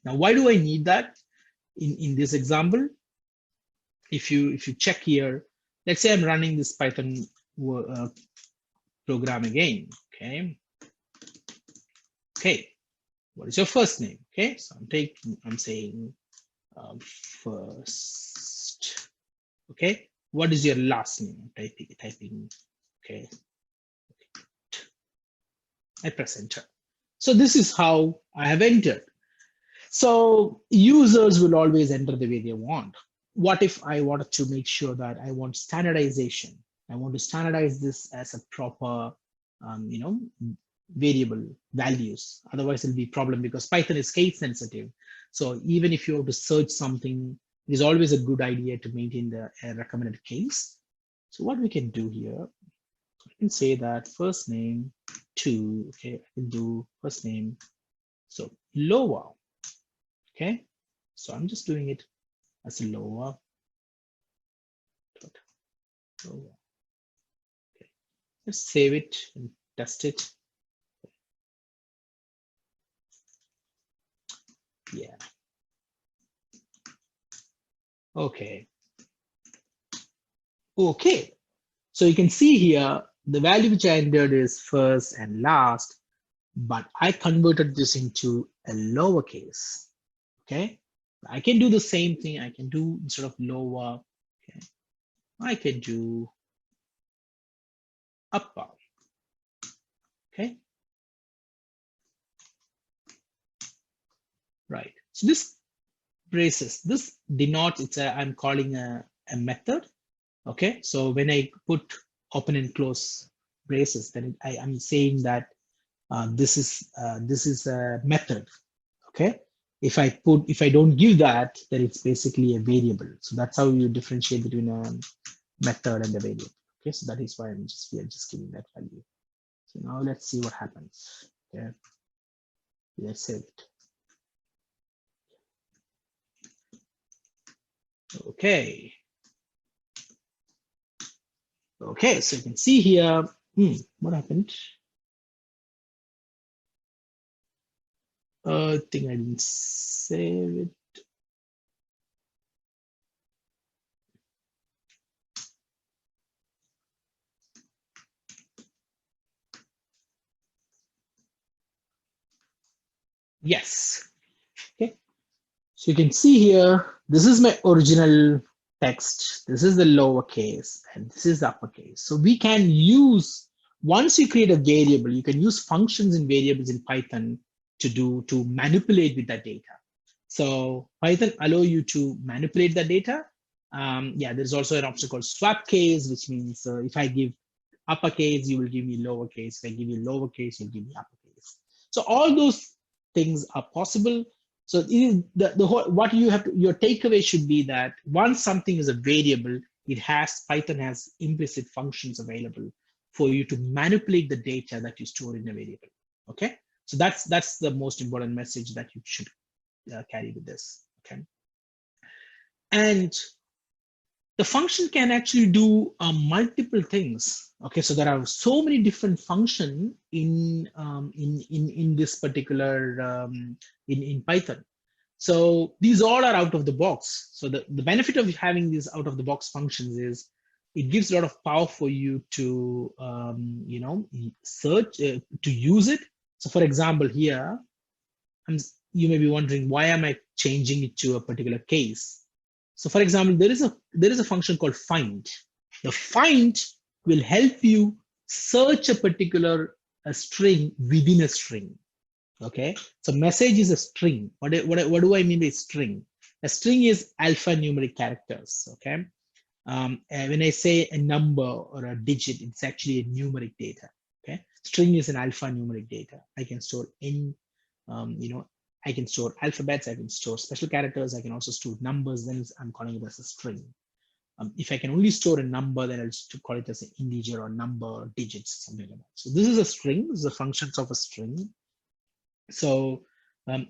A: Now, why do I need that in this example? If you check here, let's say I'm running this Python program again. Okay, what is your first name? Okay, so I'm saying first. Okay, what is your last name? I'm typing. Okay, I press enter. So this is how I have entered. So users will always enter the way they want. What if I wanted to make sure that I want standardization? I want to standardize this as a proper, variable values. Otherwise, it'll be a problem because Python is case sensitive. So even if you want to search something, it is always a good idea to maintain the recommended case. So what we can do here, I can say that first name to, okay, I can do first name, so lower. Okay, so I'm just doing it as a lower. Okay, let's save it and test it. Yeah. Okay. Okay. So you can see here the value which I entered is first and last, but I converted this into a lowercase. Okay. I can do the same thing. I can do instead of lower. Okay. I can do upper. Okay. Right. So this braces, this denotes it's a, I'm calling a method. Okay. So when I put open and close braces, then I'm saying that this is a method. Okay. If I don't give that, then it's basically a variable. So that's how you differentiate between a method and a variable. Okay. So that is why we are just giving that value. So now let's see what happens. Okay. Let's save it. Okay. Okay, so you can see here, what happened? I think I didn't save it. Yes. Okay. So you can see here, this is my original text. This is the lowercase and this is the uppercase. So we can use, once you create a variable, you can use functions and variables in Python to manipulate with that data. So Python allow you to manipulate the data. Yeah, there's also an option called swap case, which means if I give uppercase, you will give me lowercase. If I give you lowercase, you'll give me uppercase. So all those things are possible. So it is the whole, what you have to, your takeaway should be that once something is a variable, Python has implicit functions available for you to manipulate the data that you store in a variable. Okay, so that's the most important message that you should carry with this. Okay, and the function can actually do multiple things. Okay, so there are so many different functions in this particular in Python. So these all are out of the box. So the benefit of having these out of the box functions is it gives a lot of power for you to search to use it. So for example, here you may be wondering, why am I changing it to a particular case? So for example, there is a function called find. The find will help you search a particular string within a string. Okay, so message is a string. What do I mean by string? A string is alphanumeric characters. Okay, and when I say a number or a digit, it's actually a numeric data. Okay, string is an alphanumeric data. I can store I can store alphabets, I can store special characters, I can also store numbers, then I'm calling it as a string. If I can only store a number, then I'll just call it as an integer or number or digits, something like that. So this is a string, this is the functions of a string. So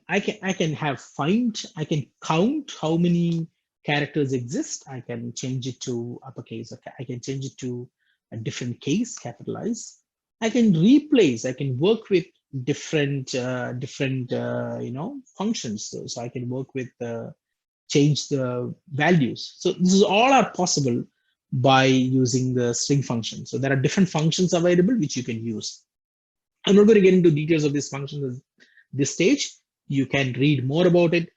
A: I can have find, I can count how many characters exist, I can change it to uppercase, okay, I can change it to a different case, capitalize. I can replace, I can work with different functions. So I can work with change the values. So this is all are possible by using the string function. So there are different functions available which you can use. I'm not going to get into details of these functions at this stage. You can read more about it.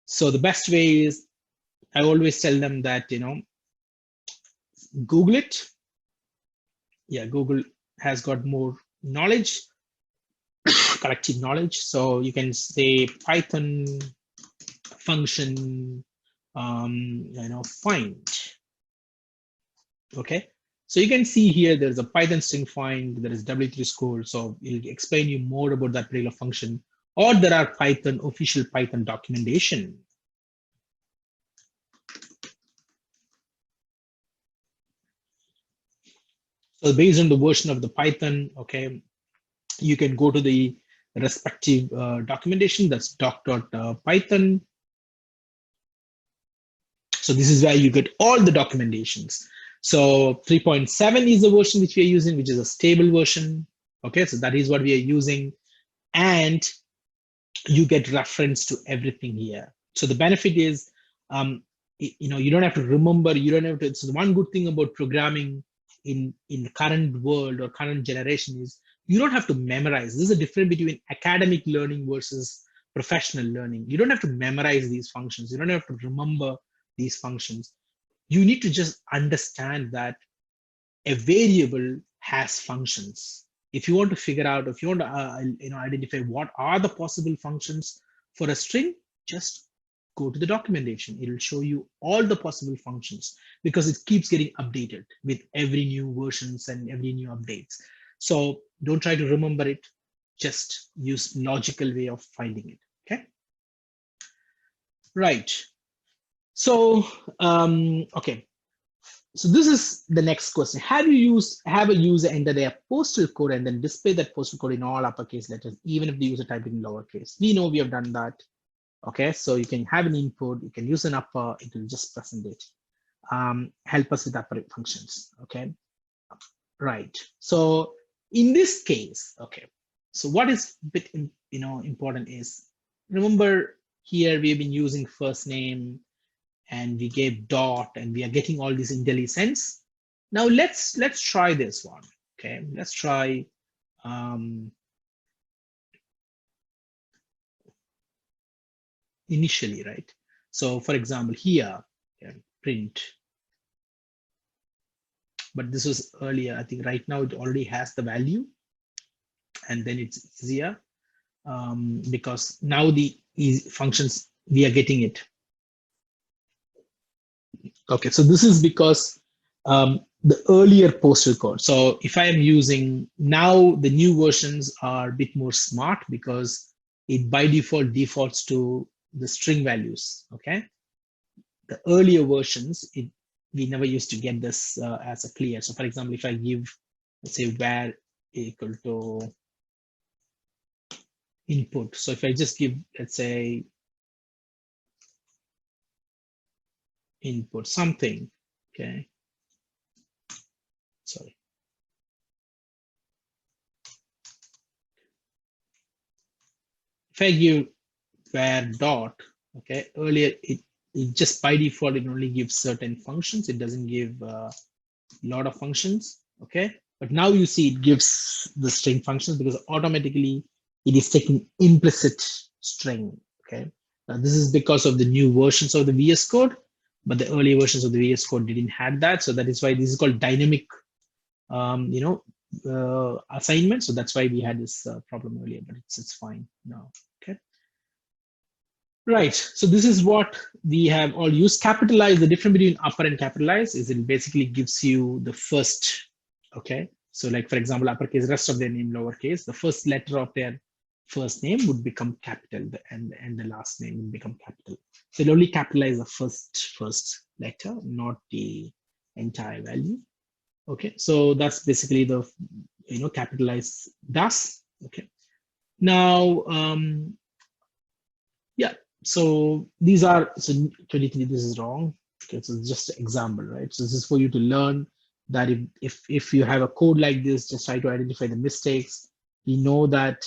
A: So the best way is, I always tell them that, Google it. Yeah, Google has got more knowledge, collective knowledge. So you can say Python function, find. Okay, so you can see here there's a Python string find, there is W3 score. So it'll explain you more about that particular function, or there are official Python documentation. So based on the version of the Python, okay, you can go to the respective documentation. That's doc.python. So this is where you get all the documentations. So 3.7 is the version which we are using, which is a stable version. Okay, so that is what we are using. And you get reference to everything here. So the benefit is, you don't have to remember, you don't have to, it's one good thing about programming in the current world or current generation is you don't have to memorize. This is a difference between academic learning versus professional learning. You don't have to memorize these functions. You don't have to remember these functions. You need to just understand that a variable has functions. If you want to figure out, if you want to identify what are the possible functions for a string, just go to the documentation. It will show you all the possible functions because it keeps getting updated with every new versions and every new updates. So don't try to remember it. Just use logical way of finding it. Okay. Right. So okay. So this is the next question. Have a user enter their postal code and then display that postal code in all uppercase letters, even if the user typed in lowercase? We know we have done that. Okay, so you can have an input, you can use an upper, it will just present it. Help us with upper functions. Okay, right. So in this case, okay, so what is a bit important is, remember here we have been using first name and we gave dot and we are getting all these IntelliSense. Now let's try this one. Okay, let's try initially, right? So for example here, print, but this was earlier. I think right now it already has the value, and then it's easier because now the functions we are getting it. Okay, so this is because the earlier postal code. So if I am using now, the new versions are a bit more smart because it by default defaults to the string values. Okay, the earlier versions, we never used to get this as a clear. So for example, if I give, let's say, var equal to input. So if I just give, let's say, input something, okay, sorry. If I give var dot, okay, earlier it just by default, it only gives certain functions. It doesn't give a lot of functions, okay? But now you see it gives the string functions because automatically it is taking implicit string, okay? Now this is because of the new versions of the VS Code, but the early versions of the VS Code didn't have that. So that is why this is called dynamic, assignment. So that's why we had this problem earlier, but it's fine now, okay? Right, so this is what we have all used. Capitalize, the difference between upper and capitalize is it basically gives you the first, okay? So like, for example, uppercase, rest of their name lowercase, the first letter of their first name would become capital and the last name would become capital. So it only capitalize the first letter, not the entire value. Okay, so that's basically the, capitalize does, okay? Now, yeah. So these are, so 23, this is wrong. Okay, so it's just an example, right? So this is for you to learn that if you have a code like this, just try to identify the mistakes We know that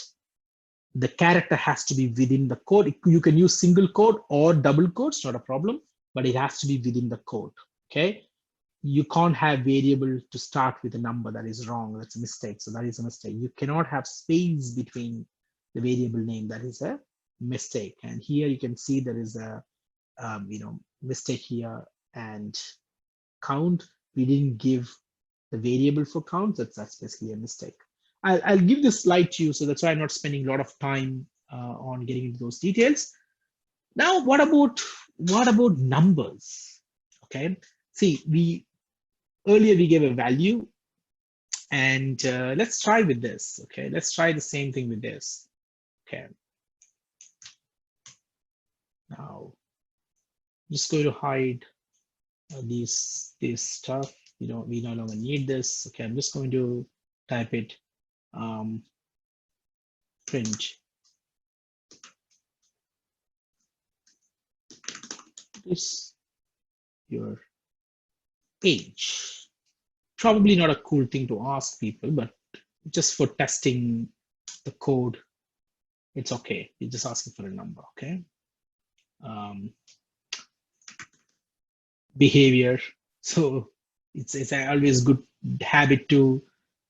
A: the character has to be within the code. You can use single quote or double quotes, not a problem, but it has to be within the code. Okay. You can't have variable to start with a number. That is wrong. That's a mistake. So that is a mistake. You cannot have space between the variable name. That is a mistake. And here you can see there is a mistake here, and count. We didn't give the variable for count. That's basically a mistake. I'll give this slide to you, so that's why I'm not spending a lot of time on getting into those details. Now, what about numbers? Okay, see, earlier we gave a value, and let's try with this. Okay, let's try the same thing with this. Okay, now I'm just going to hide this stuff. We no longer need this. Okay, I'm just going to type it print this your age. Probably not a cool thing to ask people, but just for testing the code, it's okay. You're just asking for a number. Okay. Behavior. So it's always good habit to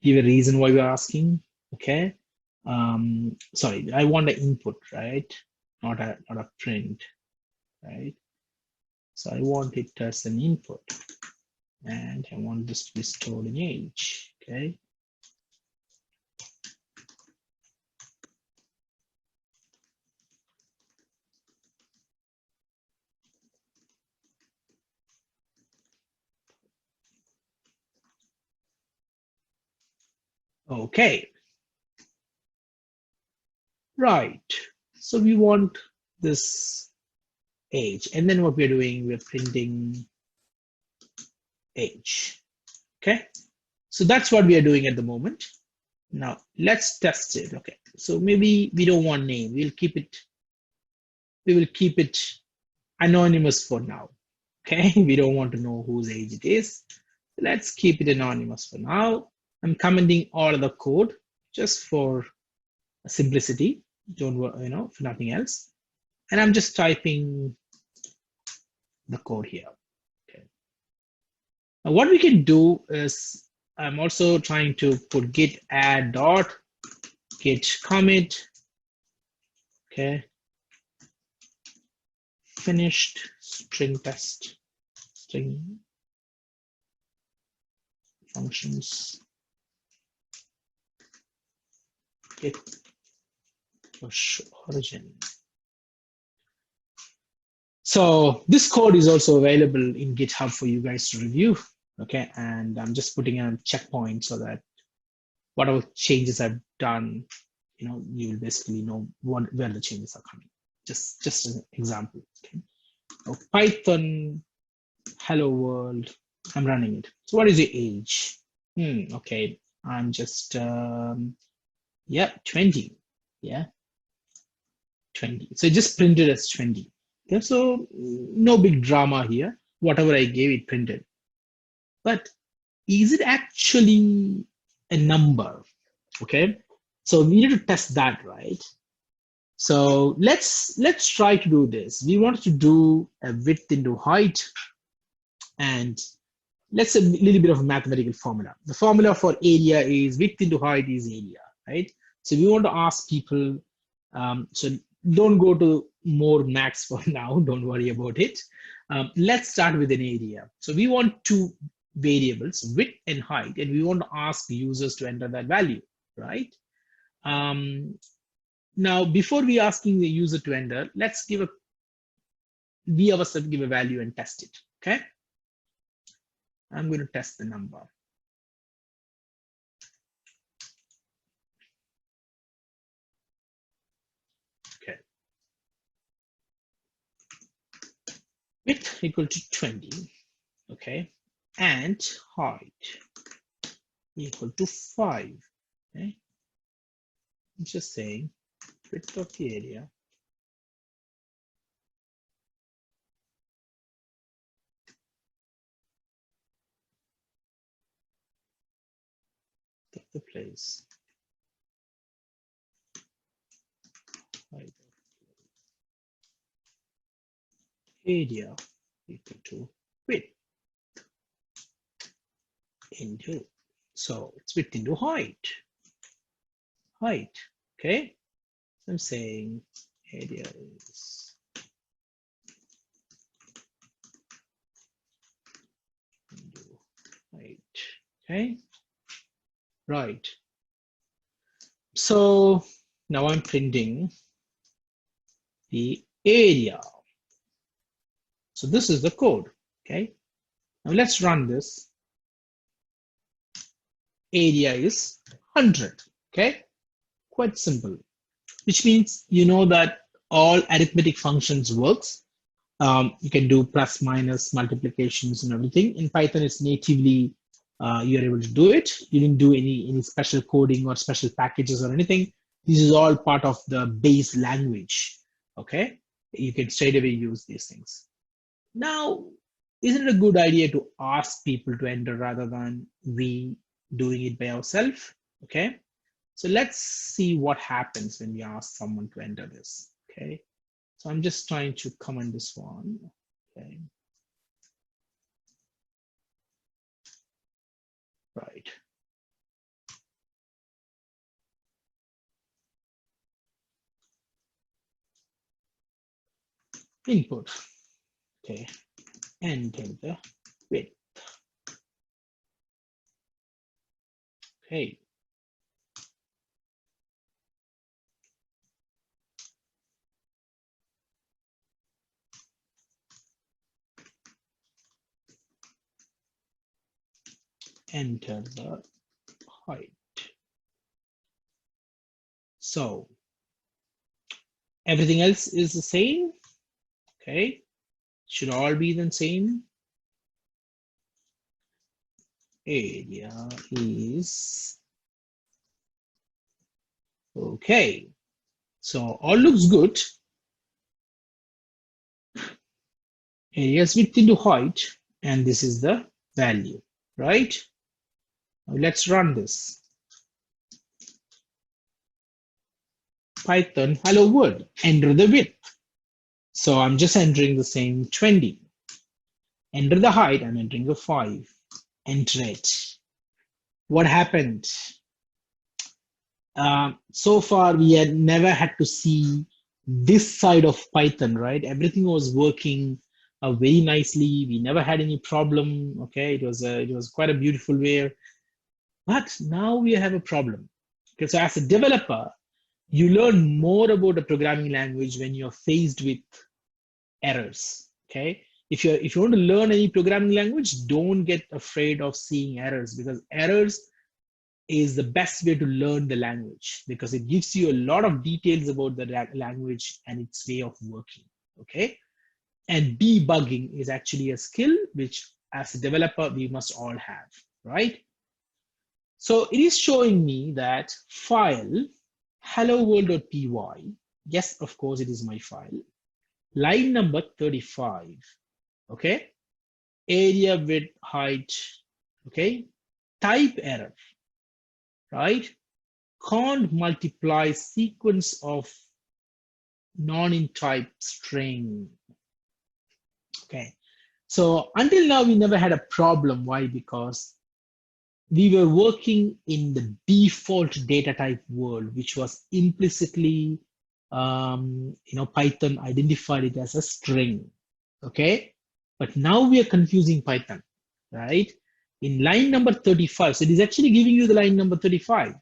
A: give a reason why we're asking. Okay. Sorry, I want the input, right? Not a print, right? So I want it as an input, and I want this to be stored in age. Okay. Okay. Right. So we want this age, and then what we're doing, we're printing age. Okay. So that's what we are doing at the moment. Now let's test it. Okay. So maybe we don't want name. We will keep it anonymous for now. Okay. We don't want to know whose age it is. Let's keep it anonymous for now. I'm commenting all of the code just for simplicity. Don't worry, for nothing else. And I'm just typing the code here. Okay. Now what we can do is, I'm also trying to put git add dot git commit. Okay. Finished string test string functions git push origin. So this code is also available in GitHub for you guys to review. Okay, and I'm just putting a checkpoint so that whatever changes I've done, you will basically know where the changes are coming. Just an example. Okay. Now, Python hello world, I'm running it. So what is the age? Okay, I'm just 20. Yeah, 20. So just printed as 20. Okay, so no big drama here. Whatever I gave, it printed. But is it actually a number? Okay, so we need to test that, right? So let's try to do this. We want to do a width into height, and let's say a little bit of a mathematical formula. The formula for area is width into height is area, right? So we want to ask people, so don't go to more max for now, don't worry about it. Let's start with an area. So we want two variables, width and height, and we want to ask users to enter that value, right? Now, before we asking the user to enter, let's we ourselves give a value and test it, okay? I'm going to test the number. Okay. Width equal to 20, okay? And height equal to 5, okay? I'm just saying width of the area of the place area equal to width into, so it's width into height. Okay, so I'm saying area is into height. Okay, right. So now I'm printing the area. So this is the code. Okay, now let's run this. Area is 100. Okay, quite simple, which means you know that all arithmetic functions works. You can do plus, minus, multiplications and everything. In Python, it's natively, you're able to do it. You didn't do any special coding or special packages or anything. This is all part of the base language, okay? You can straight away use these things. Now, isn't it a good idea to ask people to enter rather than we doing it by ourselves, okay? So let's see what happens when we ask someone to enter this, okay? So I'm just trying to comment this one, okay? Right. Input, okay, enter the width, okay. Enter the height. So everything else is the same, okay? Should all be the same. Area is okay. So all looks good. Area is width into height, and this is the value, right? Now let's run this. Python hello world, enter the width. So I'm just entering the same 20. Enter the height, I'm entering a 5. Enter it. What happened? So far, we had never had to see this side of Python, right? Everything was working very nicely. We never had any problem. Okay, it was quite a beautiful way. But now we have a problem. Okay, so as a developer, you learn more about a programming language when you're faced with errors. Okay, if you want to learn any programming language, don't get afraid of seeing errors, because errors is the best way to learn the language, because it gives you a lot of details about the language and its way of working. Okay, and debugging is actually a skill which as a developer we must all have, right? So it is showing me that file hello world.py, yes, of course it is my file, line number 35, okay, area width height, okay, type error, right? Can't multiply sequence of non-int type string. Okay, so until now we never had a problem. Why? Because we were working in the default data type world, which was implicitly, Python identified it as a string. Okay, but now we are confusing Python, right? In line number 35, so it is actually giving you the line number 35.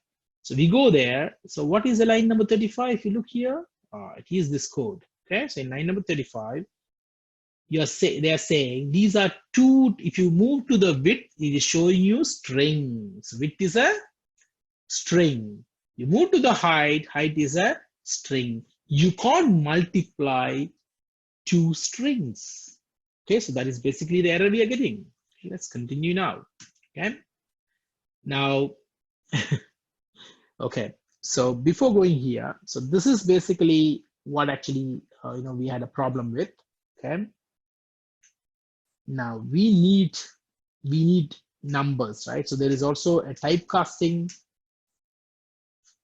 A: So we go there. So what is the line number 35? If you look here, it is this code. Okay, so in line number 35, they are saying these are two. If you move to the width, it is showing you strings. Width is a string. You move to the height is a string. You can't multiply two strings. Okay, so that is basically the error we are getting. Okay, let's continue now. Okay, now, okay, so before going here, so this is basically what actually we had a problem with. Okay, now we need numbers, right? So there is also a typecasting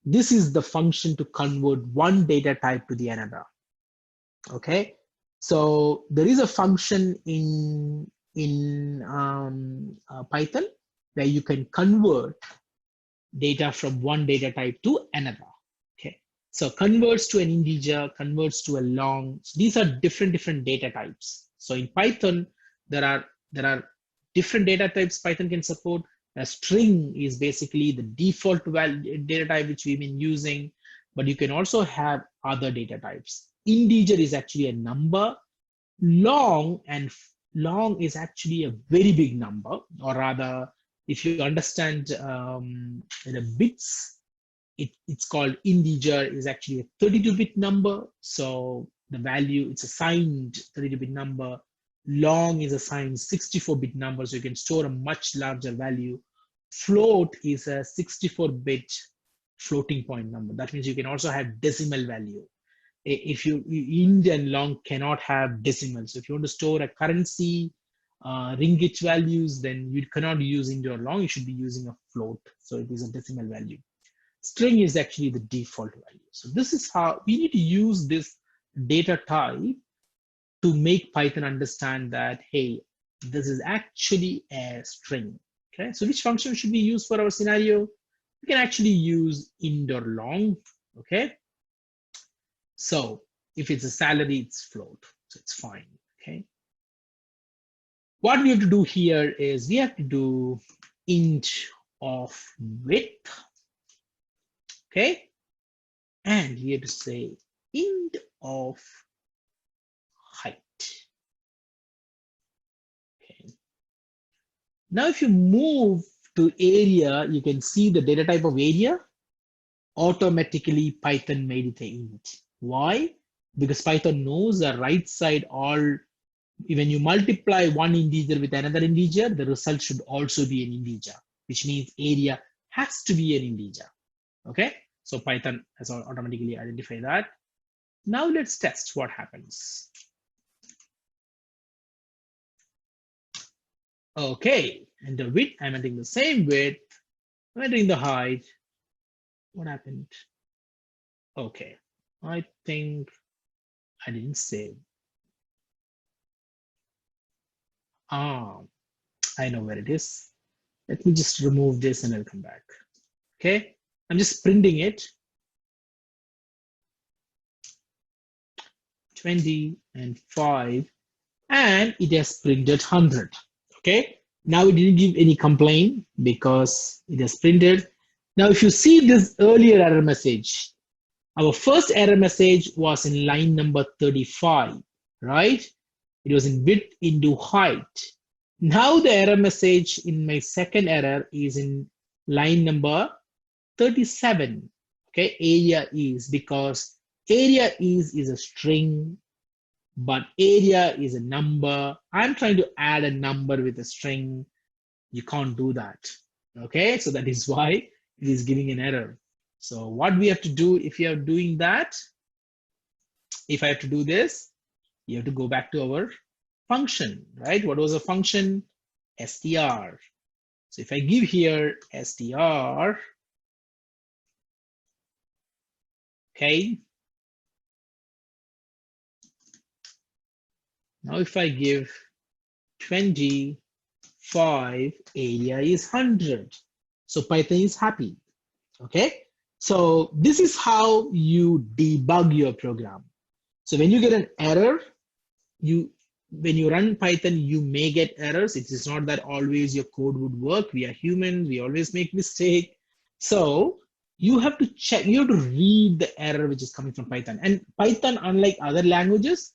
A: this is the function to convert one data type to the another. Okay, so there is a function in Python where you can convert data from one data type to another. Okay, so converts to an integer, converts to a long. So these are different data types. So in Python, there are different data types Python can support. A string is basically the default data type which we've been using, but you can also have other data types. Integer is actually a number. Long is actually a very big number, or rather, if you understand the bits, it's called integer is actually a 32-bit number. So the value, it's a signed 32-bit number. Long is a signed 64-bit number, so you can store a much larger value. Float is a 64-bit floating point number. That means you can also have decimal value. If int and long cannot have decimals. So if you want to store a currency, ringgit values, then you cannot use int or long. You should be using a float. So it is a decimal value. String is actually the default value. So this is how we need to use this data type to make Python understand that, hey, this is actually a string. Okay, so which function should we use for our scenario? We can actually use int or long. Okay. So if it's a salary, it's float, so it's fine, okay? What we have to do here is we have to do int of width, okay? And we have to say int of height, okay? Now, if you move to area, you can see the data type of area. Automatically, Python made it a int. Why? Because Python knows the right side when you multiply one integer with another integer, the result should also be an integer, which means area has to be an integer. Okay, so Python has automatically identified that. Now let's test what happens. Okay, and the width, I'm entering the same width, I'm entering the height. What happened? Okay, I think I didn't save. I know where it is. Let me just remove this and I'll come back. Okay, I'm just printing it. 20 and 5, and it has printed 100. Okay, now it didn't give any complaint because it has printed. Now, if you see this earlier error message, our first error message was in line number 35, right? It was in width into height. Now the error message in my second error is in line number 37. Okay, area is, because area is a string, but area is a number. I'm trying to add a number with a string. You can't do that. Okay, so that is why it is giving an error. So what we have to do if you are doing that, if I have to do this, you have to go back to our function, right? What was the function? str. So if I give here str, okay. Now if I give 25, area is 100. So Python is happy, okay? So this is how you debug your program. So when you get an error, when you run Python, you may get errors. It is not that always your code would work. We are human, we always make mistakes. So you have to check, you have to read the error which is coming from Python. And Python, unlike other languages,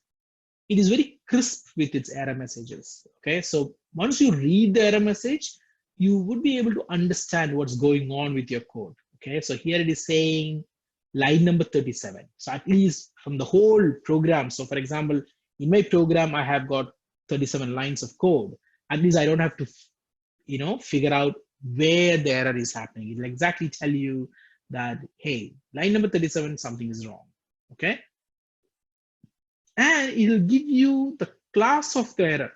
A: it is very crisp with its error messages. Okay, so once you read the error message, you would be able to understand what's going on with your code. Okay, so here it is saying line number 37. So at least from the whole program. So for example, in my program, I have got 37 lines of code. At least I don't have to, figure out where the error is happening. It'll exactly tell you that, hey, line number 37, something is wrong. Okay. And it'll give you the class of the error.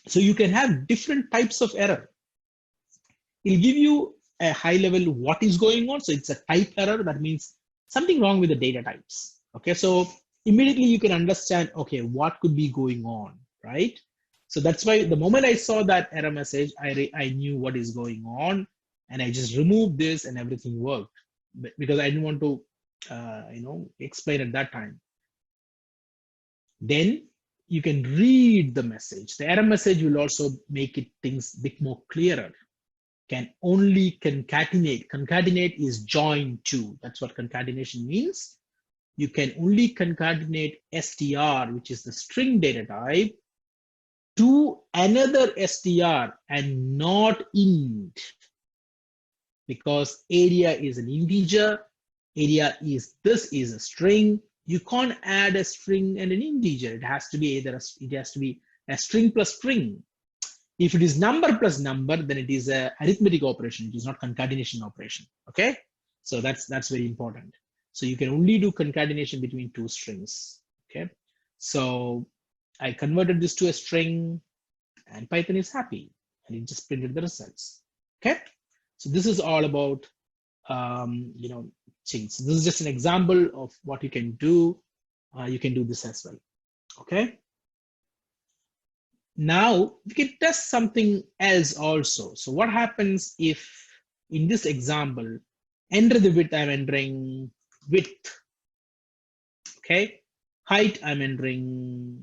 A: So you can have different types of error. It'll give you a high level what is going on. So it's a type error. That means something wrong with the data types. Okay, so immediately you can understand, okay, what could be going on, right? So that's why the moment I saw that error message, I knew what is going on, and I just removed this and everything worked, because I didn't want to, explain at that time. Then you can read the message. The error message will also make it things a bit more clearer. Can only concatenate. Concatenate is join to. That's what concatenation means. You can only concatenate str, which is the string data type, to another str and not int, because area is an integer. Area is, this is a string. You can't add a string and an integer. It has to be either a string plus string. If it is number plus number, then it is a arithmetic operation. It is not concatenation operation. Okay, so that's very important. So you can only do concatenation between two strings. Okay, so I converted this to a string, and Python is happy, and it just printed the results. Okay, so this is all about things. This is just an example of what you can do. You can do this as well. Okay. Now we can test something else also. So what happens if, in this example, enter the width, I'm entering width. Okay. Height, I'm entering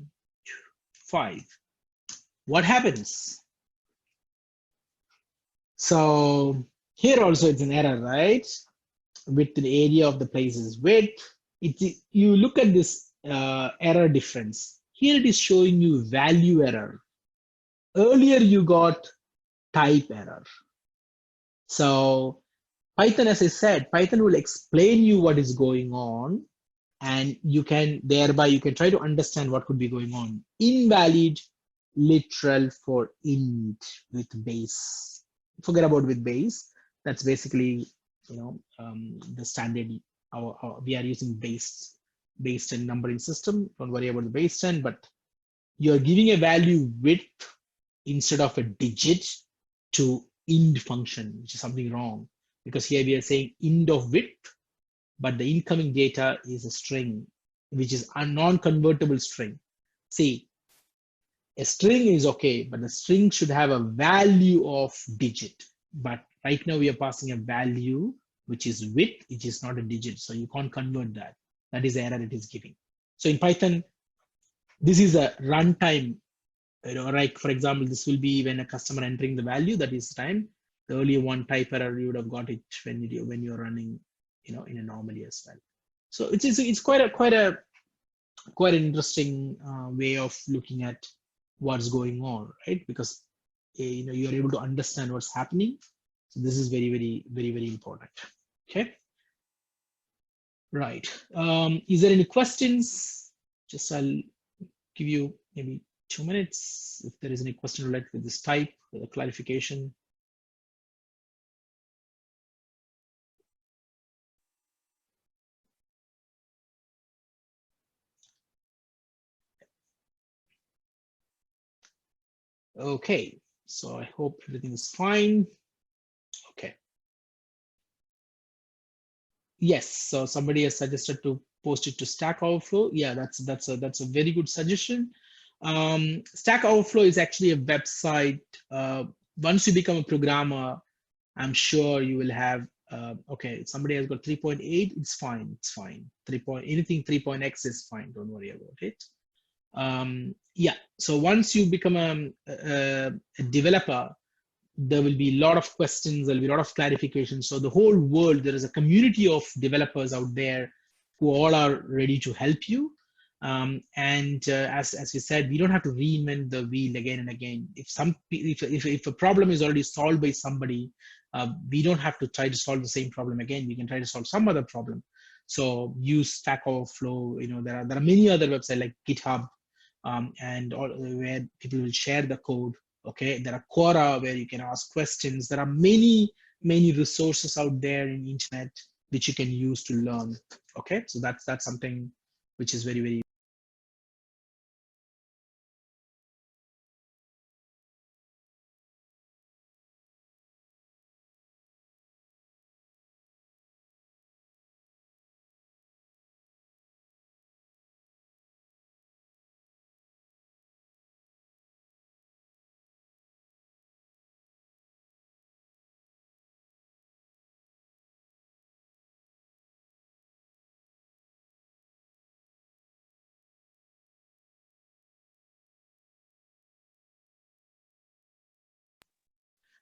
A: 5. What happens? So here also it's an error, right? Width, the area of the place is width. You look at this error difference. Here it is showing you value error. Earlier you got type error. So Python, as I said, Python will explain you what is going on, and you can try to understand what could be going on. Invalid literal for int with base. Forget about with base. That's basically the standard. We are using base 10 numbering system. Don't worry about the base 10, but you're giving a value width instead of a digit to int function, which is something wrong, because here we are saying int of width, but the incoming data is a string, which is a non-convertible string. See, a string is okay, but the string should have a value of digit. But right now we are passing a value which is width, which is not a digit, so you can't convert that. That is the error it is giving. So in Python, this is a runtime. Like for example, this will be when a customer entering the value, that is time. The earlier one type error, you would have got it when you're running, in a normally as well. So it's quite an interesting way of looking at what's going on, right? Because you're able to understand what's happening. So this is very, very, very, very important. Okay. Right. Is there any questions? Just I'll give you maybe 2 minutes if there is any question related with this type, with a clarification. Okay, so I hope everything is fine. Okay. Yes, so somebody has suggested to post it to Stack Overflow. Yeah, that's a very good suggestion. Stack Overflow is actually a website. Once you become a programmer, I'm sure you will have. Okay, somebody has got 3.8. It's fine. It's fine. Anything 3.x is fine. Don't worry about it. Yeah. So once you become a developer, there will be a lot of questions, there'll be a lot of clarifications. So the whole world, there is a community of developers out there who all are ready to help you. As we said, we don't have to reinvent the wheel again and again. If a problem is already solved by somebody, we don't have to try to solve the same problem again. We can try to solve some other problem. So use Stack Overflow. There are many other websites like GitHub, and all, where people will share the code. Okay, there are Quora where you can ask questions. There are many resources out there in internet which you can use to learn. Okay, so that's something which is very, very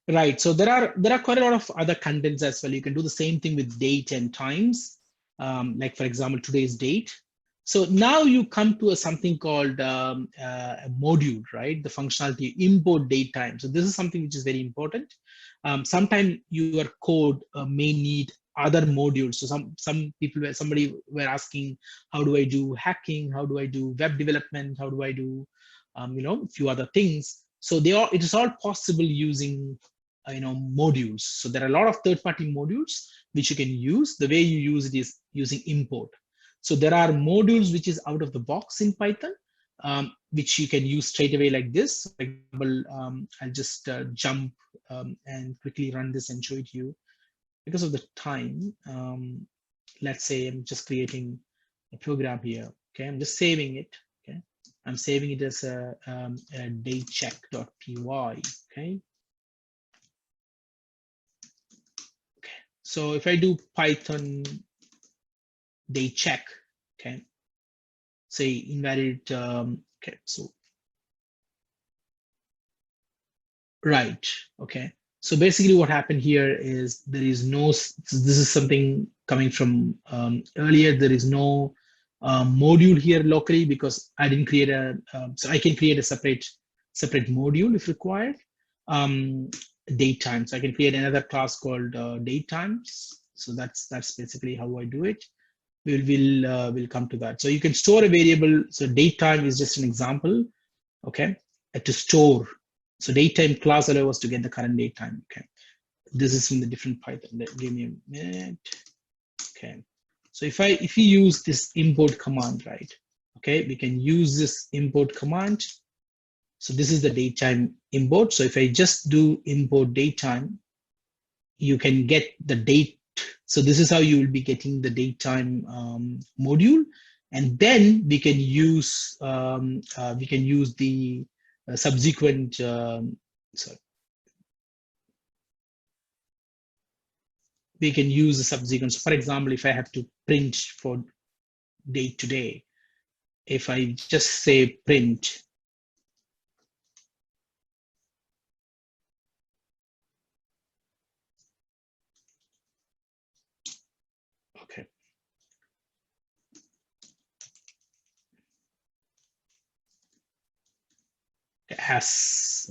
A: Right. So there are quite a lot of other contents as well. You can do the same thing with date and times. Like for example, today's date. So now you come to something called a module, right? The functionality import date time. So this is something which is very important. Sometimes your code may need other modules. So some people somebody were asking, how do I do hacking? How do I do web development? How do I do a few other things? So it is all possible using modules. So there are a lot of third-party modules which you can use. The way you use it is using import. So there are modules which is out of the box in Python, which you can use straight away like this. For example, I'll just jump and quickly run this and show it to you. Because of the time, let's say I'm just creating a program here. Okay, I'm just saving it. Okay, I'm saving it as a datecheck.py. Okay. So if I do Python date check, okay, say invalid, okay, so right, okay. So basically what happened here is there is no, this is something coming from earlier, there is no module here locally because I didn't create a, so I can create a separate module if required. Date time, so I can create another class called date times. So that's basically how I do it. We'll come to that. So you can store a variable. So date time is just an example, okay, to store. So date time class allows us to get the current date time. Okay, this is from the different Python. Give me a minute. Okay, so if you use this import command, right? Okay, we can use this import command. So this is the datetime import. So if I just do import datetime, you can get the date. So this is how you will be getting the datetime module, and then we can use the subsequent. Sorry, we can use the subsequent. So for example, if I have to print for date today, if I just say print. Okay. As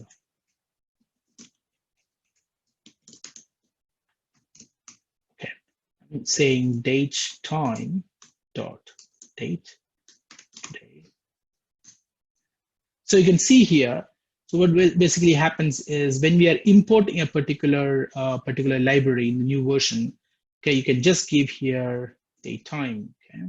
A: okay, I'm saying date time dot date today. So you can see here. So what basically happens is when we are importing a particular library in the new version, okay, you can just give here date time. Okay.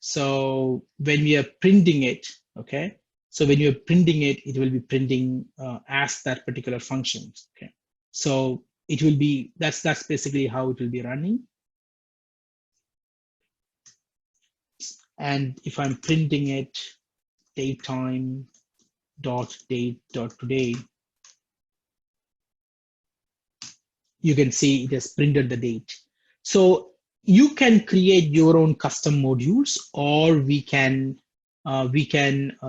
A: So when we are printing it, okay. So when you're printing it, it will be printing as that particular function. Okay. So it will be that's basically how it will be running. And if I'm printing it, date time dot date dot today, you can see it has printed the date. So you can create your own custom modules, or we can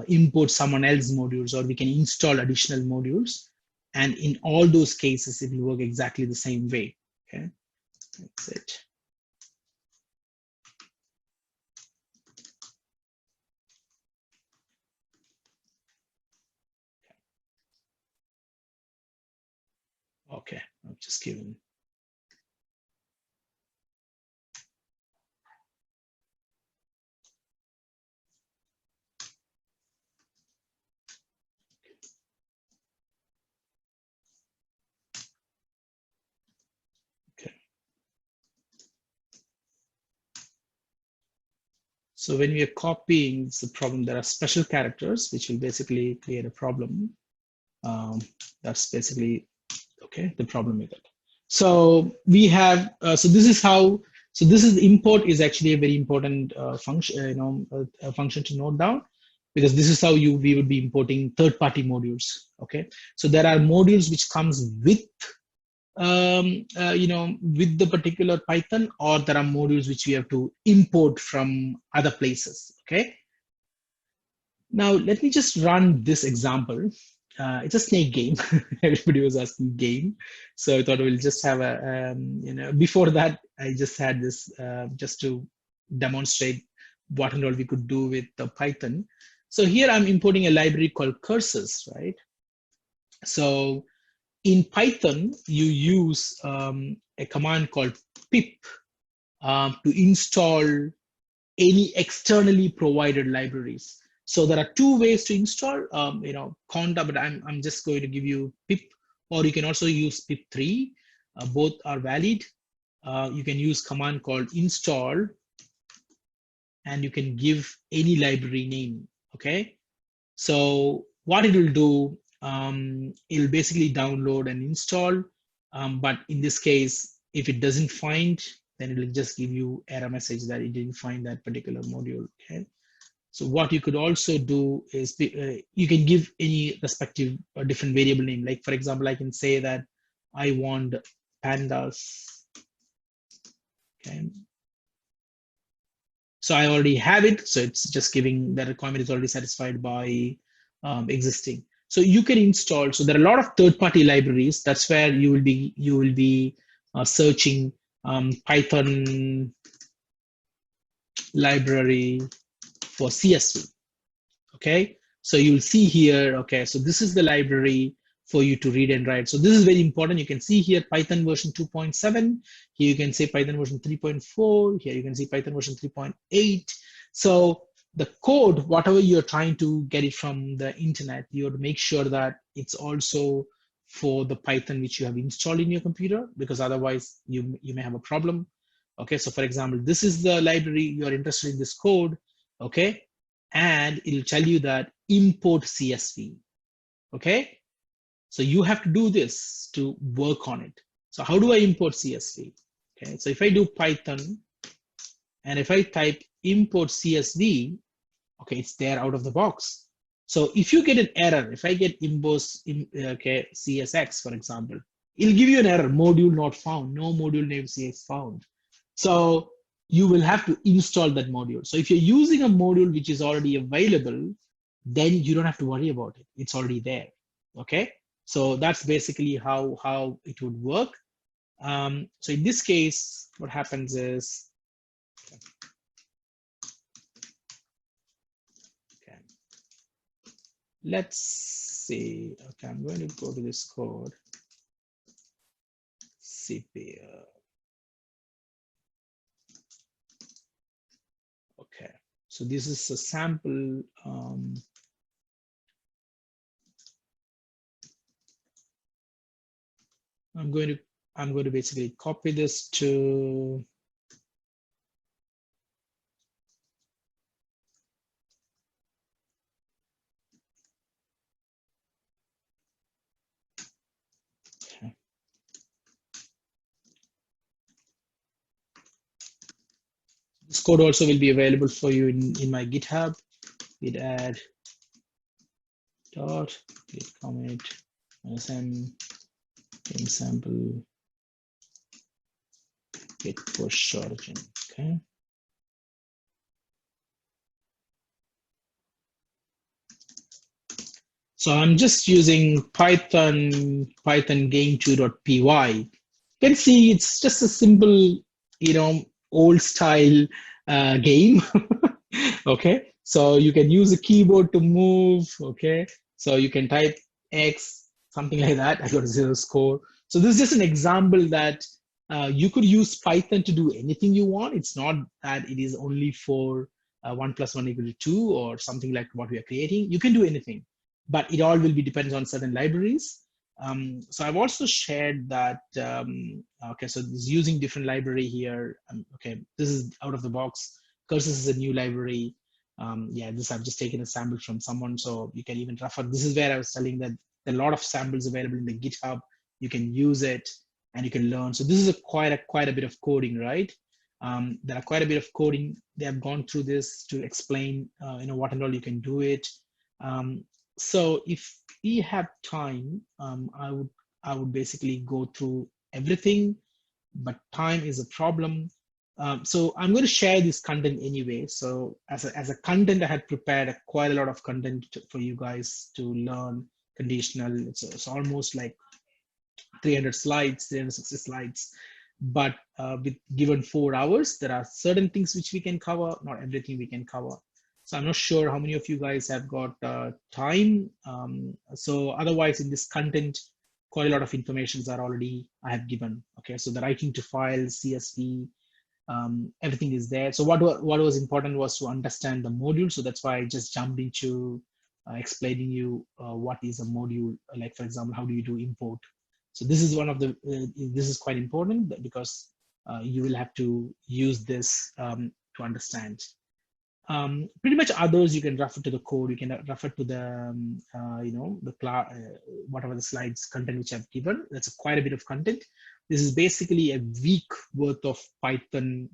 A: import someone else's modules, or we can install additional modules. And in all those cases, it will work exactly the same way. Okay, that's it. Okay, I'm just giving. Okay. So when we are copying, it's a problem. There are special characters which will basically create a problem. That's basically okay, the problem with it. So we have so this is how. So this is import is actually a very important function, a function to note down, because this is how we would be importing third-party modules. Okay, so there are modules which comes with with the particular Python, or there are modules which we have to import from other places. Okay. Now let me just run this example. it's a snake game. Everybody was asking game, so I thought we'll just have a before that I just had this just to demonstrate what and all we could do with the Python. So here I'm importing a library called cursors, right? So in Python you use a command called pip to install any externally provided libraries. So there are two ways to install, conda, but I'm just going to give you pip, or you can also use pip3. Both are valid. You can use command called install, and you can give any library name. Okay. So what it will do, it'll basically download and install. But in this case, if it doesn't find, then it will just give you error message that it didn't find that particular module. Okay. So what you could also do is you can give any respective different variable name. Like for example, I can say that I want pandas. Okay. So I already have it. So it's just giving that requirement is already satisfied by existing. So you can install. So there are a lot of third-party libraries. That's where you will be searching Python library for CSV. Okay, so you'll see here. Okay, so this is the library for you to read and write. So this is very important. You can see here Python version 2.7. Here you can say Python version 3.4. Here you can see Python version 3.8. So the code, whatever you're trying to get it from the internet, you have to make sure that it's also for the Python which you have installed in your computer, because otherwise you may have a problem. Okay, so for example, this is the library you are interested in this code. Okay, and it'll tell you that import CSV. Okay, so you have to do this to work on it. So how do I import CSV? Okay, so if I do Python and if I type import CSV, okay, it's there out of the box. So if you get an error, if I get CSX, for example, it'll give you an error, module not found, no module name CX found. So you will have to install that module. So if you're using a module which is already available, then you don't have to worry about it. It's already there. Okay. So that's basically how it would work. So in this case, what happens is, okay, let's see. Okay, I'm going to go to this code. CPU. Okay, so this is a sample. I'm going to basically copy this to okay. This code also will be available for you in my GitHub. Git add dot git commit sm game sample git push origin. Okay. So I'm just using Python game2.py. You can see it's just a simple, old style game. Okay, so you can use a keyboard to move. Okay, so you can type X, something like that. I got a 0 score. So this is just an example that you could use Python to do anything you want. It's not that it is only for 1 + 1 = 2 or something like what we are creating. You can do anything, but it all will be depends on certain libraries. So I've also shared that, okay, so this is using different library here. Okay, this is out of the box. Cursors is a new library. Yeah, this I've just taken a sample from someone, so you can even refer. This is where I was telling that there are a lot of samples available in the GitHub. You can use it and you can learn. So this is quite a bit of coding, right? There are quite a bit of coding. They have gone through this to explain, what and all you can do it. So if we have time, I would basically go through everything, but time is a problem. So I'm going to share this content anyway. So as a content, I had prepared quite a lot of content for you guys to learn conditional. It's almost like 300 slides, 360 slides. But with given 4 hours, there are certain things which we can cover, not everything we can cover. So I'm not sure how many of you guys have got time. So otherwise in this content, quite a lot of informations are already I have given. Okay, so the writing to files, CSV, everything is there. So what was important was to understand the module. So that's why I just jumped into explaining you what is a module. Like for example, how do you do import? So this is one of the, this is quite important because you will have to use this to understand. Pretty much others you can refer to the code, you can refer to the, whatever the slides content which I've given. That's quite a bit of content. This is basically a week worth of Python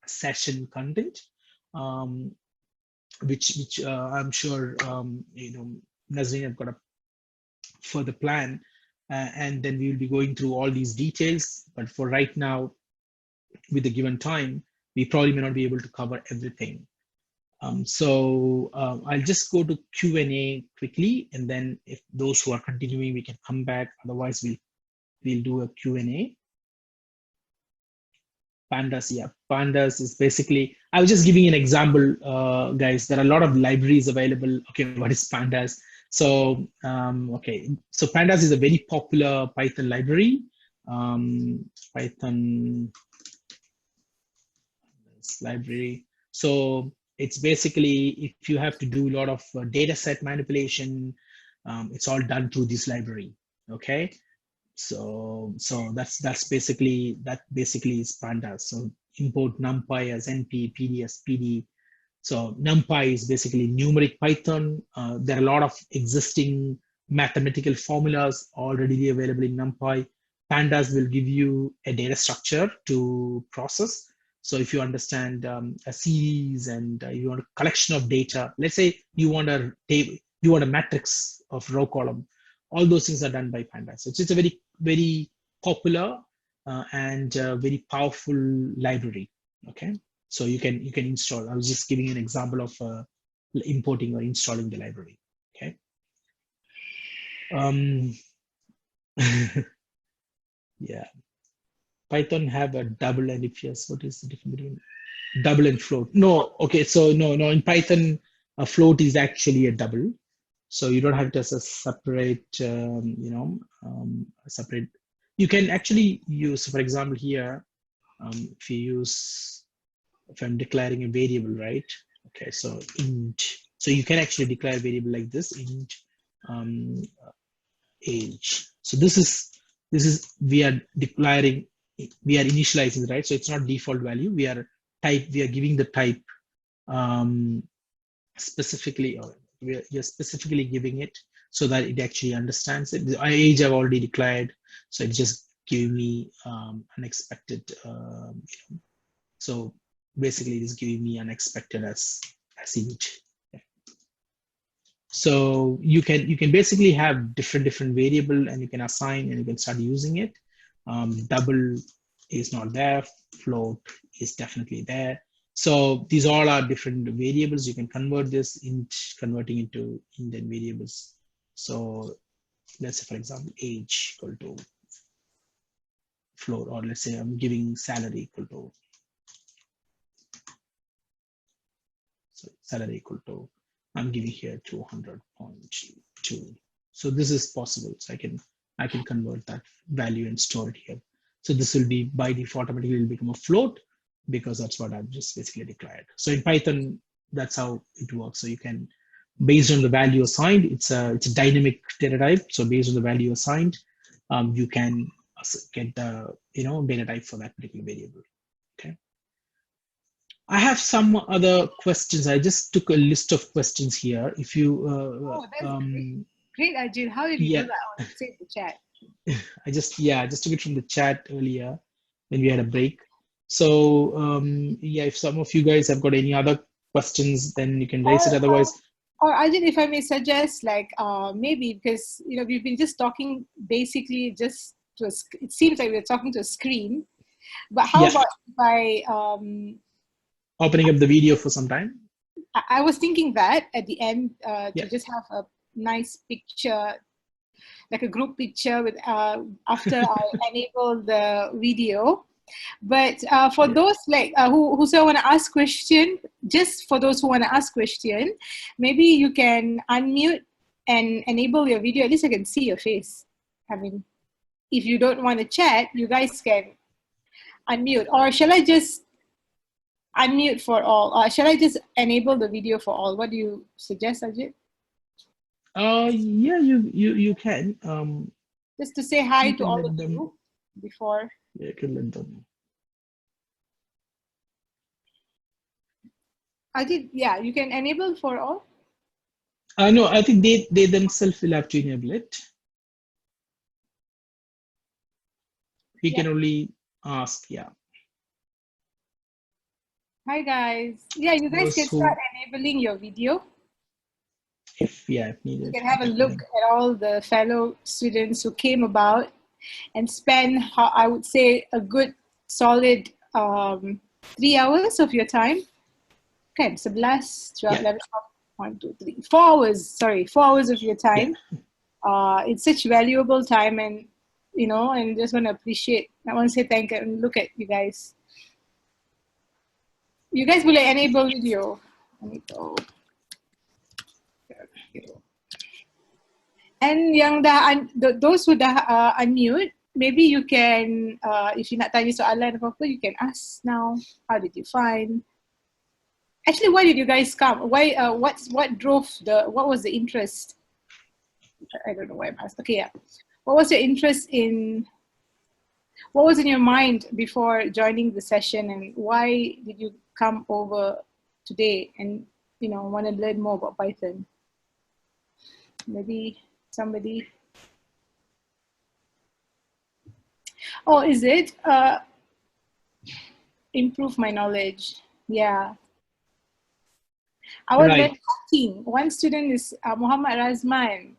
A: session content, which I'm sure, Nazreen have got a further plan. And then we will be going through all these details. But for right now, with the given time, we probably may not be able to cover everything. I'll just go to Q&A quickly, and then if those who are continuing, we can come back. Otherwise, we'll do a Q&A. Pandas, yeah, Pandas is basically, I was just giving an example, guys. There are a lot of libraries available. Okay, what is Pandas? So, okay, so Pandas is a very popular Python library. Python library. So it's basically, if you have to do a lot of data set manipulation, it's all done through this library. Okay, so that's basically is Pandas. So import NumPy as NP, PD as PD. So NumPy is basically numeric Python. There are a lot of existing mathematical formulas already available in NumPy. Pandas will give you a data structure to process. So if you understand a series and you want a collection of data, let's say you want a table, you want a matrix of row column, all those things are done by Pandas. So it's a very, very popular and very powerful library. Okay. So you can install. I was just giving an example of importing or installing the library. Okay. Yeah. Python have a double, and if yes, what is the difference between double and float? No. Okay. So no. In Python, a float is actually a double. So you don't have to separate. Separate. You can actually use, for example, here, if I'm declaring a variable, right? Okay, so int. So you can actually declare a variable like this, int age. So this is we are declaring, we are initializing, right? So it's not default value. We are giving the type specifically, or you're specifically giving it so that it actually understands it. The age I've already declared, so it just gave me unexpected. So basically, it is giving me unexpected as age. Yeah. So you can basically have different variable, and you can assign, and you can start using it. Double is not there. Float is definitely there. So these all are different variables. You can convert this converting into Indian variables. So let's say, for example, age equal to float, or let's say I'm giving salary equal to. So salary equal to, I'm giving here 200.2. So this is possible. So I can convert that value and store it here. So this will be by default automatically will become a float, because that's what I've just basically declared. So in Python, that's how it works. So you can, based on the value assigned, it's a dynamic data type. So based on the value assigned, you can get the data type for that particular variable. Okay. I have some other questions. I just took a list of questions here. If you
B: great, Ajit. How did you do that? I want to save the chat.
A: I just took it from the chat earlier when we had a break. So if some of you guys have got any other questions, then you can raise it. Otherwise,
B: or Ajit, if I may suggest, like maybe, because we've been just talking basically just to it seems like we're talking to a screen. But how about if I
A: opening up the video for some time?
B: I was thinking that at the end to just have nice picture, like a group picture with after I enable the video. But for those like who still want to ask question, just for those who want to ask question, maybe you can unmute and enable your video. At least I can see your face. I mean, if you don't want to chat, you guys can unmute. Or shall I just unmute for all? Shall I just enable the video for all? What do you suggest, Ajit?
A: Yeah, you can.
B: Just to say hi to all of you before.
A: Yeah, you can let them.
B: Ajit, yeah, you can enable for all.
A: No, I think they themselves will have to enable it. We can only ask, yeah.
B: Hi guys. Yeah, you guys can start enabling your video.
A: If needed.
B: You can have a look at all the fellow students who came about and spend, I would say, a good solid 3 hours of your time. Okay, 11, 12, 11, 1, 2, 3, 4 hours. Sorry, 4 hours of your time. Yeah. It's such valuable time, and you know, and just want to appreciate. I want to say thank you and look at you guys. You guys will enable video. And yang those who dah unmute, maybe you can, if you nak tanya soalan apa-apa, you can ask now. How did you find? Actually, why did you guys come? Why? What was the interest? I don't know why I'm asking. Okay, yeah. What was your interest in? What was in your mind before joining the session, and why did you come over today and want to learn more about Python? Maybe somebody. Oh, is it? Improve my knowledge. Yeah. I want to learn hacking. One student is Muhammad Razman.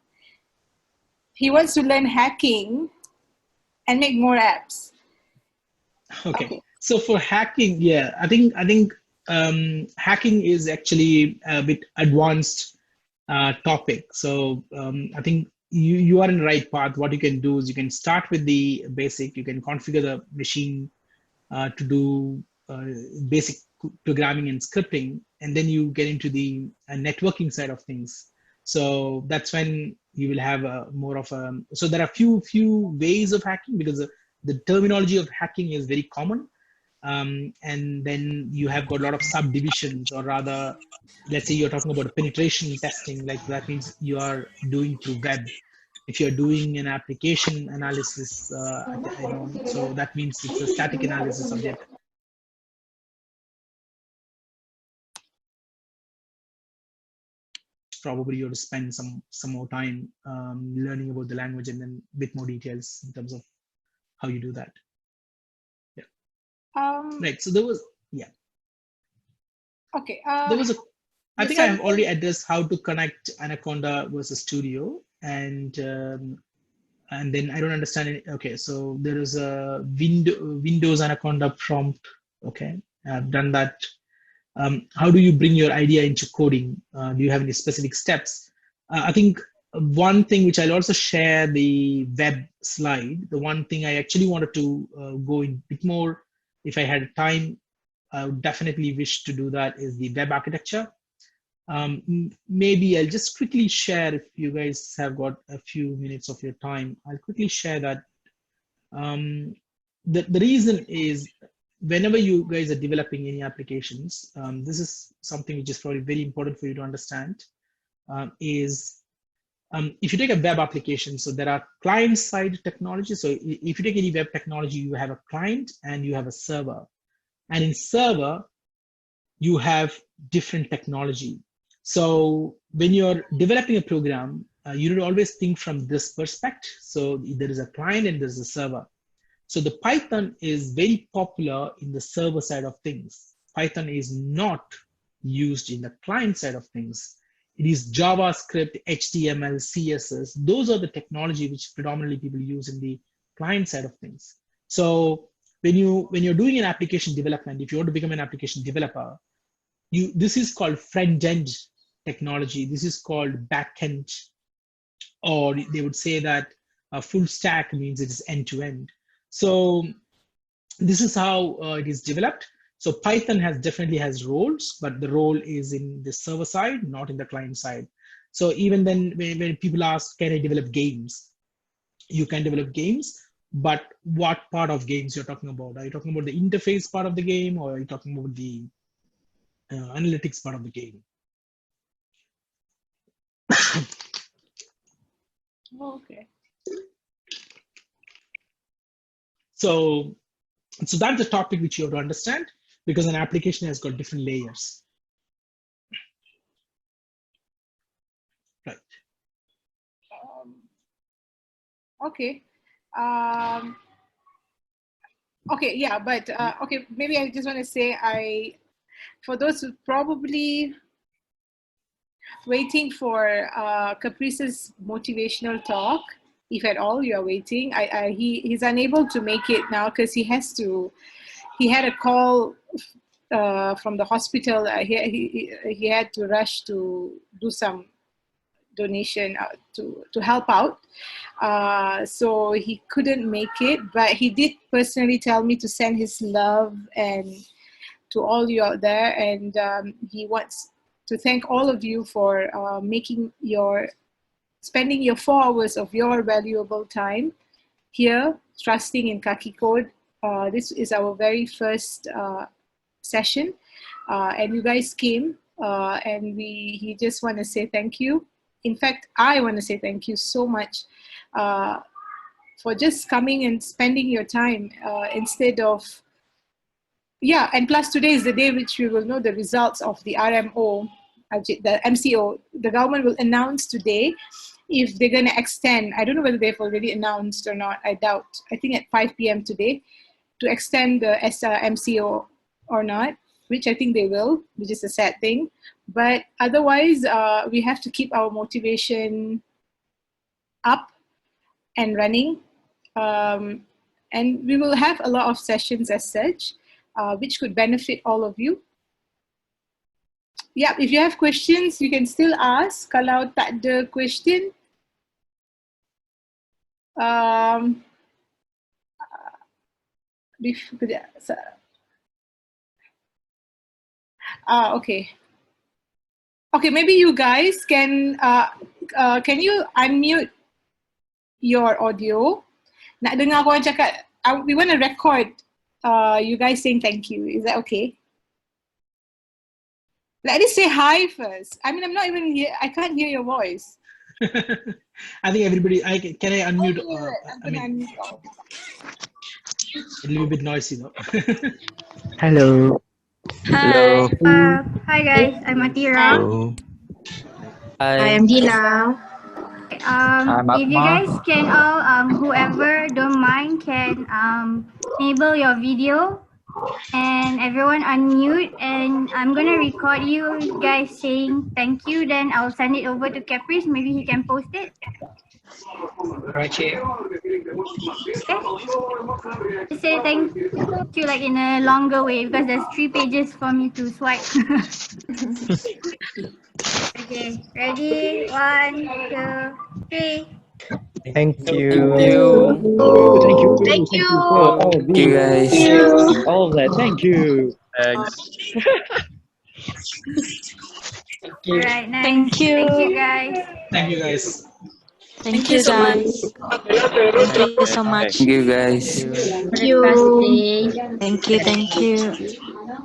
B: He wants to learn hacking and make more apps.
A: Okay. So for hacking, yeah, I think hacking is actually a bit advanced topic. So I think you are in the right path. What you can do is you can start with the basic. You can configure the machine to do basic programming and scripting, and then you get into the networking side of things. So that's when you will have more of a. So there are few ways of hacking, because the terminology of hacking is very common. And then you have got a lot of subdivisions, or rather, let's say you're talking about penetration testing, like that means you are doing through web. If you're doing an application analysis, so that means it's a static analysis of it. Probably you have to spend some more time learning about the language, and then a bit more details in terms of how you do that. Right. So there was,
B: Okay.
A: There was a. I think I have already addressed how to connect Anaconda versus Studio, and then I don't understand it. Okay, so there is a Windows Anaconda prompt. Okay, I've done that. How do you bring your idea into coding? Do you have any specific steps? I think one thing which I'll also share the web slide. The one thing I actually wanted to go in a bit more, if I had time, I would definitely wish to do that, is the web architecture. Maybe I'll just quickly share, if you guys have got a few minutes of your time, I'll quickly share that. The reason is, whenever you guys are developing any applications, this is something which is probably very important for you to understand, is if you take a web application, so there are client-side technology. So if you take any web technology, you have a client and you have a server. And in server, you have different technology. So when you're developing a program, you don't always think from this perspective. So there is a client and there's a server. So the Python is very popular in the server side of things. Python is not used in the client side of things. It is JavaScript, HTML, CSS. Those are the technology which predominantly people use in the client side of things. So when you're doing an application development, if you want to become an application developer, this is called front-end technology. This is called back-end or they would say that full stack means it is end to end. So this is how it is developed. So Python definitely has roles, but the role is in the server side, not in the client side. So even then, when people ask, can I develop games? You can develop games, but what part of games you're talking about? Are you talking about the interface part of the game, or are you talking about the analytics part of the game?
B: Okay.
A: So that's the topic which you have to understand, because an application has got different layers. Right.
B: Okay. Okay, yeah, but okay, maybe I just want to say, for those who probably waiting for Caprice's motivational talk, if at all you are waiting, he's unable to make it now because he had a call from the hospital. He had to rush to do some donation to help out. So he couldn't make it, but he did personally tell me to send his love and to all you out there, and he wants to thank all of you for spending your 4 hours of your valuable time here, trusting in Kaki Code. This is our very first session, and you guys came, and he just want to say thank you. In fact, I want to say thank you so much for just coming and spending your time instead of, yeah, and plus today is the day which we will know the results of the RMO, the MCO. The government will announce today if they're going to extend. I don't know whether they've already announced or not. I doubt. I think at 5 p.m. today to extend the MCO or not, which I think they will, which is a sad thing. But otherwise, we have to keep our motivation up and running. And we will have a lot of sessions as such, which could benefit all of you. Yeah, if you have questions, you can still ask. Kalau tak ada question, okay. Okay, maybe you guys can you unmute your audio? Nak dengar korang cakap, we want to record you guys saying thank you. Is that okay? Let us say hi first. I mean, I'm not even here. I can't hear your voice.
A: I think everybody, can I unmute?
B: Unmute.
A: It'll be a bit noisy though.
D: Hello.
E: Hi.
D: Hello.
E: Hi guys, I'm Atira.
D: Hello.
E: I
D: Hi.
E: am Dila.
D: I'm
E: If you
D: Akmal.
E: guys can all, whoever don't mind can enable your video and everyone unmute, and I'm gonna record you guys saying thank you. Then I'll send it over to Caprice. Maybe he can post it.
D: Right here.
E: Okay. Just say thank you like in a longer way because there's 3 pages for me to swipe. Okay, ready? 1, 2, 3.
D: Thank you.
F: Thank you.
B: Thank you.
F: For all
D: Thank you guys.
F: all that. Thank you.
D: Thanks.
E: All right, nice.
G: Thank you.
E: Thank you guys.
A: Thank you guys.
G: Thank you, guys. Thank you so much.
D: Thank you guys.
G: For the trusting. Thank you.
F: Thank you.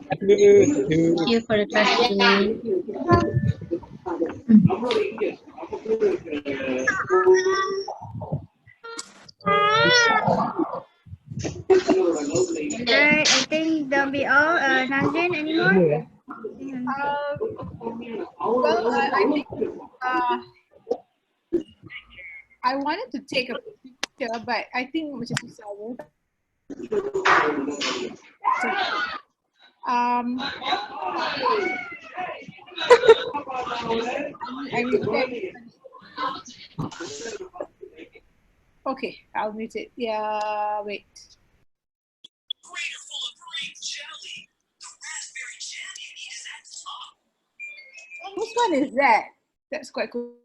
G: Thank you for the trusting.
E: Alright, I think that'll be all. Nazrin, anymore?
B: Well, I think I wanted to take a picture, but I think macam susah. Okay, I'll mute it. Yeah, wait. Which one is that? That's quite cool.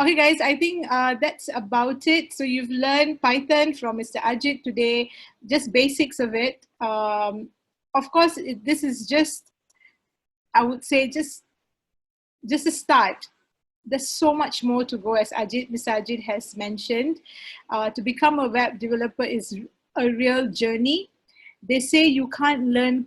B: Okay, guys, I think that's about it. So you've learned Python from Mr. Ajit today, just basics of it. Of course, this is just, I would say, just a start. There's so much more to go, as Mr. Ajit has mentioned. To become a web developer is a real journey. They say you can't learn,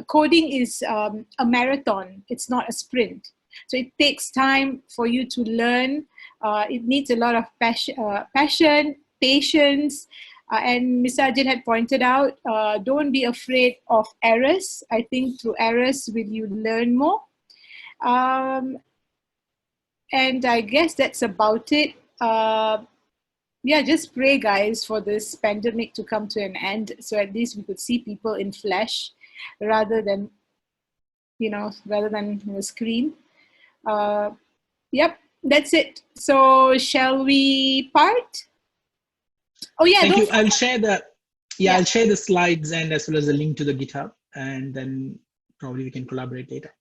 B: coding is a marathon, it's not a sprint. So it takes time for you to learn. It needs a lot of passion, patience, and Mr. Ajit had pointed out, don't be afraid of errors. I think through errors will you learn more. And I guess that's about it. Yeah, just pray, guys, for this pandemic to come to an end, so at least we could see people in flesh rather than, rather than a screen. Yep, that's it. So shall we part? Oh yeah,
A: thank you. I'll share the I'll share the slides and as well as the link to the GitHub, and then probably we can collaborate later.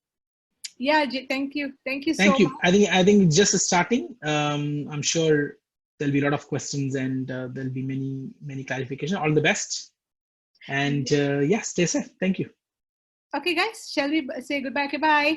B: Yeah, thank you so much.
A: I think it's just starting. I'm sure there'll be a lot of questions, and there'll be many clarifications. All the best, and yeah, stay safe. Thank you.
B: Okay, guys, shall we say goodbye? Goodbye.